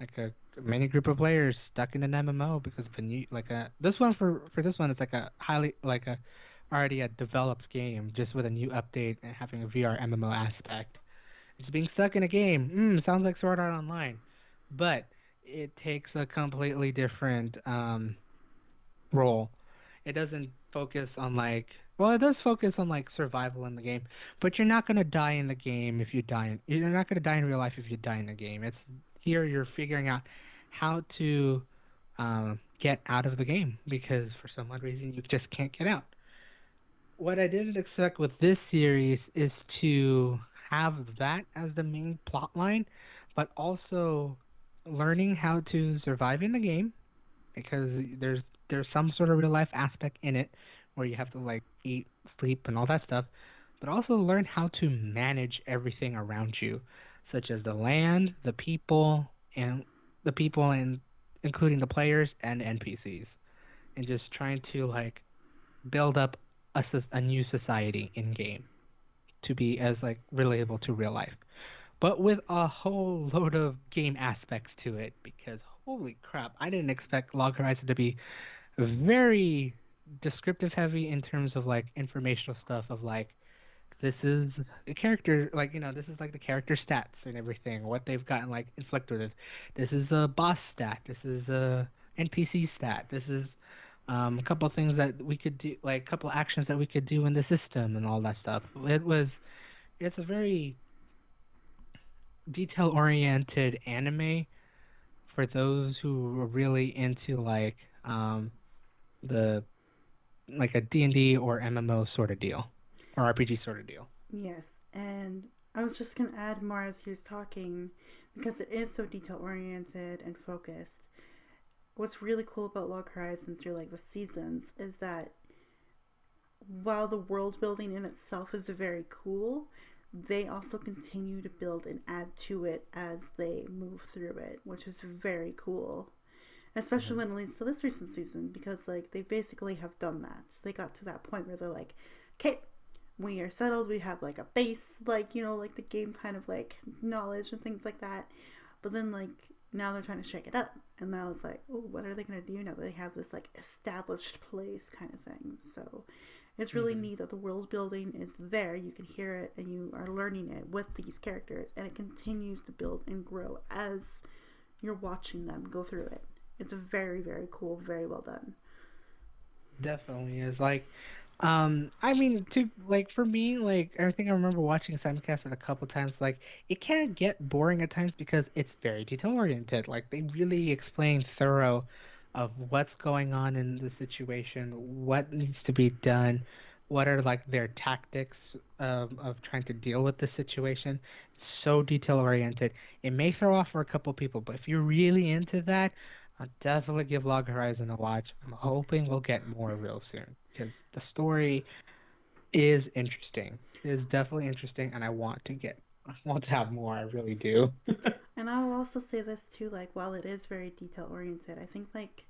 like a many group of players stuck in an MMO because of a new like a this one for this one it's like a highly like a already a developed game just with a new update and having a VR MMO aspect. It's being stuck in a game. Sounds like Sword Art Online, but it takes a completely different role. It doesn't focus on like well, it does focus on like survival in the game, but you're not gonna die in the game if you you're not gonna die in real life if you die in the game. It's here you're figuring out how to get out of the game because for some odd reason you just can't get out. What I didn't expect with this series is to have that as the main plot line, but also learning how to survive in the game because there's some sort of real life aspect in it where you have to like eat, sleep, and all that stuff, but also learn how to manage everything around you, such as the land, and the people and including the players and NPCs, and just trying to like build up a new society in game to be as like relatable to real life, but with a whole load of game aspects to it because holy crap, I didn't expect Log Horizon to be very descriptive heavy in terms of like informational stuff of like this is a character like this is like the character stats and everything what they've gotten like inflicted with. This is a boss stat, this is a NPC stat, this is a couple of things that we could do, like a couple of actions that we could do in the system and all that stuff. It's a very detail oriented anime for those who are really into like the like a D&D or MMO sort of deal or RPG sort of deal. Yes, and I was just gonna add more as he was talking because it is so detail oriented and focused. What's really cool about Log Horizon through like the seasons is that while the world building in itself is very cool, they also continue to build and add to it as they move through it, which is very cool. Especially Mhm. when it leads to this recent season, because like they basically have done that. They got to that point where they're like, okay, we are settled, we have like a base, like, like the game kind of like knowledge and things like that. But then like now they're trying to shake it up. And now it's like, oh, what are they gonna do now that they have this like established place kind of thing? So it's really Mhm. neat that the world building is there. You can hear it and you are learning it with these characters, and it continues to build and grow as you're watching them go through it. It's very, very cool, very well done. Definitely is like I mean to like for me like I think I remember watching Simulcast it a couple times like it can get boring at times because it's very detail oriented. Like they really explain thorough of what's going on in the situation, what needs to be done, what are like their tactics of trying to deal with the situation. It's so detail oriented. It may throw off for a couple people, but if you're really into that, I'll definitely give Log Horizon a watch. I'm hoping we'll get more real soon because the story is interesting. It is definitely interesting, and I want to have more. I really do. And I will also say this too, like while it is very detail oriented, I think like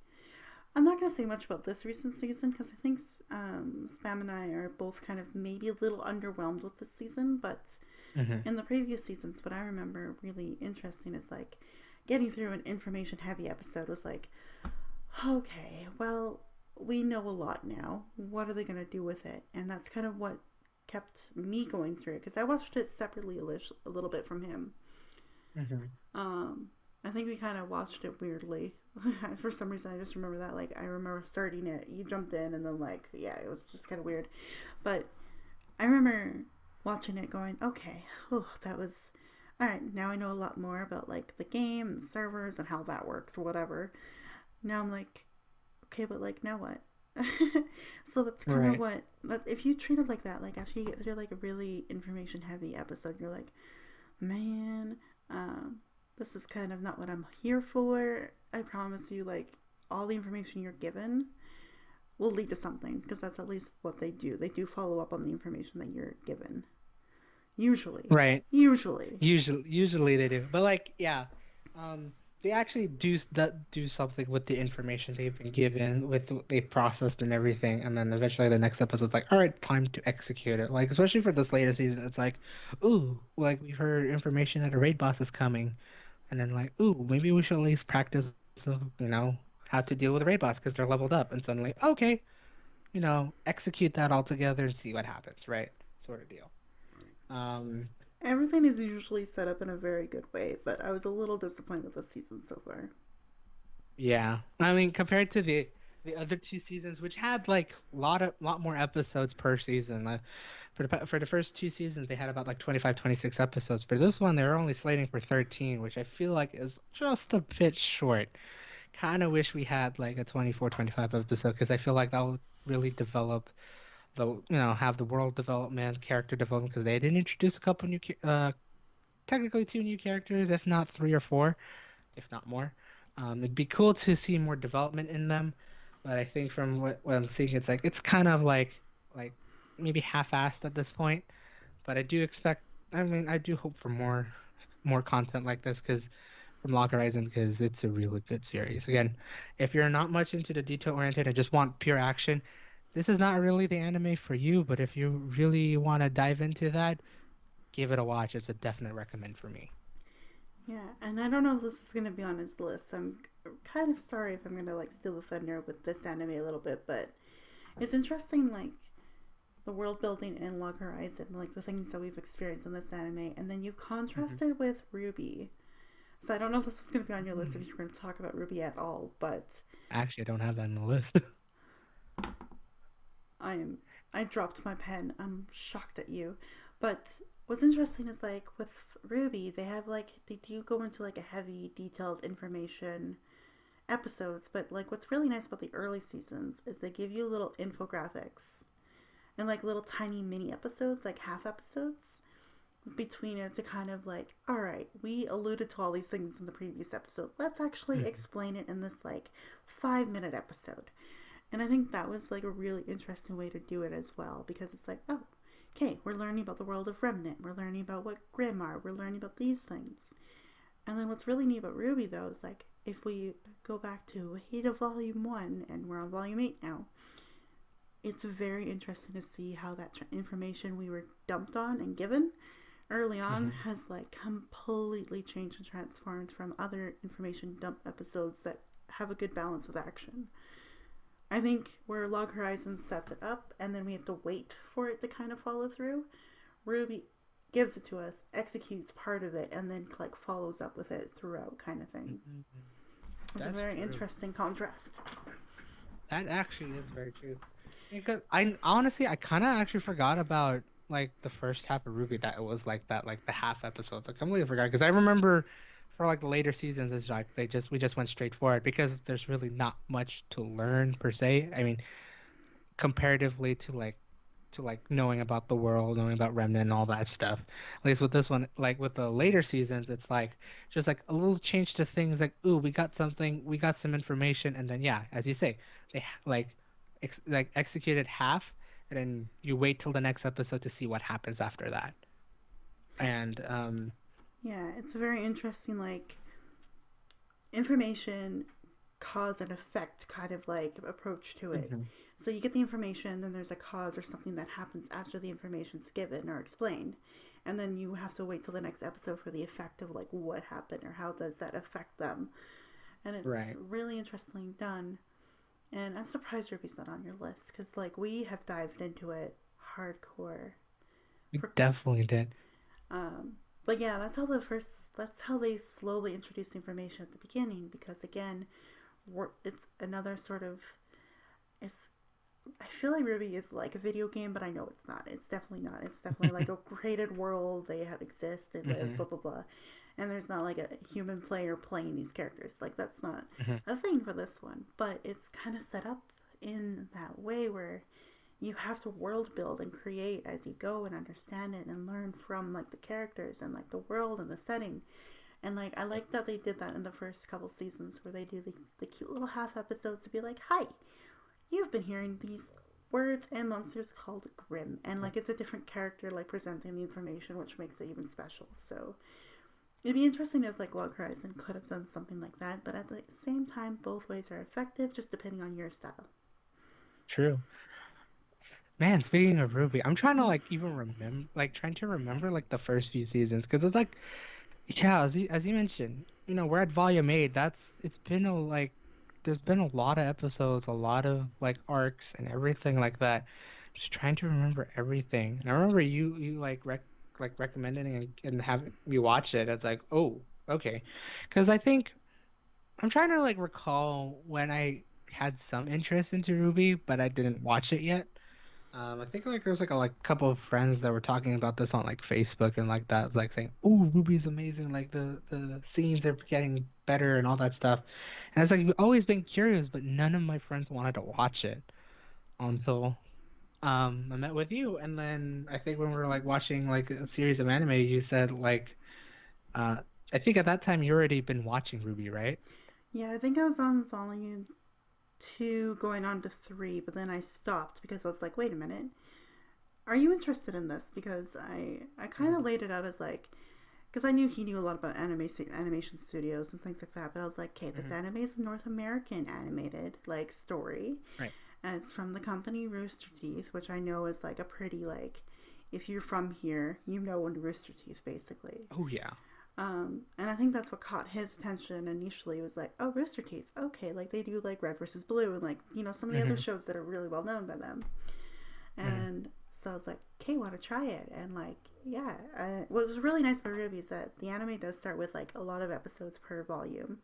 I'm not gonna say much about this recent season because I think Spam and I are both kind of maybe a little underwhelmed with this season. But Hmm. in the previous seasons, what I remember really interesting is like getting through an information heavy episode was like, okay, well, we know a lot now. What are they going to do with it? And that's kind of what kept me going through it because I watched it separately a little bit from him. Hmm. Um, I think we kind of watched it weirdly. For some reason, I just remember that. Like, I remember starting it, you jumped in, and then, like, yeah, it was just kind of weird. But I remember watching it going, okay, that was. Alright, now I know a lot more about, like, the game and the servers and how that works, or whatever. Now I'm like, okay, but like now what? So that's kind of Right. what. But if you treat it like that, like after you get through like a really information heavy episode, you're like, man, this is kind of not what I'm here for. I promise you, like all the information you're given will lead to something because that's at least what they do. They do follow up on the information that you're given. Usually, Right. usually. Usually they do, but like yeah, they actually do something with the information they've been given, with what they processed and everything, and then eventually the next episode's like, all right, time to execute it. Like especially for this latest season, it's like, ooh, like we've heard information that a raid boss is coming, and then like, ooh, maybe we should at least practice, how to deal with a raid boss because they're leveled up, and suddenly, okay, execute that all together and see what happens, right? Sort of deal. Um, Everything is usually set up in a very good way, but I was a little disappointed with this season so far. Yeah, I mean, compared to the other two seasons, which had like lot more episodes per season. For the first two seasons, they had about like 25, 26 episodes. For this one, they're only slating for 13, which I feel like is just a bit short. Kind of wish we had like a 24, 25 episode because I feel like that would really develop the have the world development, character development, because they did introduce a couple new technically two new characters, if not three or four, if not more. It'd be cool to see more development in them, but I think from what I'm seeing, it's kind of like maybe half-assed at this point. But I do expect. I mean, I do hope for more content like this because from Log Horizon because it's a really good series. Again, if you're not much into the detail oriented and just want pure action, this is not really the anime for you. But if you really want to dive into that, give it a watch. It's a definite recommend for me. Yeah, and I don't know if this is gonna be on his list. So I'm kind of sorry if I'm gonna like steal the thunder with this anime a little bit, but it's interesting like the world building in Log Horizon, like the things that we've experienced in this anime, and then you contrast Hmm. it with Ruby. So I don't know if this was going to be on your list if you were going to talk about Ruby at all, but Actually, I don't have that on the list. I am I dropped my pen. I'm shocked at you. But what's interesting is like with Ruby, they have like they do go into like a heavy detailed information episodes, but like what's really nice about the early seasons is they give you little infographics and like little tiny mini episodes, like half episodes between it to kind of like, all right, we alluded to all these things in the previous episode. Let's actually Mhm. explain it in this like 5 minute episode. And I think that was like a really interesting way to do it as well because it's like, oh, okay, we're learning about the world of Remnant. We're learning about what Grimm are. We're learning about these things. And then what's really neat about Ruby though is like if we go back to Hate of Volume 1 and we're on Volume 8 now, it's very interesting to see how that information we were dumped on and given early on Mhm. has like completely changed and transformed from other information dump episodes that have a good balance with action. I think where Log Horizon sets it up and then we have to wait for it to kind of follow through, Ruby gives it to us, executes part of it, and then like follows up with it throughout kind of thing. Mhm. It's a That's very true. interesting contrast. That actually is very true. Because I honestly, I kind of actually forgot about like the first half of Ruby that it was like that, like the half episodes. I completely forgot because I remember for like the later seasons, it's like we just went straight for it because there's really not much to learn per se. I mean, comparatively to like knowing about the world, knowing about Remnant and all that stuff. At least with this one, like with the later seasons, it's like just like a little change to things like, ooh, we got something, we got some information, and then yeah, as you say, they like executed half, and then you wait till the next episode to see what happens after that. And Yeah, it's a very interesting like information cause and effect kind of like approach to it. mhm, So you get the information, then there's a cause or something that happens after the information's given or explained. And then you have to wait till the next episode for the effect of like what happened or how does that affect them. And it's right, really interestingly done. And I'm surprised Ruby's not on your list because like we have dived into it hardcore. we For, definitely did. um, but yeah, that's how they slowly introduce the information at the beginning because again, it's another sort of it's I feel like Ruby is like a video game, but I know it's not. It's definitely not. It's definitely like a created world. They have exist. They live. Hmm. Blah blah blah. And there's not like a human player playing these characters. Like that's not Hmm. a thing for this one. But it's kind of set up in that way where you have to world build and create as you go and understand it and learn from like the characters and like the world and the setting. And like I like that they did that in the first couple seasons where they do the cute little half episodes to be like, hi, you've been hearing these words and monsters called Grimm, and like it's a different character like presenting the information, which makes it even special. So it'd be interesting if like Log Horizon could have done something like that, but at the same time, both ways are effective, just depending on your style. True. Man, speaking of Ruby, I'm trying to like even remember, like trying to remember like the first few seasons because it's like, yeah, as you mentioned, we're at volume 8. It's been a like, there's been a lot of episodes, a lot of like arcs and everything like that. Just trying to remember everything. And I remember you like recommending and having me watch it. It's like, oh, okay, because I think I'm trying to like recall when I had some interest into Ruby, but I didn't watch it yet. I think like there was like a couple of friends that were talking about this on like Facebook and like that was like saying, "Oh, Ruby's amazing! Like the scenes are getting better and all that stuff." And it's like I've always been curious, but none of my friends wanted to watch it until I met with you, and then I think when we were like watching like a series of anime, you said like uh I think at that time you already been watching Ruby, right? Yeah, I think I was on volume 2 going on to 3, but then I stopped because I was like, wait a minute. Are you interested in this? Because I kind of Mhm. laid it out as like, because I knew he knew a lot about animation studios and things like that, but I was like, okay, this Mhm. anime is a North American animated like story, Right. and it's from the company Rooster Teeth, which I know is like a pretty like, if you're from here, you know Rooster Teeth basically. Oh yeah. And I think that's what caught his attention initially. Was like, oh, Rooster Teeth, okay, like they do like Red versus Blue and like some of the other Hmm. shows that are really well known by them. Hmm. And so I was like, okay, want to try it? And like, yeah, what was really nice about Ruby is that the anime does start with like a lot of episodes per volume,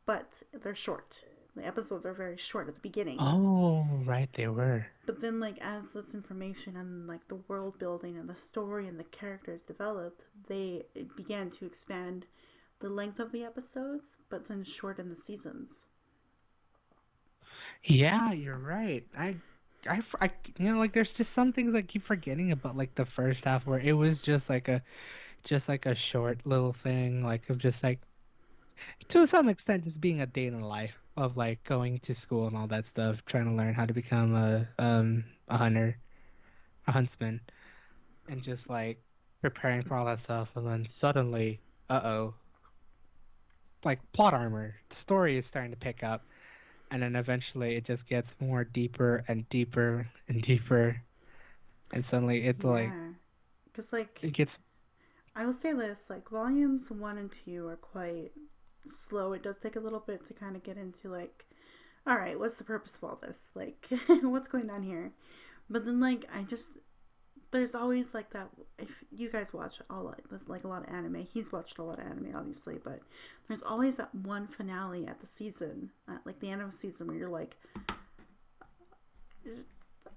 but they're short. The episodes are very short at the beginning. Oh, right, they were. But then, like, as this information and like the world building and the story and the characters developed, they began to expand the length of the episodes, but then shorten the seasons. Yeah, you're right. Like there's just some things I keep forgetting about, like the first half where it was just like a short little thing, like of just like to some extent just being a day in the life of like going to school and all that stuff, trying to learn how to become a hunter, a huntsman, and just like preparing for all that stuff, and then suddenly, uh-oh, like plot armor. The story is starting to pick up, and then eventually it just gets more deeper and deeper and deeper, and suddenly Yeah, because like it gets. I will say this, like volumes 1 and 2 are quite slow. It does take a little bit to kind of get into like, all right, what's the purpose of all this? Like, what's going on here? But then like I just there's always like that. If you guys watch like a lot of anime, he's watched a lot of anime obviously, but there's always that one finale at the season, at like the end of a season, where you're like,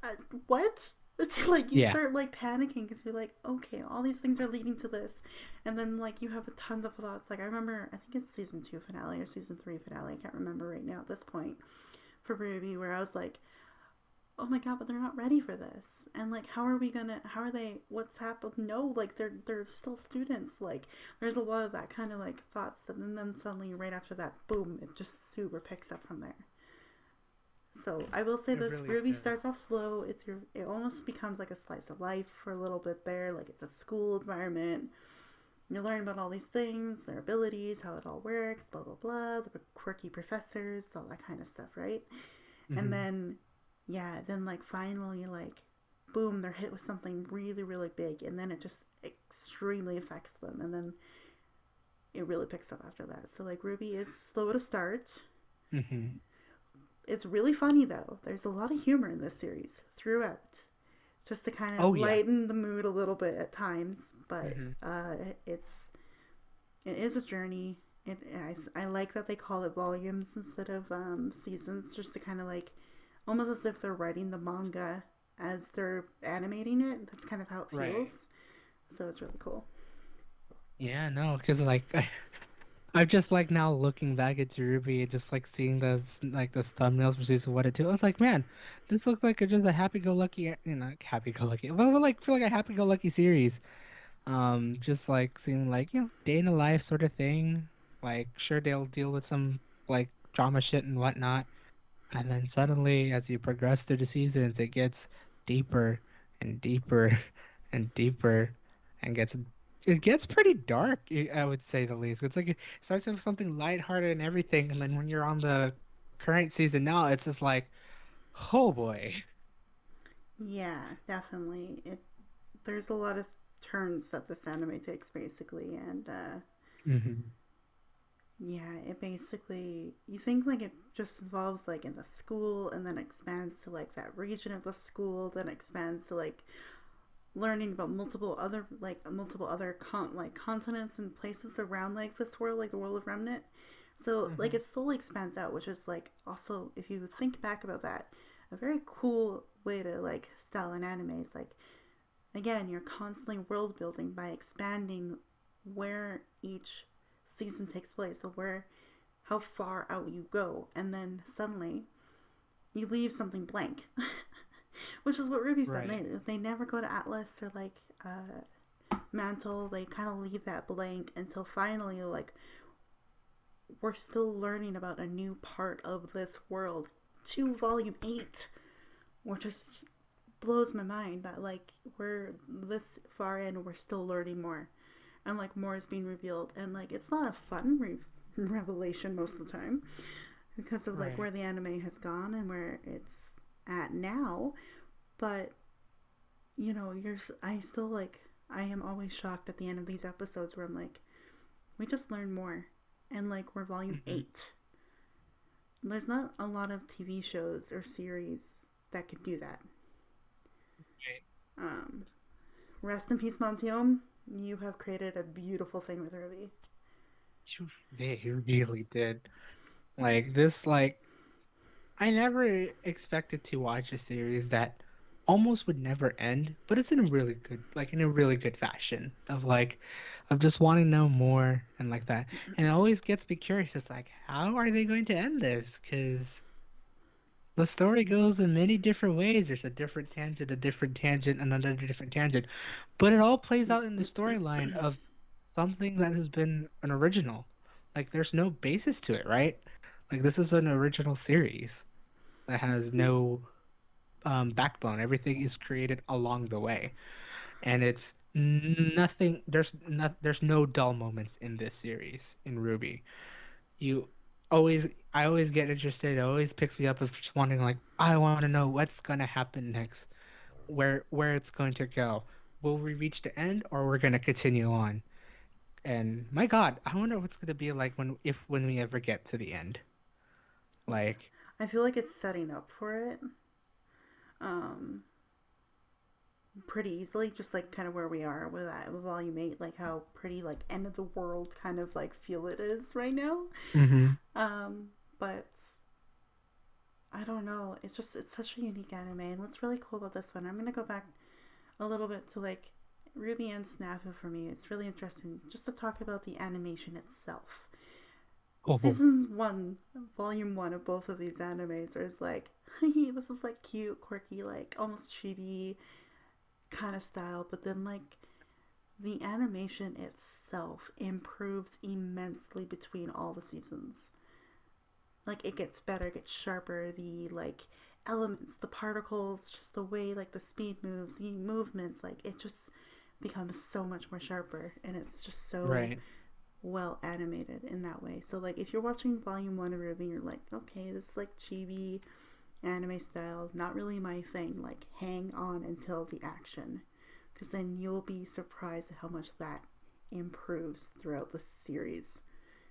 uh, what? Like you Yeah. start like panicking because you're like, okay, all these things are leading to this, and then like you have tons of thoughts. Like I remember, I think it's season 2 finale or season 3 finale. I can't remember right now at this point for Ruby, where I was like, oh my god, but they're not ready for this, and like how are they, what's happened? No, like they're still students. Like there's a lot of that kind of like thoughts, and then suddenly right after that, boom, it just super picks up from there. So I will say It this: really Ruby does. starts off slow. It almost becomes like a slice of life for a little bit there. Like it's a school environment. You learn about all these things, their abilities, how it all works, blah blah blah. The quirky professors, all that kind of stuff, right? And Hmm. then, yeah, then like finally, like, boom, they're hit with something really really big, and then it just extremely affects them, and then it really picks up after that. So like Ruby is slow to start. Hmm. It's really funny though. There's a lot of humor in this series throughout, just to kind of Oh yeah. lighten the mood a little bit at times. But Hmm. it's it is a journey. I like that they call it volumes instead of seasons, just to kind of like almost as if they're writing the manga as they're animating it. That's kind of how it Right. feels. So it's really cool. Yeah, no, because like I'm just like now looking back at Ruby and just like seeing those thumbnails for season 1 and 2. I was like, man, this looks like just a happy-go-lucky, happy-go-lucky, but like feel like a happy-go-lucky series. Just like seem like day in the life sort of thing. Like sure they'll deal with some like drama shit and whatnot, and then suddenly as you progress through the seasons, it gets deeper and deeper and deeper, and it gets pretty dark, I would say the least. It's like it starts with something lighthearted and everything, and then when you're on the current season now, it's just like, oh boy. Yeah, definitely. It There's a lot of turns that this anime takes basically, and Hmm. yeah, it basically, you think like it just involves like in the school and then expands to like that region of the school, then expands to like learning about multiple other continents and places around like this world, like the world of Remnant. So like Hmm. it slowly expands out, which is like also, if you think back about that, a very cool way to like style an anime. It's like, again, you're constantly world building by expanding where each season takes place, so where, how far out you go, and then suddenly you leave something blank. Which is what Ruby's done. Right. They never go to Atlas or like Mantle. They kind of leave that blank until finally, like, we're still learning about a new part of this world to volume 8, which just blows my mind that, like, we're this far in, we're still learning more, and like more is being revealed, and like it's not a fun revelation most of the time because of like Right. where the anime has gone and where it's at now. But you know, I still like, I am always shocked at the end of these episodes where I'm like, we just learned more, and like we're volume Hmm. 8. There's not a lot of TV shows or series that could do that. Right. Um, Rest in peace, Montiom. You have created a beautiful thing with Ruby. They really did. Like this, like I never expected to watch a series that almost would never end, but it's in a really good, like in a really good fashion of like, of just wanting to know more and like that. And it always gets me curious. It's like, how are they going to end this? Because the story goes in many different ways. There's a different tangent, another different tangent, but it all plays out in the storyline of something that has been an original. Like there's no basis to it, right? Like this is an original series that has no backbone. Everything is created along the way, and it's nothing. There's no dull moments in this series in Ruby. You I always get interested. It always picks me up of just wanting like I want to know what's gonna happen next, where it's going to go. Will we reach the end or we're gonna continue on? And my God, I wonder what's gonna be like when we ever get to the end. Yeah. Like, I feel like it's setting up for it. Um, Pretty easily, just like kind of where we are with that with volume 8, like how pretty like end of the world kind of like feel it is right now. hmm But I don't know, it's just, it's such a unique anime, and what's really cool about this one, I'm gonna go back a little bit to like Ruby and Snafu. For me, it's really interesting just to talk about the animation itself. oh, Seasons 1, volume 1 of both of these animes is like, this is like cute, quirky, like almost chibi kind of style, but then like the animation itself improves immensely between all the seasons. Like it gets better, it gets sharper, the like elements, the particles, just the way like the speed moves, the movements, like it just becomes so much more sharper, and it's just so right. well animated in that way. So like if you're watching volume 1 of Ruby, you're like, okay, this is like chibi anime style, not really my thing. Like hang on until the action, because then you'll be surprised at how much that improves throughout the series.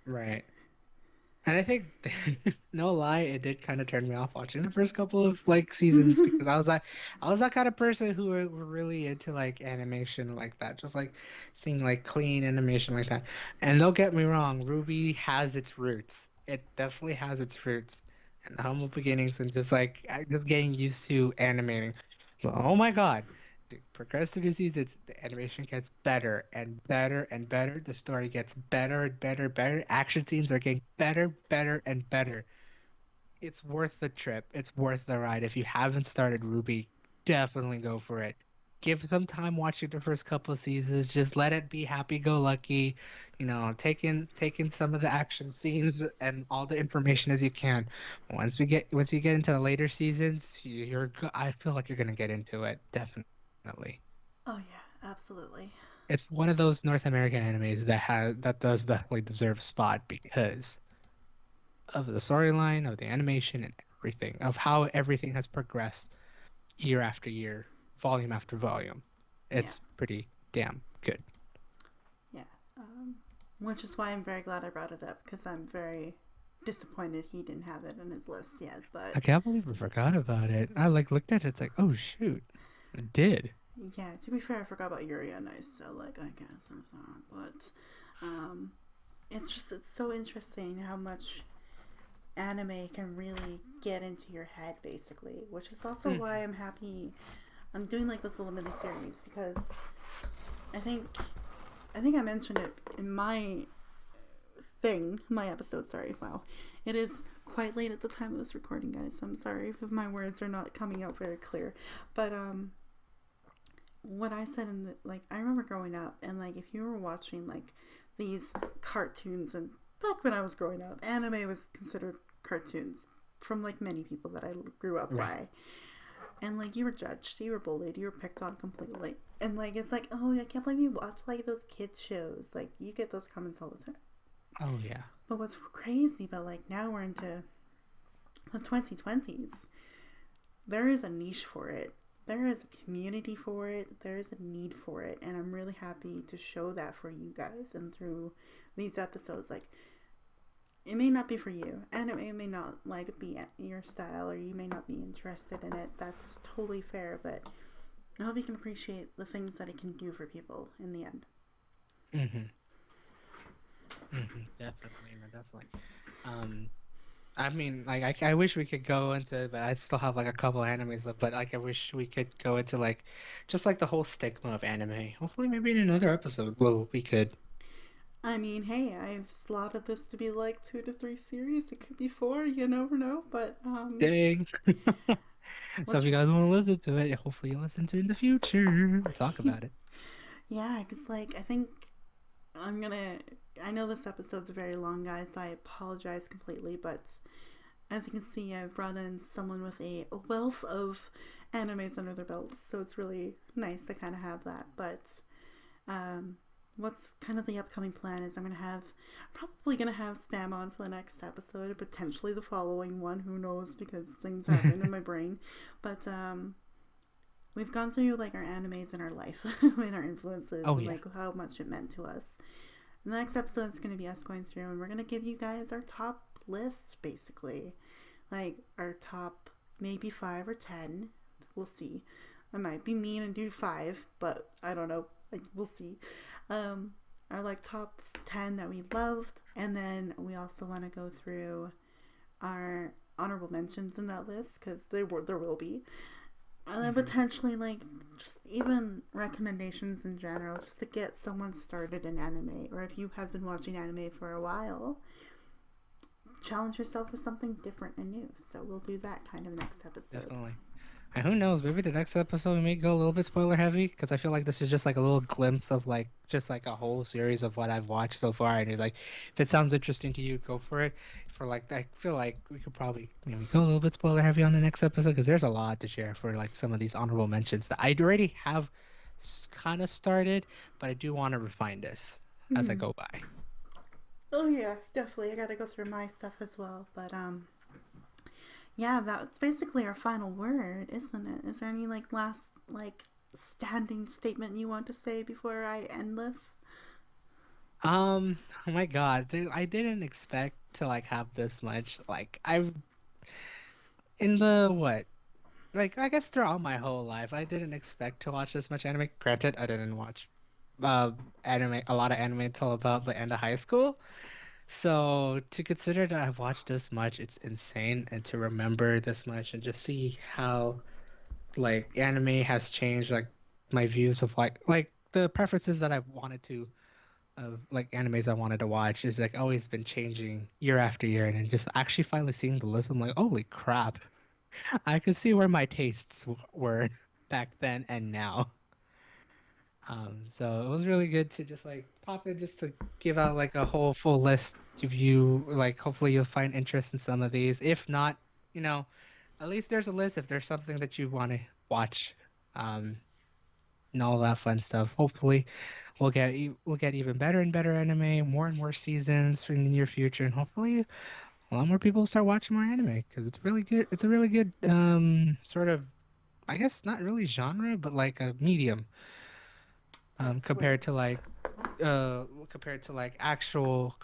Right. And I think, no lie, it did kind of turn me off watching the first couple of like seasons because I was that kind of person who were really into like animation like that, just like seeing like clean animation like that. And don't get me wrong, Ruby has its roots. It definitely has its roots and humble beginnings and just like just getting used to animating. But oh my God. The progress through the seasons, the animation gets better and better and better. The story gets better and better, better. Action scenes are getting better, better, and better. It's worth the trip. It's worth the ride. If you haven't started Ruby, definitely go for it. Give some time watching the first couple of seasons. Just let it be happy-go-lucky. Take in some of the action scenes and all the information as you can. Once you get into the later seasons, I feel like you're gonna get into it. Definitely. Oh yeah, absolutely. It's one of those North American animes that does definitely deserve a spot because of the storyline, of the animation, and everything, of how everything has progressed year after year, volume after volume. Yeah, It's pretty damn good. yeah. Which is why I'm very glad I brought it up, because I'm very disappointed he didn't have it in his list yet. But I can't believe I forgot about it. I like looked at it, it's like, oh shoot, I did. yeah, to be fair, I forgot about Yuri on Ice, so like I guess I'm sorry, but um, it's just, it's so interesting how much anime can really get into your head, basically, which is also why Mhm. I'm happy I'm doing like this little mini series, because I think I think I mentioned it in my thing, my episode, sorry, wow. It is quite late at the time of this recording, guys, so I'm sorry if my words are not coming out very clear. But what I said in the, like, I remember growing up, and like, if you were watching like these cartoons, and back when I was growing up, anime was considered cartoons from like many people that I grew up Right. by, and like, you were judged, you were bullied, you were picked on completely, and like, it's like, oh, I can't believe you watch like those kids shows, like, you get those comments all the time. Oh yeah. But what's crazy, but like, now we're into the 2020s, there is a niche for it. There is a community for it. There is a need for it. And I'm really happy to show that for you guys. And through these episodes, like, it may not be for you. And it may not, like, be your style, or you may not be interested in it. That's totally fair. But I hope you can appreciate the things that it can do for people in the end. Mm-hmm. Mm-hmm. Definitely, man, definitely. Um, I mean, like, I wish we could go into, but I still have like a couple animes left. But like, I wish we could go into like, just like the whole stigma of anime. Hopefully, maybe in another episode, well, we could. I mean, hey, I've slotted this to be like 2 to 3 series. It could be 4, you never know. But, Dang. So if let's, you guys want to listen to it, hopefully you listen to it in the future. We'll talk about it. yeah, because, like, I think I'm gonna. I know this episode's very long, guys, so I apologize completely, but as you can see, I've brought in someone with a wealth of animes under their belts, so it's really nice to kind of have that. But um, what's kind of the upcoming plan is probably gonna have Spam on for the next episode, and potentially the following one. Who knows? Because things happen in my brain. But we've gone through like our animes in our life and our influences, Oh and yeah. like how much it meant to us. The next episode is going to be us going through, and we're going to give you guys our top lists, basically. Like, our top maybe 5 or 10. We'll see. I might be mean and do 5, but I don't know. Like, we'll see. Our, like, top 10 that we loved, and then we also want to go through our honorable mentions in that list, because there will be. And then Hmm. potentially, like, just even recommendations in general, just to get someone started in anime. Or if you have been watching anime for a while, challenge yourself with something different and new. So we'll do that kind of next episode. Definitely. And who knows, maybe the next episode we may go a little bit spoiler heavy because I feel like this is just like a little glimpse of like just like a whole series of what I've watched so far. And it's like, if it sounds interesting to you, go for it. For like, I feel like we could probably go a little bit spoiler heavy on the next episode because there's a lot to share for like some of these honorable mentions that I already have kind of started, but I do want to refine this as I Mm-hmm. go by. Oh yeah, definitely. I gotta go through my stuff as well. But yeah, that's basically our final word, isn't it? Is there any like last like standing statement you want to say before I end this? Oh my God, I didn't expect to like have this much. Like I've in the what like I guess throughout my whole life, I didn't expect to watch this much anime. Granted, I didn't watch uh a lot of anime until about the end of high school. So to consider that I've watched this much, it's insane. And to remember this much and just see how like anime has changed like my views of like the preferences that I've wanted to of like animes I wanted to watch is like always been changing year after year. And then just actually finally seeing the list, I'm like, holy crap. I could see where my tastes were back then and now. So it was really good to just like pop in just to give out like a whole full list of you. Like hopefully you'll find interest in some of these. If not, you know, at least there's a list if there's something that you want to watch, um, and all that fun stuff. Hopefully we'll get even better and better anime, more and more seasons in the near future, and hopefully a lot more people start watching more anime because it's really good. It's a really good sort of I guess not really genre, but like a medium I swear. compared to like actual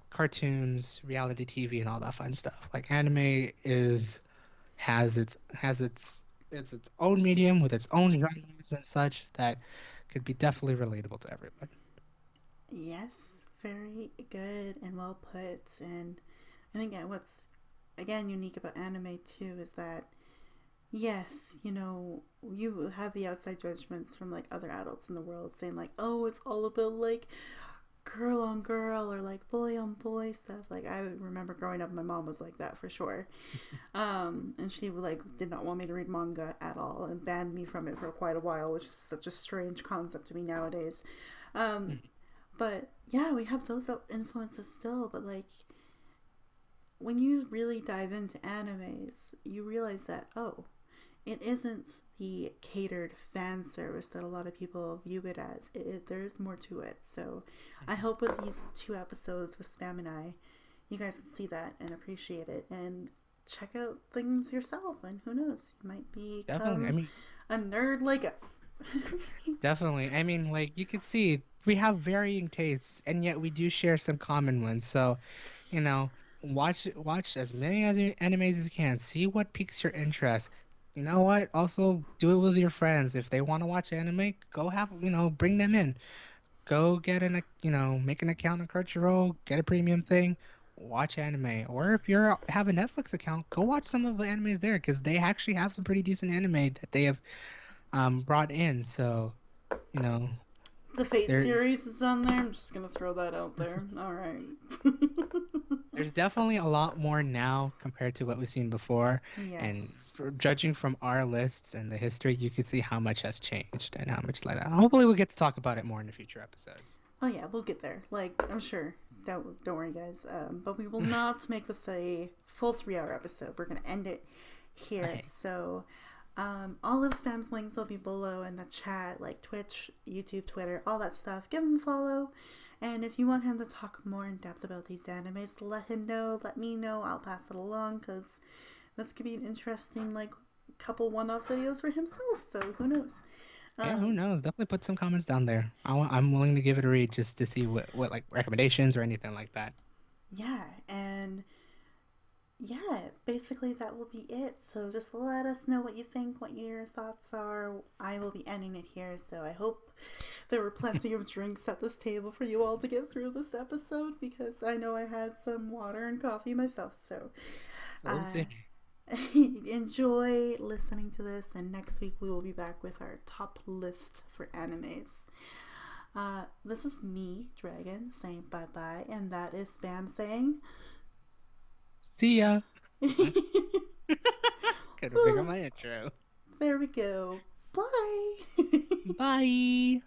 cartoons, reality TV, and all that fun stuff. Like anime is has its own medium with its own genres and such that could be definitely relatable to everyone. Yes, very good and well put. And I think what's again unique about anime too is that yes, you have the outside judgments from like other adults in the world saying like, oh, it's all about like girl on girl or like boy on boy stuff. Like I remember growing up, my mom was like that for sure. And she like did not want me to read manga at all and banned me from it for quite a while, which is such a strange concept to me nowadays. Um, but yeah, we have those influences still. But like when you really dive into animes, you realize that it isn't the catered fan service that a lot of people view it as. There's more to it. So I hope with these 2 episodes with Spam and I, you guys can see that and appreciate it and check out things yourself. And who knows, you might Definitely. I become mean, a nerd like us. definitely. I mean, like you can see, we have varying tastes, and yet we do share some common ones. So, you know, watch as many as animes as you can. See what piques your interest. You know what? Also, do it with your friends. If they want to watch anime, go have, bring them in. Go get make an account on Crunchyroll, get a premium thing, watch anime. Or if you have a Netflix account, go watch some of the anime there because they actually have some pretty decent anime that they have brought in. So, you know, The Fate there series is on there. I'm just gonna throw that out there. All right. there's definitely a lot more now compared to what we've seen before. And Yes. for judging from our lists and the history, you can see how much has changed and how much like that. Hopefully, we'll get to talk about it more in the future episodes. Oh yeah, we'll get there. Like I'm sure. Don't worry, guys. But we will not make this a full 3-hour episode. We're gonna end it here. Okay. So, all of Spam's links will be below in the chat, like Twitch, YouTube, Twitter, all that stuff. Give him a follow. And if you want him to talk more in depth about these animes, let him know. Let me know. I'll pass it along because this could be an interesting like couple one-off videos for himself. So who knows? Yeah, who Um, knows? Definitely put some comments down there. I'm willing to give it a read just to see what like recommendations or anything like that. yeah, and yeah, basically that will be it. So just let us know what you think, what your thoughts are. I will be ending it here. So I hope there were plenty of drinks at this table for you all to get through this episode because I know I had some water and coffee myself. So We'll uh, see. enjoy listening to this, and next week we will be back with our top list for animes. This is me, Dragon, saying bye bye, and that is Spam saying. See ya. Couldn't figure my intro. There we go. Bye. Bye.